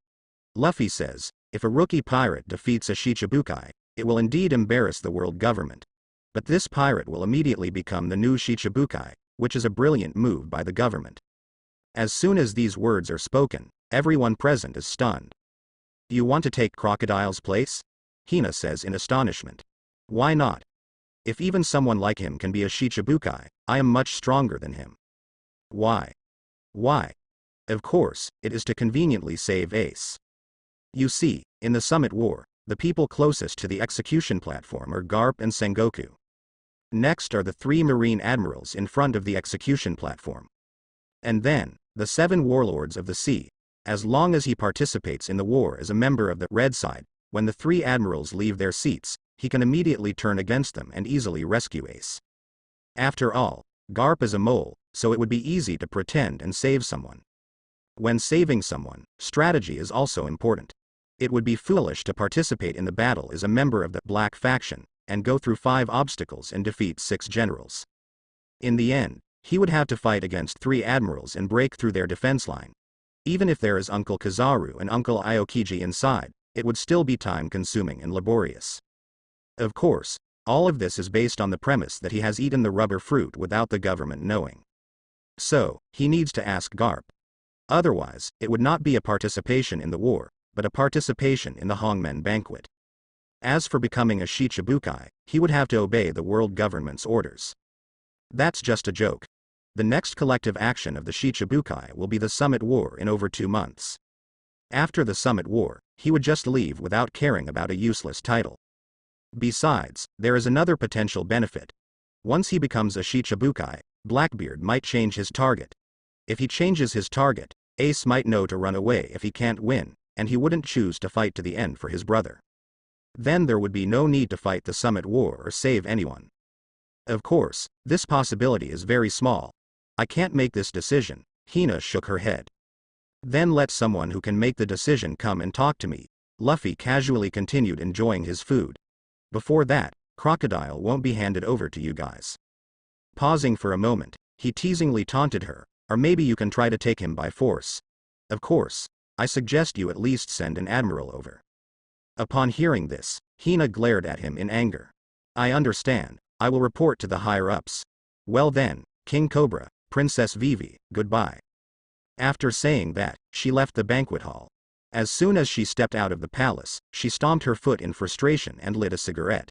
Luffy says, if a rookie pirate defeats a Shichibukai, it will indeed embarrass the world government. But this pirate will immediately become the new Shichibukai, which is a brilliant move by the government. As soon as these words are spoken, everyone present is stunned. Do you want to take Crocodile's place? Hina says in astonishment. Why not? If even someone like him can be a Shichibukai, I am much stronger than him. Why? Why? Of course, it is to conveniently save Ace. You see, in the Summit War, the people closest to the execution platform are Garp and Sengoku. Next are the 3 Marine admirals in front of the execution platform. And then, the 7 warlords of the sea. As long as he participates in the war as a member of the red side, when the 3 admirals leave their seats, he can immediately turn against them and easily rescue Ace. After all, Garp is a mole, so it would be easy to pretend and save someone. When saving someone, strategy is also important. It would be foolish to participate in the battle as a member of the Black faction, and go through 5 obstacles and defeat 6 generals. In the end, he would have to fight against 3 admirals and break through their defense line. Even if there is Uncle Kizaru and Uncle Aokiji inside, it would still be time-consuming and laborious. Of course, all of this is based on the premise that he has eaten the rubber fruit without the government knowing. So, he needs to ask Garp. Otherwise, it would not be a participation in the war, but a participation in the Hongmen banquet. As for becoming a Shichibukai, he would have to obey the world government's orders. That's just a joke. The next collective action of the Shichibukai will be the Summit War in over 2 months. After the Summit War, he would just leave without caring about a useless title. Besides, there is another potential benefit. Once he becomes a Shichibukai, Blackbeard might change his target. If he changes his target, Ace might know to run away if he can't win, and he wouldn't choose to fight to the end for his brother. Then there would be no need to fight the Summit War or save anyone. Of course, this possibility is very small. I can't make this decision, Hina shook her head. Then let someone who can make the decision come and talk to me, Luffy casually continued enjoying his food. Before that, Crocodile won't be handed over to you guys. Pausing for a moment, he teasingly taunted her, or maybe you can try to take him by force. Of course, I suggest you at least send an admiral over. Upon hearing this, Hina glared at him in anger. I understand, I will report to the higher-ups. Well then, King Cobra, Princess Vivi, goodbye." After saying that, she left the banquet hall. As soon as she stepped out of the palace, she stomped her foot in frustration and lit a cigarette.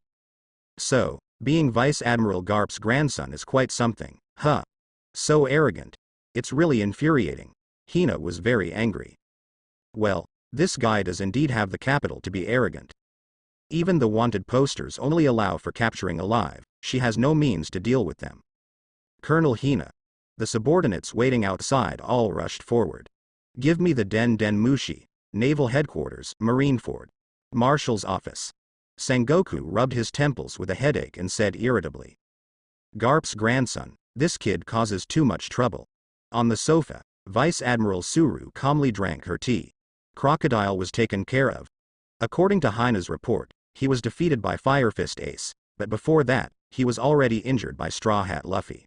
So, being Vice Admiral Garp's grandson is quite something, huh? So arrogant. It's really infuriating. Hina was very angry. Well, this guy does indeed have the capital to be arrogant. Even the wanted posters only allow for capturing alive, she has no means to deal with them. Colonel Hina. The subordinates waiting outside all rushed forward. "Give me the Den Mushi, Naval Headquarters, Marineford. Marshal's office." Sengoku rubbed his temples with a headache and said irritably. "Garp's grandson, this kid causes too much trouble." On the sofa, Vice Admiral Suru calmly drank her tea. Crocodile was taken care of. According to Hina's report, he was defeated by Fire Fist Ace, but before that, he was already injured by Straw Hat Luffy.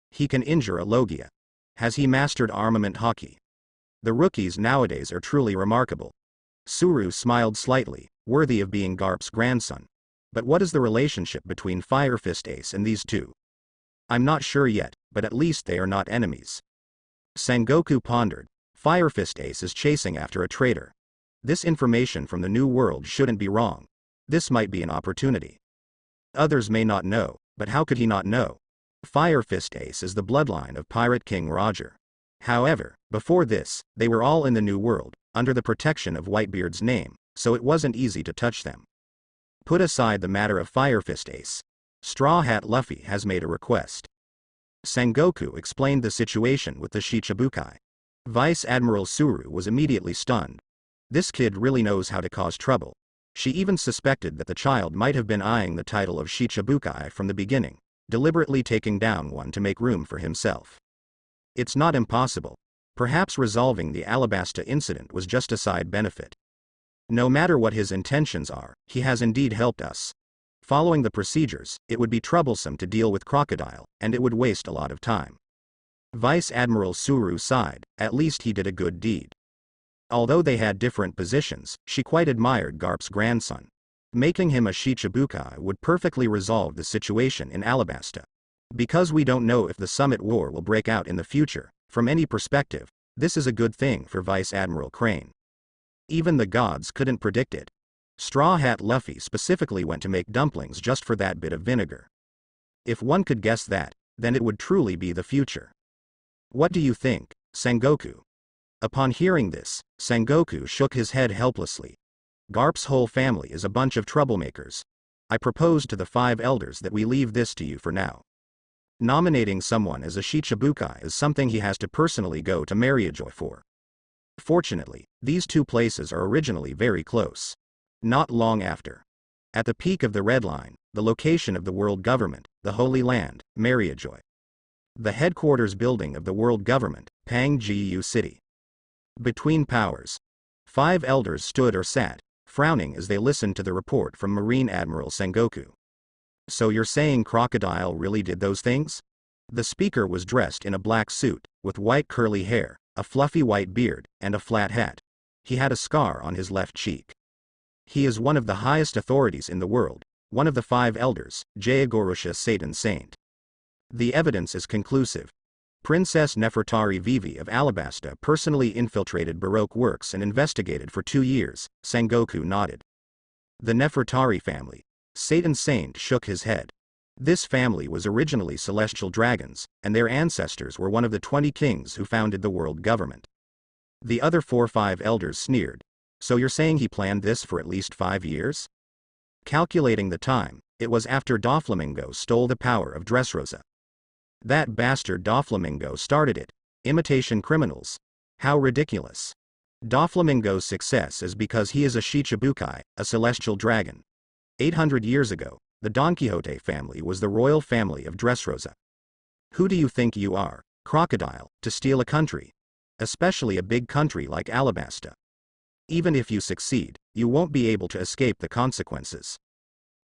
He can injure a Logia. Has he mastered armament hockey? The rookies nowadays are truly remarkable. Suru smiled slightly, worthy of being Garp's grandson. But what is the relationship between Fire Fist Ace and these two? I'm not sure yet, but at least they are not enemies. Sengoku pondered. Fire Fist Ace is chasing after a traitor. This information from the New World shouldn't be wrong. This might be an opportunity. Others may not know, but how could he not know? Fire Fist Ace is the bloodline of Pirate King Roger. However, before this, they were all in the New World, under the protection of Whitebeard's name, so it wasn't easy to touch them. Put aside the matter of Fire Fist Ace. Straw Hat Luffy has made a request. Sengoku explained the situation with the Shichibukai. Vice Admiral Suru was immediately stunned. This kid really knows how to cause trouble. She even suspected that the child might have been eyeing the title of Shichibukai from the beginning, deliberately taking down one to make room for himself. It's not impossible. Perhaps resolving the Alabasta incident was just a side benefit. No matter what his intentions are, he has indeed helped us. Following the procedures, it would be troublesome to deal with Crocodile, and it would waste a lot of time. Vice Admiral Suru sighed, at least he did a good deed. Although they had different positions, she quite admired Garp's grandson. Making him a Shichibukai would perfectly resolve the situation in Alabasta. Because we don't know if the Summit War will break out in the future, from any perspective, this is a good thing for Vice Admiral Crane. Even the gods couldn't predict it. Straw Hat Luffy specifically went to make dumplings just for that bit of vinegar. If one could guess that, then it would truly be the future. What do you think, Sengoku? Upon hearing this, Sengoku shook his head helplessly. Garp's whole family is a bunch of troublemakers. I propose to the 5 elders that we leave this to you for now. Nominating someone as a Shichibukai is something he has to personally go to Mariajoy for. Fortunately, these two places are originally very close. Not long after. At the peak of the Red Line, the location of the world government, the Holy Land, Mariajoy. The headquarters building of the world government, Pangjiu City. Between powers. 5 elders stood or sat, frowning as they listened to the report from Marine Admiral Sengoku. So you're saying Crocodile really did those things? The speaker was dressed in a black suit, with white curly hair, a fluffy white beard, and a flat hat. He had a scar on his left cheek. He is one of the highest authorities in the world, one of the 5 elders, Jayagorusha Satan Saint. The evidence is conclusive. Princess Nefertari Vivi of Alabasta personally infiltrated Baroque works and investigated for 2 years, Sengoku nodded. The Nefertari family. Satan Saint shook his head. This family was originally celestial dragons, and their ancestors were one of the 20 kings who founded the world government. The other 5 elders sneered. So you're saying he planned this for at least 5 years? Calculating the time, it was after Doflamingo stole the power of Dressrosa. That bastard Doflamingo started it. Imitation criminals. How ridiculous. Doflamingo's success is because he is a Shichibukai, a celestial dragon. 800 years ago, the Don Quixote family was the royal family of Dressrosa. Who do you think you are, Crocodile, to steal a country? Especially a big country like Alabasta. Even if you succeed, you won't be able to escape the consequences.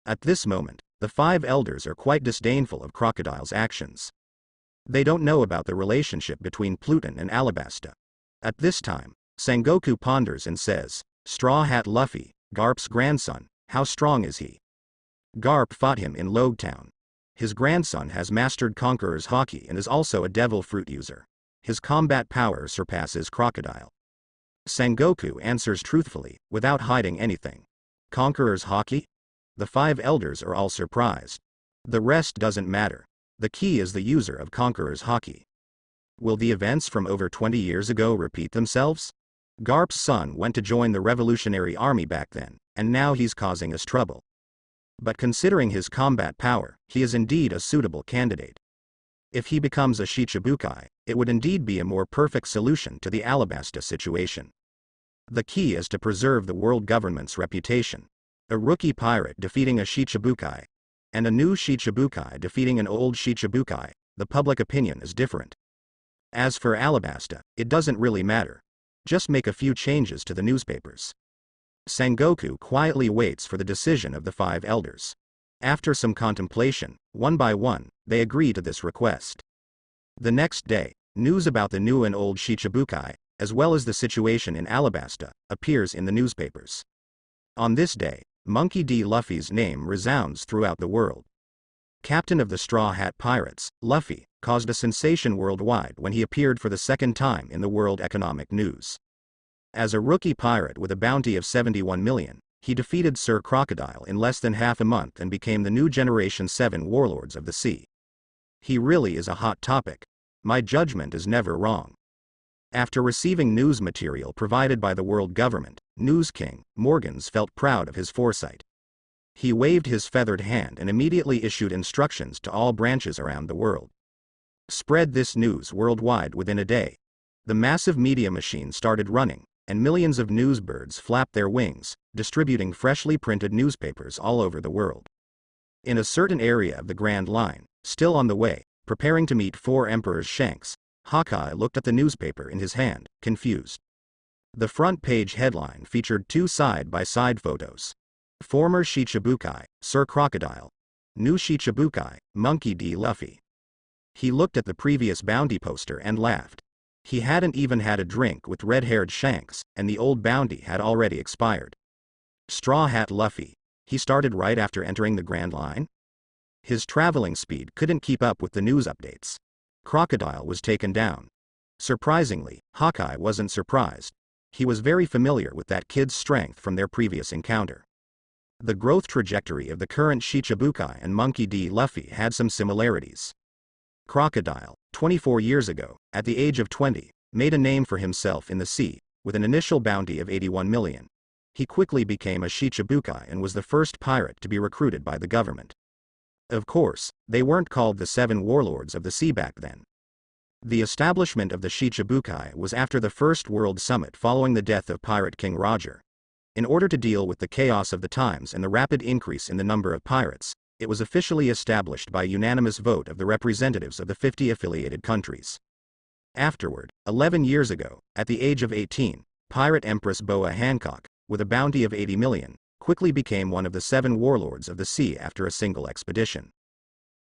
At this moment, the 5 elders are quite disdainful of Crocodile's actions. They don't know about the relationship between Pluton and Alabasta. At this time, Sengoku ponders and says, Straw Hat Luffy, Garp's grandson, how strong is he? Garp fought him in Logetown. His grandson has mastered Conqueror's Haki and is also a devil fruit user. His combat power surpasses Crocodile. Sengoku answers truthfully, without hiding anything. Conqueror's Haki? The 5 elders are all surprised. The rest doesn't matter. The key is the user of Conqueror's Haki. Will the events from over 20 years ago repeat themselves? Garp's son went to join the Revolutionary Army back then, and now he's causing us trouble. But considering his combat power, he is indeed a suitable candidate. If he becomes a Shichibukai, it would indeed be a more perfect solution to the Alabasta situation. The key is to preserve the world government's reputation. A rookie pirate defeating a Shichibukai, and a new Shichibukai defeating an old Shichibukai, the public opinion is different. As for Alabasta, it doesn't really matter. Just make a few changes to the newspapers. Sengoku quietly waits for the decision of the 5 elders. After some contemplation, one by one, they agree to this request. The next day, news about the new and old Shichibukai, as well as the situation in Alabasta, appears in the newspapers. On this day, Monkey D. Luffy's name resounds throughout the world. Captain of the Straw Hat Pirates, Luffy, caused a sensation worldwide when he appeared for the second time in the World Economic News. As a rookie pirate with a bounty of 71 million, he defeated Sir Crocodile in less than half a month and became the new Generation 7 Warlords of the Sea. He really is a hot topic. My judgment is never wrong. After receiving news material provided by the world government, News King Morgans felt proud of his foresight. He waved his feathered hand and immediately issued instructions to all branches around the world. Spread this news worldwide within a day. The massive media machine started running, and millions of newsbirds flapped their wings, distributing freshly printed newspapers all over the world. In a certain area of the Grand Line, still on the way, preparing to meet 4 emperors Shanks, Hawkeye looked at the newspaper in his hand, confused. The front page headline featured 2 side-by-side photos. Former Shichibukai, Sir Crocodile. New Shichibukai, Monkey D. Luffy. He looked at the previous bounty poster and laughed. He hadn't even had a drink with red-haired Shanks, and the old bounty had already expired. Straw Hat Luffy. He started right after entering the Grand Line? His traveling speed couldn't keep up with the news updates. Crocodile was taken down. Surprisingly, Hawkeye wasn't surprised. He was very familiar with that kid's strength from their previous encounter. The growth trajectory of the current Shichibukai and Monkey D. Luffy had some similarities. Crocodile, 24 years ago, at the age of 20, made a name for himself in the sea, with an initial bounty of 81 million. He quickly became a Shichibukai and was the first pirate to be recruited by the government. Of course, they weren't called the 7 Warlords of the Sea back then. The establishment of the Shichibukai was after the First World Summit following the death of Pirate King Roger. In order to deal with the chaos of the times and the rapid increase in the number of pirates, it was officially established by unanimous vote of the representatives of the 50 affiliated countries. Afterward, 11 years ago, at the age of 18, Pirate Empress Boa Hancock, with a bounty of 80 million, quickly became one of the 7 Warlords of the Sea after a single expedition.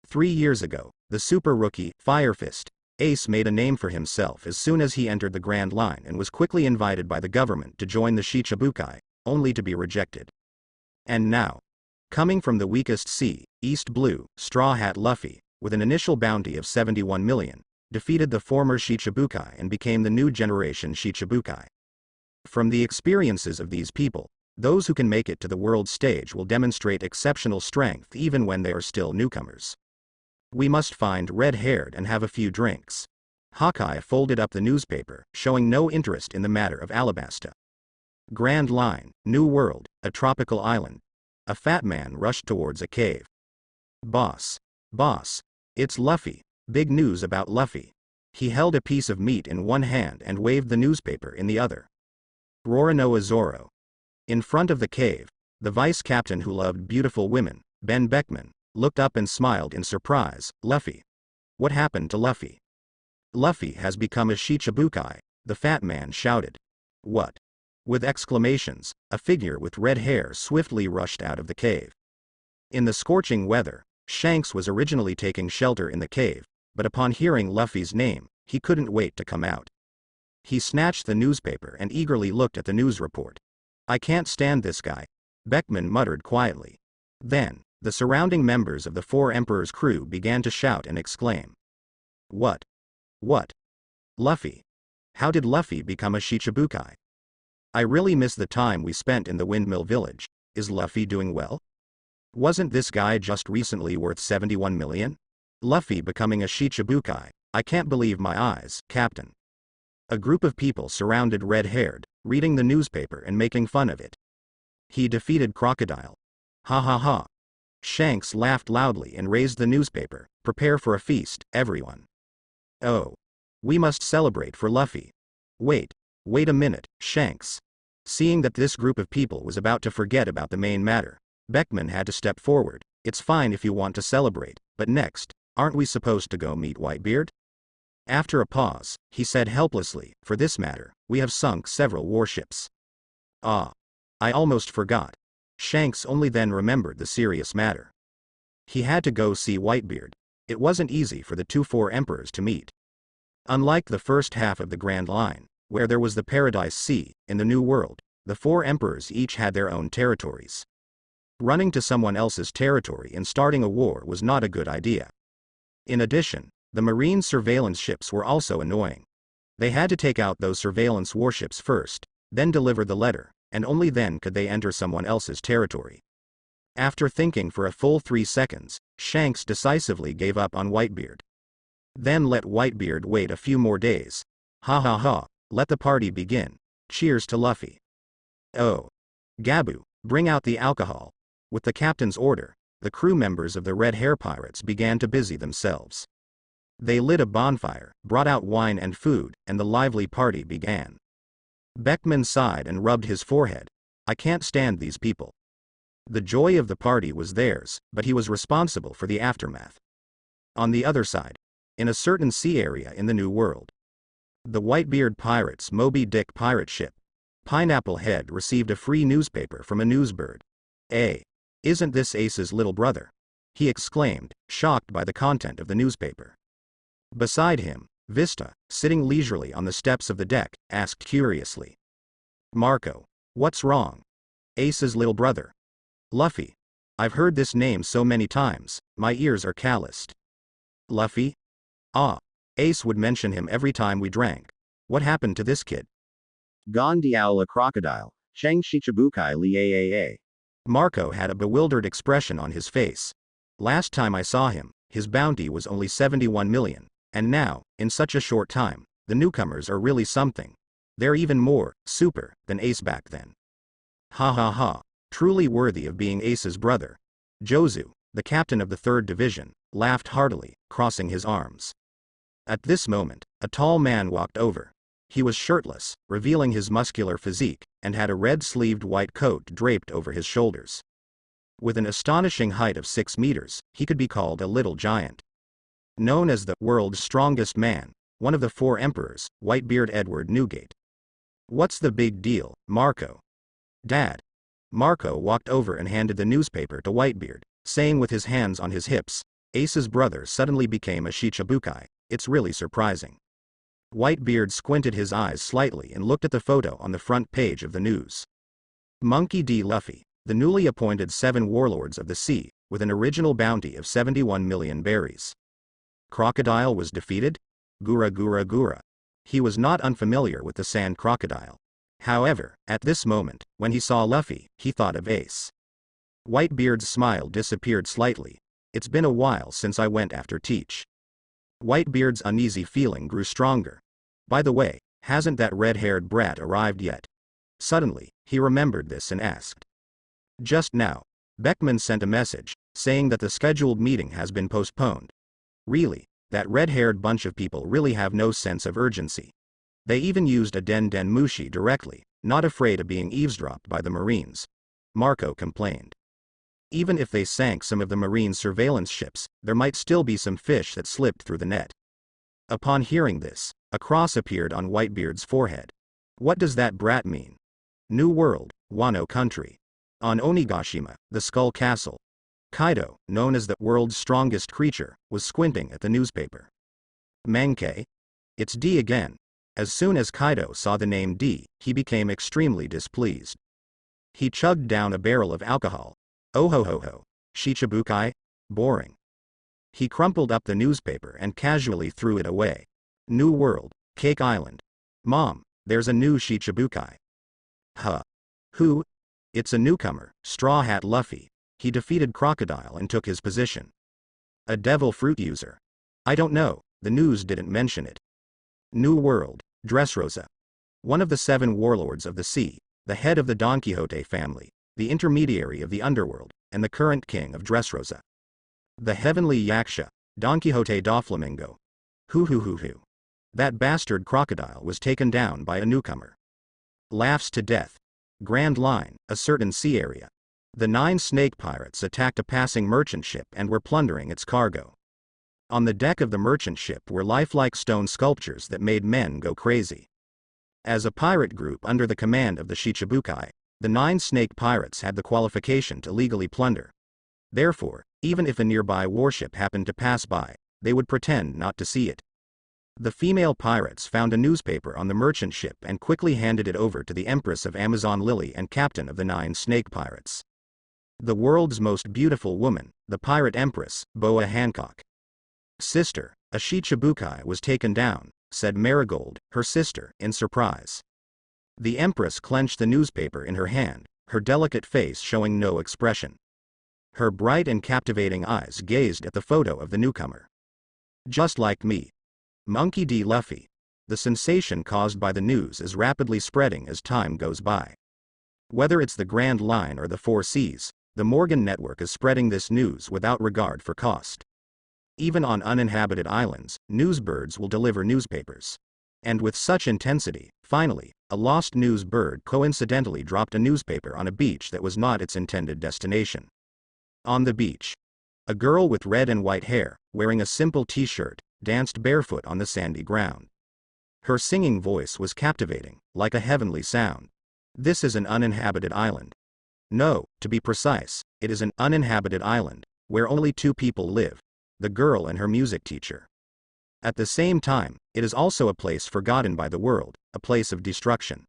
3 years ago, the super rookie, Fire Fist, Ace made a name for himself as soon as he entered the Grand Line and was quickly invited by the government to join the Shichibukai, only to be rejected. And now, coming from the weakest sea, East Blue, Straw Hat Luffy, with an initial bounty of 71 million, defeated the former Shichibukai and became the new generation Shichibukai. From the experiences of these people, those who can make it to the world stage will demonstrate exceptional strength even when they are still newcomers. We must find red-haired and have a few drinks. Hawkeye folded up the newspaper, showing no interest in the matter of Alabasta. Grand Line, New World, a tropical island. A fat man rushed towards a cave. Boss, it's Luffy. Big news about Luffy. He held a piece of meat in one hand and waved the newspaper in the other. Roronoa Zoro. In front of the cave, the vice captain who loved beautiful women, Ben Beckman, looked up and smiled in surprise. Luffy. What happened to Luffy? Luffy has become a Shichibukai, the fat man shouted. What? With exclamations, a figure with red hair swiftly rushed out of the cave. In the scorching weather, Shanks was originally taking shelter in the cave, but upon hearing Luffy's name, he couldn't wait to come out. He snatched the newspaper and eagerly looked at the news report. I can't stand this guy, Beckman muttered quietly. Then, The surrounding members of the Four Emperors' crew began to shout and exclaim. What? What? Luffy? How did Luffy become a Shicibukai? I really miss the time we spent in the Windmill Village. Is Luffy doing well? Wasn't this guy just recently worth 71 million? Luffy becoming a Shichibukai. I can't believe my eyes, Captain. A group of people surrounded red-haired, reading the newspaper and making fun of it. He defeated Crocodile. Ha ha ha. Shanks laughed loudly and raised the newspaper. Prepare for a feast, everyone. Oh. We must celebrate for Luffy. Wait a minute, Shanks. Seeing that this group of people was about to forget about the main matter, Beckman had to step forward. It's fine if you want to celebrate, but next, aren't we supposed to go meet Whitebeard? After a pause, he said helplessly, for this matter, we have sunk several warships. Ah. I almost forgot. Shanks only then remembered the serious matter. He had to go see Whitebeard. It wasn't easy for the Four Emperors to meet. Unlike the first half of the Grand Line, where there was the Paradise Sea, in the New World, the Four Emperors each had their own territories. Running to someone else's territory and starting a war was not a good idea. In addition, the marine surveillance ships were also annoying. They had to take out those surveillance warships first, then deliver the letter, and only then could they enter someone else's territory. After thinking for a full 3 seconds, Shanks decisively gave up on Whitebeard. Then let Whitebeard wait a few more days. Ha ha ha, let the party begin. Cheers to Luffy. Oh. Gabu, bring out the alcohol. With the captain's order, the crew members of the Red Hair Pirates began to busy themselves. They lit a bonfire, brought out wine and food, and the lively party began. Beckman sighed and rubbed his forehead. I can't stand these people. The joy of the party was theirs, but he was responsible for the aftermath. On the other side, in a certain sea area in the New World, the Whitebeard Pirates' Moby Dick pirate ship, Pineapple Head, received a free newspaper from a newsbird. Isn't this Ace's little brother? He exclaimed, shocked by the content of the newspaper. Beside him, Vista, sitting leisurely on the steps of the deck, asked curiously. Marco, what's wrong? Ace's little brother. Luffy. I've heard this name so many times, my ears are calloused. Luffy? Ah. Ace would mention him every time we drank. What happened to this kid? Gon Diao la crocodile, Shang Shichibukai li aaa. Marco had a bewildered expression on his face. Last time I saw him, his bounty was only 71 million, and now, in such a short time, the newcomers are really something. They're even more super than Ace back then. Ha ha ha, truly worthy of being Ace's brother. Jozu, the captain of the 3rd Division, laughed heartily, crossing his arms. At this moment, a tall man walked over. He was shirtless, revealing his muscular physique, and had a red-sleeved white coat draped over his shoulders. With an astonishing height of 6 meters, he could be called a little giant. Known as the world's strongest man, one of the 4 emperors, Whitebeard Edward Newgate. What's the big deal, Marco? Dad. Marco walked over and handed the newspaper to Whitebeard, saying with his hands on his hips, Ace's brother suddenly became a Shichibukai. It's really surprising. Whitebeard squinted his eyes slightly and looked at the photo on the front page of the news. Monkey D. Luffy, the newly appointed 7 warlords of the sea, with an original bounty of 71 million berries. Crocodile was defeated? Gura gura gura. He was not unfamiliar with the sand crocodile. However, at this moment, when he saw Luffy, he thought of Ace. Whitebeard's smile disappeared slightly. It's been a while since I went after Teach. Whitebeard's uneasy feeling grew stronger. By the way, hasn't that red-haired brat arrived yet? Suddenly, he remembered this and asked. Just now, Beckman sent a message, saying that the scheduled meeting has been postponed. Really, that red-haired bunch of people really have no sense of urgency. They even used a Den Mushi directly, not afraid of being eavesdropped by the Marines. Marco complained. Even if they sank some of the Marine surveillance ships, there might still be some fish that slipped through the net. Upon hearing this, a cross appeared on Whitebeard's forehead. What does that brat mean? New World, Wano Country. On Onigashima, the Skull Castle. Kaido, known as the world's strongest creature, was squinting at the newspaper. Mankei? It's D again. As soon as Kaido saw the name D, he became extremely displeased. He chugged down a barrel of alcohol. Oh ho ho ho. Shichibukai? Boring. He crumpled up the newspaper and casually threw it away. New World, Cake Island. Mom, there's a new Shichibukai. Huh. Who? It's a newcomer, Straw Hat Luffy. He defeated Crocodile and took his position. A devil fruit user. I don't know, the news didn't mention it. New World, Dressrosa. One of the 7 warlords of the sea, the head of the Don Quixote family, the intermediary of the underworld, and the current king of Dressrosa. The heavenly Yaksha, Don Quixote Doflamingo. Hoo. That bastard crocodile was taken down by a newcomer. Laughs to death. Grand Line, a certain sea area. The 9 snake pirates attacked a passing merchant ship and were plundering its cargo. On the deck of the merchant ship were lifelike stone sculptures that made men go crazy. As a pirate group under the command of the Shichibukai, the 9 snake pirates had the qualification to legally plunder. Therefore, even if a nearby warship happened to pass by, they would pretend not to see it. The female pirates found a newspaper on the merchant ship and quickly handed it over to the Empress of Amazon Lily and captain of the 9 snake pirates. The world's most beautiful woman, the pirate empress, Boa Hancock. Sister, a Shichibukai was taken down, said Marigold, her sister, in surprise. The empress clenched the newspaper in her hand, her delicate face showing no expression. Her bright and captivating eyes gazed at the photo of the newcomer. Just like me. Monkey D. Luffy. The sensation caused by the news is rapidly spreading as time goes by. Whether it's the Grand Line or the 4 Seas, the Morgan Network is spreading this news without regard for cost. Even on uninhabited islands, newsbirds will deliver newspapers. And with such intensity, finally, a lost news bird coincidentally dropped a newspaper on a beach that was not its intended destination. On the beach, a girl with red and white hair, wearing a simple t-shirt, danced barefoot on the sandy ground. Her singing voice was captivating, like a heavenly sound. This is an uninhabited island. No, to be precise, it is an uninhabited island, where only 2 people live, the girl and her music teacher. At the same time, it is also a place forgotten by the world, a place of destruction.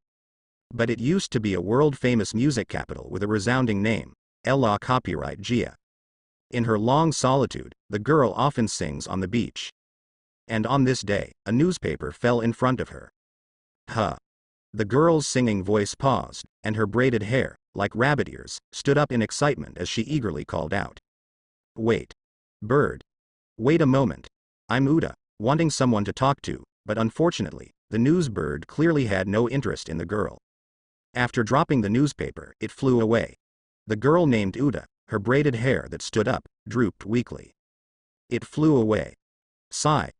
But it used to be a world-famous music capital with a resounding name, Ella Copyright Gia. In her long solitude, the girl often sings on the beach. And on this day, a newspaper fell in front of her. Huh. The girl's singing voice paused, and her braided hair, like rabbit ears, stood up in excitement as she eagerly called out. Wait. Bird. Wait a moment. I'm Uda, wanting someone to talk to, but unfortunately, the news bird clearly had no interest in the girl. After dropping the newspaper, it flew away. The girl named Uda, her braided hair that stood up, drooped weakly. It flew away. Sigh.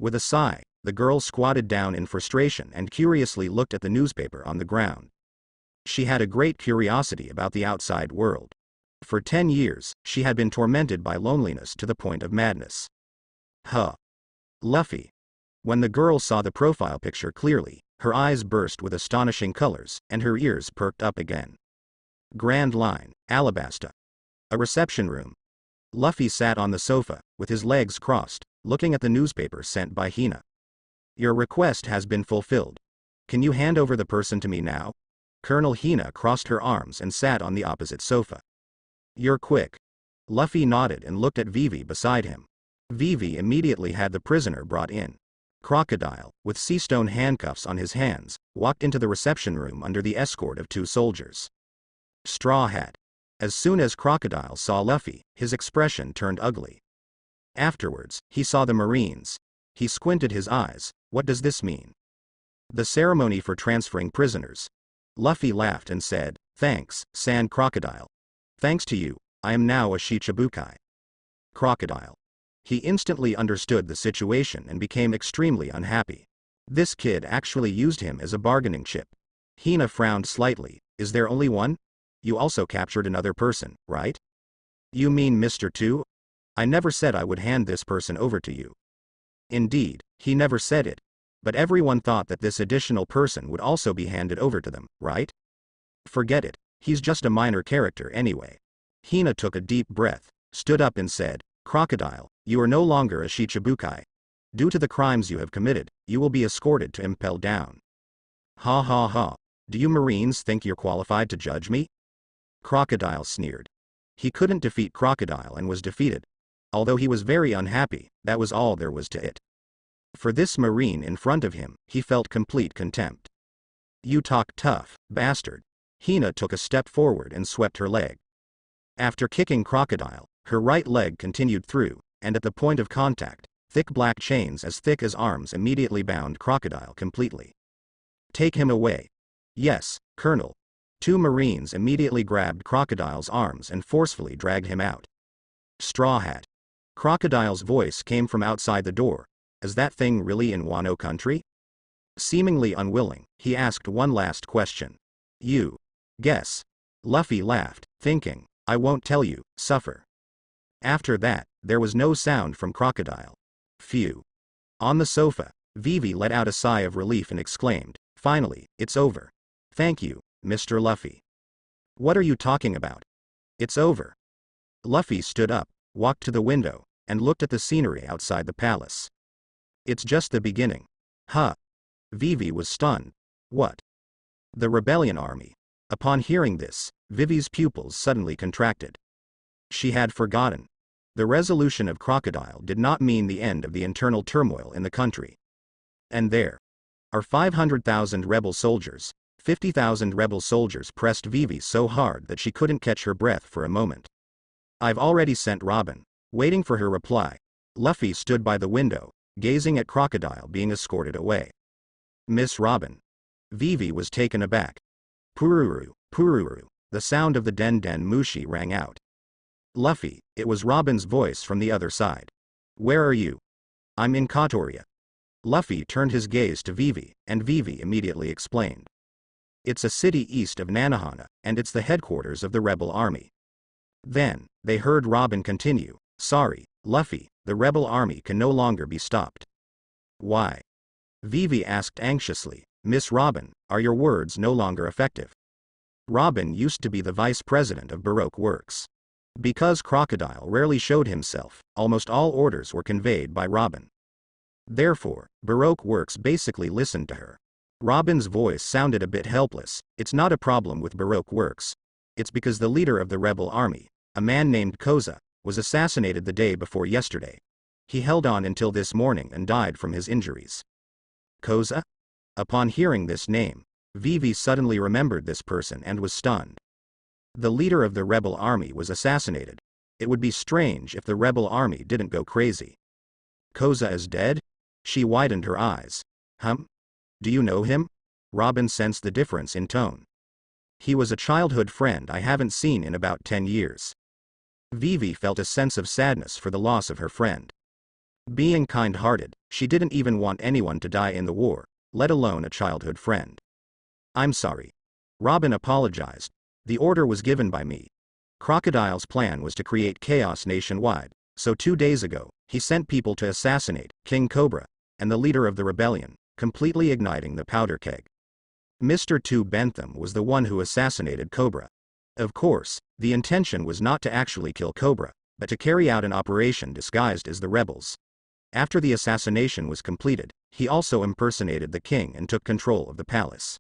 With a sigh, the girl squatted down in frustration and curiously looked at the newspaper on the ground. She had a great curiosity about the outside world. For 10 years, she had been tormented by loneliness to the point of madness. Huh. Luffy. When the girl saw the profile picture clearly, her eyes burst with astonishing colors, and her ears perked up again. Grand Line, Alabasta. A reception room. Luffy sat on the sofa, with his legs crossed, looking at the newspaper sent by Hina. Your request has been fulfilled. Can you hand over the person to me now? Colonel Hina crossed her arms and sat on the opposite sofa. You're quick. Luffy nodded and looked at Vivi beside him. Vivi immediately had the prisoner brought in. Crocodile, with sea-stone handcuffs on his hands, walked into the reception room under the escort of 2 soldiers. Straw Hat. As soon as Crocodile saw Luffy, his expression turned ugly. Afterwards, he saw the Marines. He squinted his eyes. What does this mean? The ceremony for transferring prisoners. Luffy laughed and said, Thanks, Sand Crocodile. Thanks to you, I am now a Shichibukai. Crocodile. He instantly understood the situation and became extremely unhappy. This kid actually used him as a bargaining chip. Hina frowned slightly. Is there only one? You also captured another person, right? You mean Mr. 2? I never said I would hand this person over to you. Indeed, he never said it. But everyone thought that this additional person would also be handed over to them, right? Forget it, he's just a minor character anyway. Hina took a deep breath, stood up and said, Crocodile, you are no longer a Shichibukai. Due to the crimes you have committed, you will be escorted to Impel Down. Ha ha ha. Do you Marines think you're qualified to judge me? Crocodile sneered. He couldn't defeat Crocodile and was defeated. Although he was very unhappy, that was all there was to it. For this marine in front of him, he felt complete contempt. "You talk tough, bastard." Hina took a step forward and swept her leg. After kicking Crocodile, her right leg continued through, and at the point of contact, thick black chains as thick as arms immediately bound Crocodile completely. "Take him away." "Yes, Colonel." Two Marines immediately grabbed Crocodile's arms and forcefully dragged him out. "Straw Hat." Crocodile's voice came from outside the door. "Is that thing really in Wano country?" Seemingly unwilling, he asked one last question. "You guess." Luffy laughed, thinking, "I won't tell you, suffer." After that, there was no sound from Crocodile. Phew. On the sofa, Vivi let out a sigh of relief and exclaimed, "Finally, it's over. Thank you, Mr. Luffy." "What are you talking about? It's over." Luffy stood up, walked to the window, and looked at the scenery outside the palace. "It's just the beginning." "Huh." Vivi was stunned. "What?" "The rebellion army." Upon hearing this, Vivi's pupils suddenly contracted. She had forgotten. The resolution of Crocodile did not mean the end of the internal turmoil in the country. "And there are 500,000 rebel soldiers." 50,000 rebel soldiers pressed Vivi so hard that she couldn't catch her breath for a moment. "I've already sent Robin." Waiting for her reply, Luffy stood by the window, gazing at Crocodile being escorted away. "Miss Robin." Vivi was taken aback. "Pururu, Pururu." The sound of the Den Den Mushi rang out. "Luffy," it was Robin's voice from the other side. "Where are you?" "I'm in Katoria." Luffy turned his gaze to Vivi, and Vivi immediately explained. "It's a city east of Nanohana, and it's the headquarters of the rebel army." Then, they heard Robin continue, "Sorry, Luffy, the rebel army can no longer be stopped." "Why?" Vivi asked anxiously. "Miss Robin, are your words no longer effective?" Robin used to be the vice president of Baroque Works. Because Crocodile rarely showed himself, almost all orders were conveyed by Robin. Therefore, Baroque Works basically listened to her. Robin's voice sounded a bit helpless. "It's not a problem with Baroque Works. It's because the leader of the rebel army, a man named Koza, was assassinated the day before yesterday. He held on until this morning and died from his injuries." "Koza?" Upon hearing this name, Vivi suddenly remembered this person and was stunned. The leader of the rebel army was assassinated. It would be strange if the rebel army didn't go crazy. "Koza is dead?" She widened her eyes. Do you know him?" Robin sensed the difference in tone. "He was a childhood friend I haven't seen in about 10 years. Vivi felt a sense of sadness for the loss of her friend. Being kind-hearted, she didn't even want anyone to die in the war, let alone a childhood friend. "I'm sorry." Robin apologized. "The order was given by me. Crocodile's plan was to create chaos nationwide, so 2 days ago, he sent people to assassinate King Cobra and the leader of the rebellion, completely igniting the powder keg. Mr. 2 Bentham was the one who assassinated Cobra. Of course, the intention was not to actually kill Cobra, but to carry out an operation disguised as the rebels. After the assassination was completed, he also impersonated the king and took control of the palace.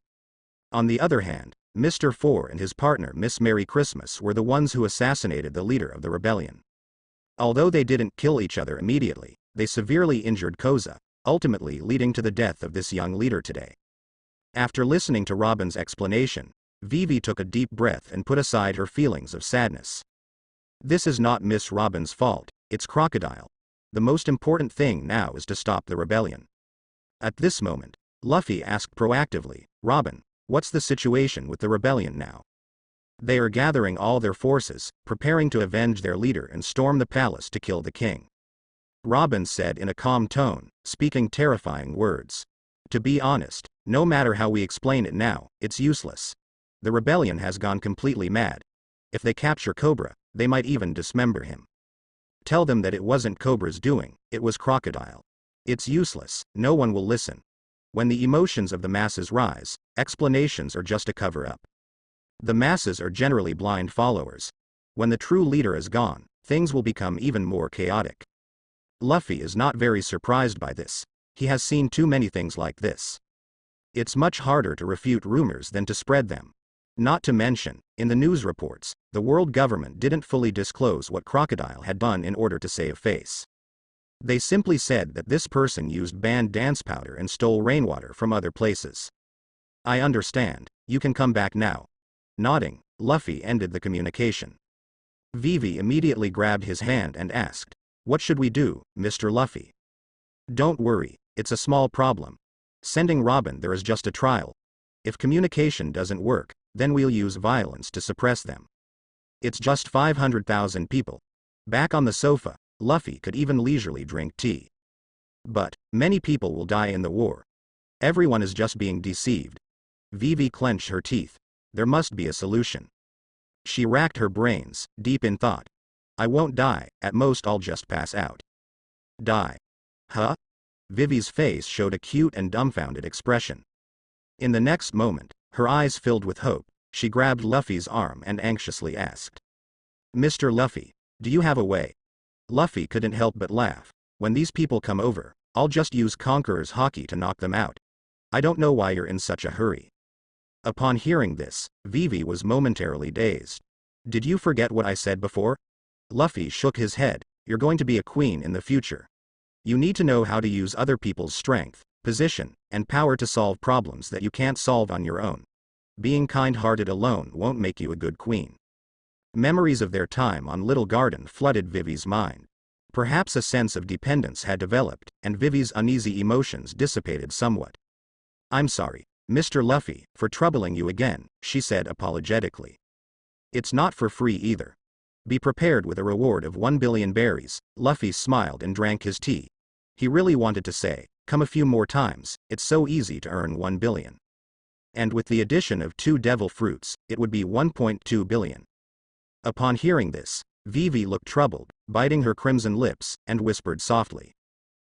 On the other hand, Mr. 4 and his partner Miss Merry Christmas were the ones who assassinated the leader of the rebellion. Although they didn't kill each other immediately, they severely injured Koza, ultimately leading to the death of this young leader today." After listening to Robin's explanation, Vivi took a deep breath and put aside her feelings of sadness. "This is not Miss Robin's fault, it's Crocodile. The most important thing now is to stop the rebellion." At this moment, Luffy asked proactively, "Robin, what's the situation with the rebellion now?" "They are gathering all their forces, preparing to avenge their leader and storm the palace to kill the king." Robin said in a calm tone, speaking terrifying words. "To be honest, no matter how we explain it now, it's useless. The rebellion has gone completely mad. If they capture Cobra, they might even dismember him. Tell them that it wasn't Cobra's doing, it was Crocodile. It's useless, no one will listen. When the emotions of the masses rise, explanations are just a cover-up. The masses are generally blind followers. When the true leader is gone, things will become even more chaotic." Luffy is not very surprised by this. He has seen too many things like this. It's much harder to refute rumors than to spread them. Not to mention, in the news reports, the world government didn't fully disclose what Crocodile had done in order to save face. They simply said that this person used banned dance powder and stole rainwater from other places. I understand, you can come back now. Nodding, Luffy ended the communication. Vivi immediately grabbed his hand and asked, "What should we do, Mr. Luffy?" "Don't worry, it's a small problem. Sending Robin there is just a trial. If communication doesn't work, then we'll use violence to suppress them. It's just 500,000 people." Back on the sofa, Luffy could even leisurely drink tea. "But, many people will die in the war. Everyone is just being deceived." Vivi clenched her teeth. There must be a solution. She racked her brains, deep in thought. "I won't die, at most I'll just pass out." "Die? Huh?" Vivi's face showed a cute and dumbfounded expression. In the next moment, her eyes filled with hope. She grabbed Luffy's arm and anxiously asked, "Mr. Luffy, do you have a way?" Luffy couldn't help but laugh. "When these people come over, I'll just use Conqueror's Haki to knock them out. I don't know why you're in such a hurry." Upon hearing this, Vivi was momentarily dazed. "Did you forget what I said before?" Luffy shook his head. "You're going to be a queen in the future. You need to know how to use other people's strength, position, and power to solve problems that you can't solve on your own. Being kind-hearted alone won't make you a good queen." Memories of their time on Little Garden flooded Vivi's mind. Perhaps a sense of dependence had developed, and Vivi's uneasy emotions dissipated somewhat. "I'm sorry, Mr. Luffy, for troubling you again," she said apologetically. "It's not for free either. Be prepared with a reward of 1 billion berries." Luffy smiled and drank his tea. He really wanted to say, "Come a few more times, it's so easy to earn 1 billion. And with the addition of 2 devil fruits, it would be 1.2 billion. Upon hearing this, Vivi looked troubled, biting her crimson lips, and whispered softly,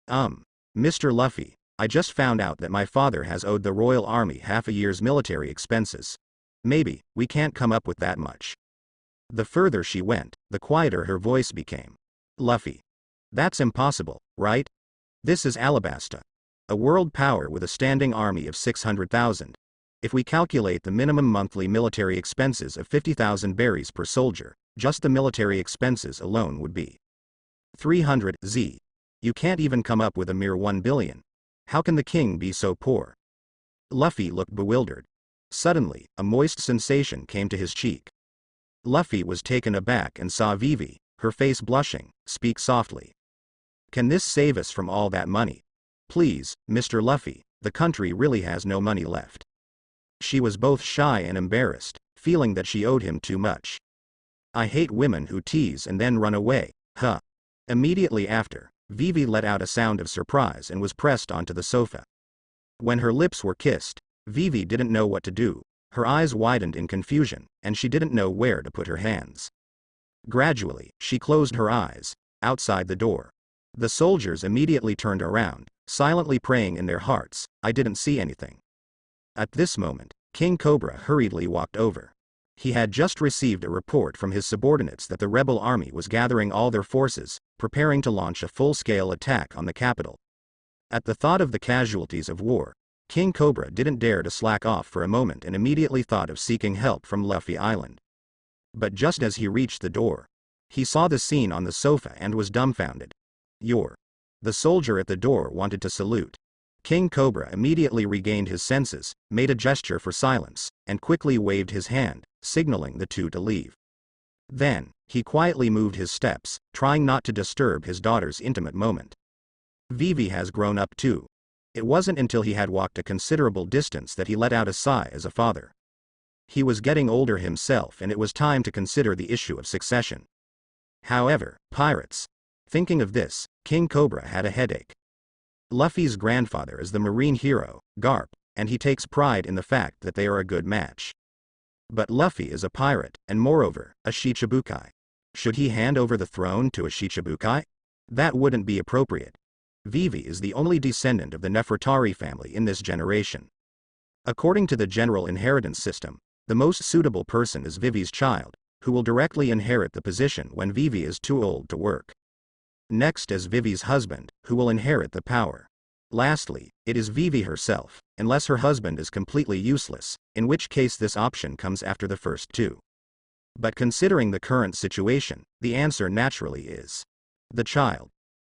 Mr. Luffy, I just found out that my father has owed the Royal Army half a year's military expenses. Maybe, we can't come up with that much." The further she went, the quieter her voice became. "Luffy. That's impossible, right? This is Alabasta. A world power with a standing army of 600,000. If we calculate the minimum monthly military expenses of 50,000 berries per soldier, just the military expenses alone would be 300 Z. You can't even come up with a mere 1 billion. How can the king be so poor?" Luffy looked bewildered. Suddenly, a moist sensation came to his cheek. Luffy was taken aback and saw Vivi, her face blushing, speak softly. "Can this save us from all that money? Please, Mr. Luffy, the country really has no money left." She was both shy and embarrassed, feeling that she owed him too much. "I hate women who tease and then run away, huh?" Immediately after, Vivi let out a sound of surprise and was pressed onto the sofa. When her lips were kissed, Vivi didn't know what to do. Her eyes widened in confusion, and she didn't know where to put her hands. Gradually, she closed her eyes. Outside the door, the soldiers immediately turned around, silently praying in their hearts, "I didn't see anything." At this moment, King Cobra hurriedly walked over. He had just received a report from his subordinates that the rebel army was gathering all their forces, preparing to launch a full-scale attack on the capital. At the thought of the casualties of war, King Cobra didn't dare to slack off for a moment and immediately thought of seeking help from Luffy Island. But just as he reached the door, he saw the scene on the sofa and was dumbfounded. The soldier at the door wanted to salute. King Cobra immediately regained his senses, made a gesture for silence, and quickly waved his hand, signaling the two to leave. Then, he quietly moved his steps, trying not to disturb his daughter's intimate moment. Vivi has grown up too. It wasn't until he had walked a considerable distance that he let out a sigh as a father. He was getting older himself and it was time to consider the issue of succession. However, pirates. Thinking of this, King Cobra had a headache. Luffy's grandfather is the marine hero, Garp, and he takes pride in the fact that they are a good match. But Luffy is a pirate, and moreover, a Shicibukai. Should he hand over the throne to a Shicibukai? That wouldn't be appropriate. Vivi is the only descendant of the Nefertari family in this generation. According to the general inheritance system, the most suitable person is Vivi's child, who will directly inherit the position when Vivi is too old to work. Next is Vivi's husband, who will inherit the power. Lastly, it is Vivi herself, unless her husband is completely useless, in which case this option comes after the first two. But considering the current situation, the answer naturally is the child.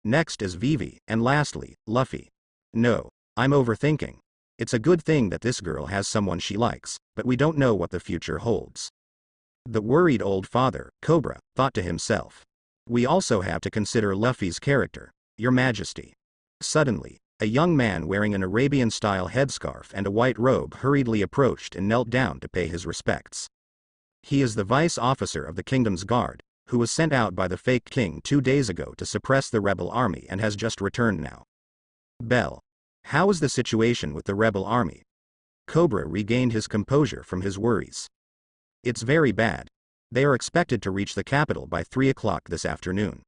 Next is Vivi, and lastly, Luffy. No, I'm overthinking. It's a good thing that this girl has someone she likes, but we don't know what the future holds. The worried old father, Cobra, thought to himself. We also have to consider Luffy's character, Your Majesty. Suddenly, a young man wearing an Arabian-style headscarf and a white robe hurriedly approached and knelt down to pay his respects. He is the vice officer of the kingdom's guard, who was sent out by the fake king 2 days ago to suppress the rebel army and has just returned now. Bell. How is the situation with the rebel army? Cobra regained his composure from his worries. It's very bad. They are expected to reach the capital by 3 o'clock this afternoon.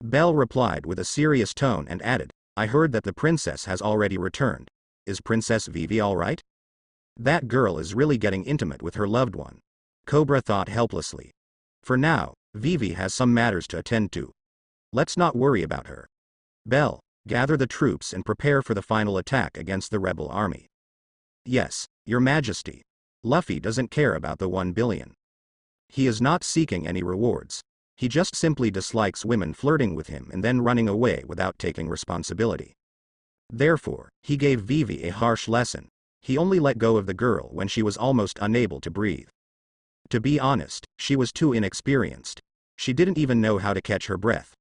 Bell replied with a serious tone and added, I heard that the princess has already returned. Is Princess Vivi all right? That girl is really getting intimate with her loved one. Cobra thought helplessly. For now, Vivi has some matters to attend to. Let's not worry about her. Bell, gather the troops and prepare for the final attack against the rebel army. Yes, Your Majesty. Luffy doesn't care about the 1 billion. He is not seeking any rewards. He just simply dislikes women flirting with him and then running away without taking responsibility. Therefore, he gave Vivi a harsh lesson. He only let go of the girl when she was almost unable to breathe. To be honest, she was too inexperienced. She didn't even know how to catch her breath.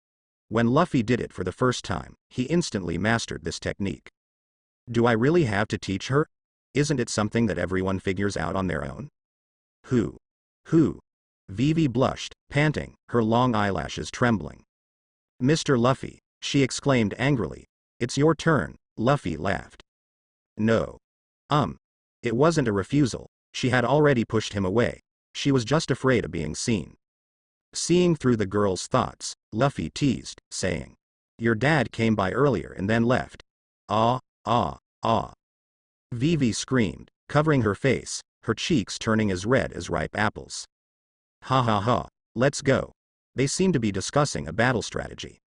When Luffy did it for the first time, he instantly mastered this technique. Do I really have to teach her? Isn't it something that everyone figures out on their own? Who? Vivi blushed, panting, her long eyelashes trembling. Mr. Luffy, she exclaimed angrily. It's your turn, Luffy laughed. No. It wasn't a refusal, she had already pushed him away. She was just afraid of being seen. Seeing through the girl's thoughts, Luffy teased, saying, Your dad came by earlier and then left. Ah. Vivi screamed, covering her face, her cheeks turning as red as ripe apples. Ha, let's go. They seem to be discussing a battle strategy.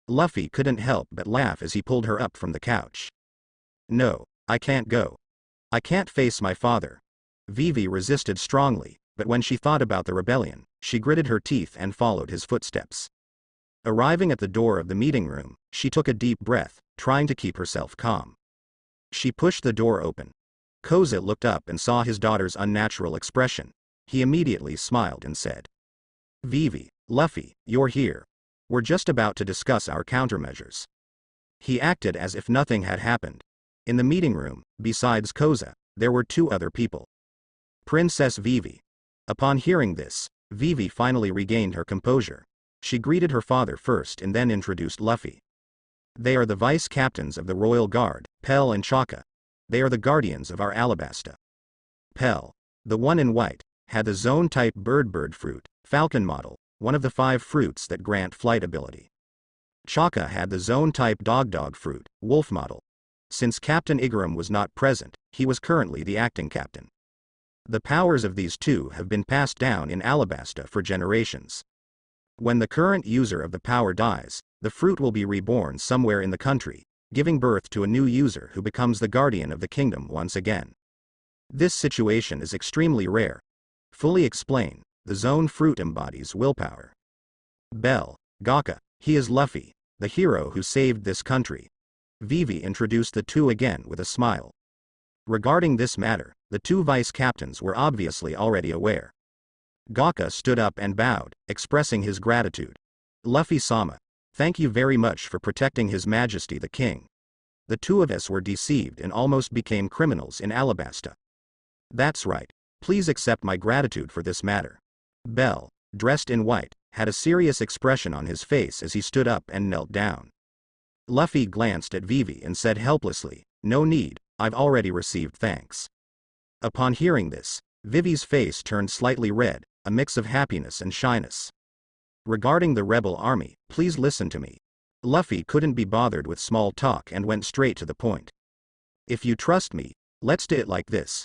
Luffy couldn't help but laugh as he pulled her up from the couch. No, I can't go. I can't face my father. Vivi resisted strongly, but when she thought about the rebellion, she gritted her teeth and followed his footsteps. Arriving at the door of the meeting room, she took a deep breath, trying to keep herself calm. She pushed the door open. Koza looked up and saw his daughter's unnatural expression. He immediately smiled and said, Vivi, Luffy, you're here. We're just about to discuss our countermeasures. He acted as if nothing had happened. In the meeting room, besides Koza, there were 2 other people. Princess Vivi. Upon hearing this, Vivi finally regained her composure. She greeted her father first and then introduced Luffy. They are the vice captains of the Royal Guard, Pell and Chaka. They are the guardians of our Alabasta. Pell, the one in white, had the zone-type bird fruit, falcon model, one of the 5 fruits that grant flight ability. Chaka had the zone-type dog fruit, wolf model. Since Captain Igaram was not present, he was currently the acting captain. The powers of these 2 have been passed down in Alabasta for generations. When the current user of the power dies, the fruit will be reborn somewhere in the country, giving birth to a new user who becomes the guardian of the kingdom once again. This situation is extremely rare. Fully explain, the zone fruit embodies willpower. Bell, Gaka, he is Luffy, the hero who saved this country. Vivi introduced the 2 again with a smile. Regarding this matter, the 2 vice captains were obviously already aware. Gaka stood up and bowed, expressing his gratitude. Luffy-sama, thank you very much for protecting His Majesty the King. The 2 of us were deceived and almost became criminals in Alabasta. That's right. Please accept my gratitude for this matter. Bell, dressed in white, had a serious expression on his face as he stood up and knelt down. Luffy glanced at Vivi and said helplessly, No need, I've already received thanks. Upon hearing this, Vivi's face turned slightly red, a mix of happiness and shyness. Regarding the rebel army, please listen to me. Luffy couldn't be bothered with small talk and went straight to the point. If you trust me, let's do it like this.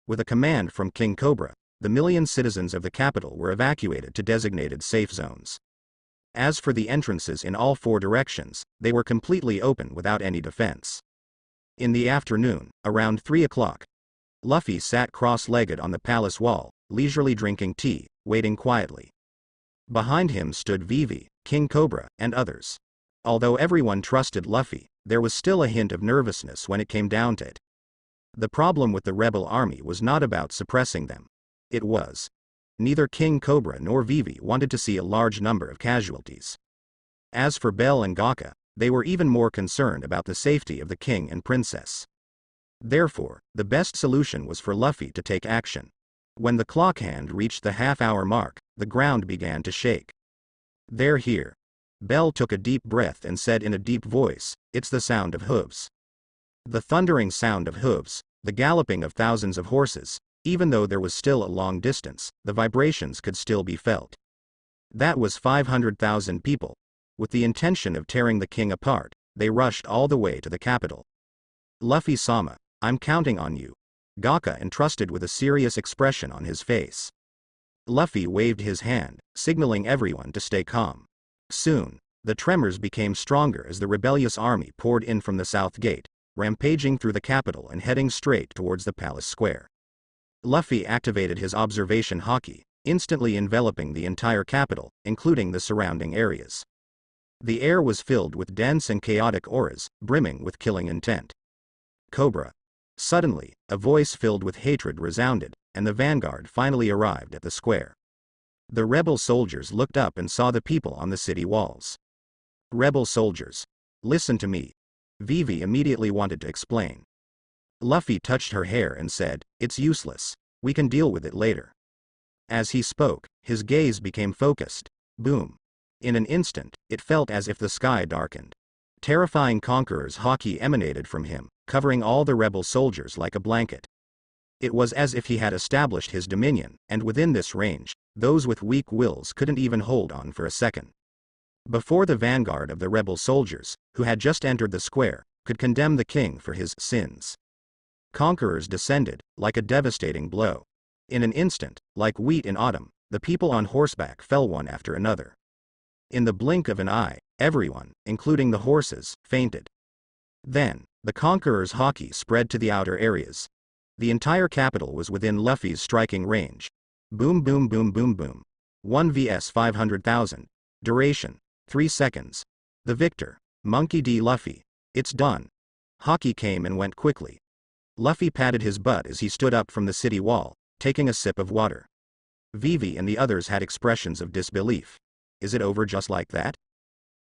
With a command from King Cobra, the million citizens of the capital were evacuated to designated safe zones. As for the entrances in all 4 directions, they were completely open without any defense. In the afternoon, around 3 o'clock, Luffy sat cross-legged on the palace wall, leisurely drinking tea, waiting quietly. Behind him stood Vivi, King Cobra, and others. Although everyone trusted Luffy, there was still a hint of nervousness when it came down to it. The problem with the rebel army was not about suppressing them. It was. Neither King Cobra nor Vivi wanted to see a large number of casualties. As for Bell and Gaka, they were even more concerned about the safety of the king and princess. Therefore, the best solution was for Luffy to take action. When the clock hand reached the half-hour mark, the ground began to shake. "They're here." Bell took a deep breath and said in a deep voice, "It's the sound of hooves." The thundering sound of hooves, the galloping of thousands of horses, even though there was still a long distance, the vibrations could still be felt. That was 500,000 people. With the intention of tearing the king apart, they rushed all the way to the capital. "Luffy-sama, I'm counting on you," Gaka entrusted with a serious expression on his face. Luffy waved his hand, signaling everyone to stay calm. Soon, the tremors became stronger as the rebellious army poured in from the south gate, rampaging through the capital and heading straight towards the palace square. Luffy activated his observation haki, instantly enveloping the entire capital, including the surrounding areas. The air was filled with dense and chaotic auras, brimming with killing intent. "Cobra." Suddenly, a voice filled with hatred resounded, and the vanguard finally arrived at the square. The rebel soldiers looked up and saw the people on the city walls. "Rebel soldiers, listen to me," Vivi immediately wanted to explain. Luffy touched her hair and said, "It's useless. We can deal with it later." As he spoke, his gaze became focused. Boom. In an instant, it felt as if the sky darkened. Terrifying conqueror's haki emanated from him, covering all the rebel soldiers like a blanket. It was as if he had established his dominion, and within this range, those with weak wills couldn't even hold on for a second. Before the vanguard of the rebel soldiers, who had just entered the square, could condemn the king for his sins. Conquerors descended, like a devastating blow. In an instant, like wheat in autumn, the people on horseback fell one after another. In the blink of an eye, everyone, including the horses, fainted. Then, the conqueror's haki spread to the outer areas. The entire capital was within Luffy's striking range. Boom boom boom boom boom. 1 vs 500,000. Duration, 3 seconds. The victor, Monkey D. Luffy. It's done. Haki came and went quickly. Luffy patted his butt as he stood up from the city wall, taking a sip of water. Vivi and the others had expressions of disbelief. Is it over just like that?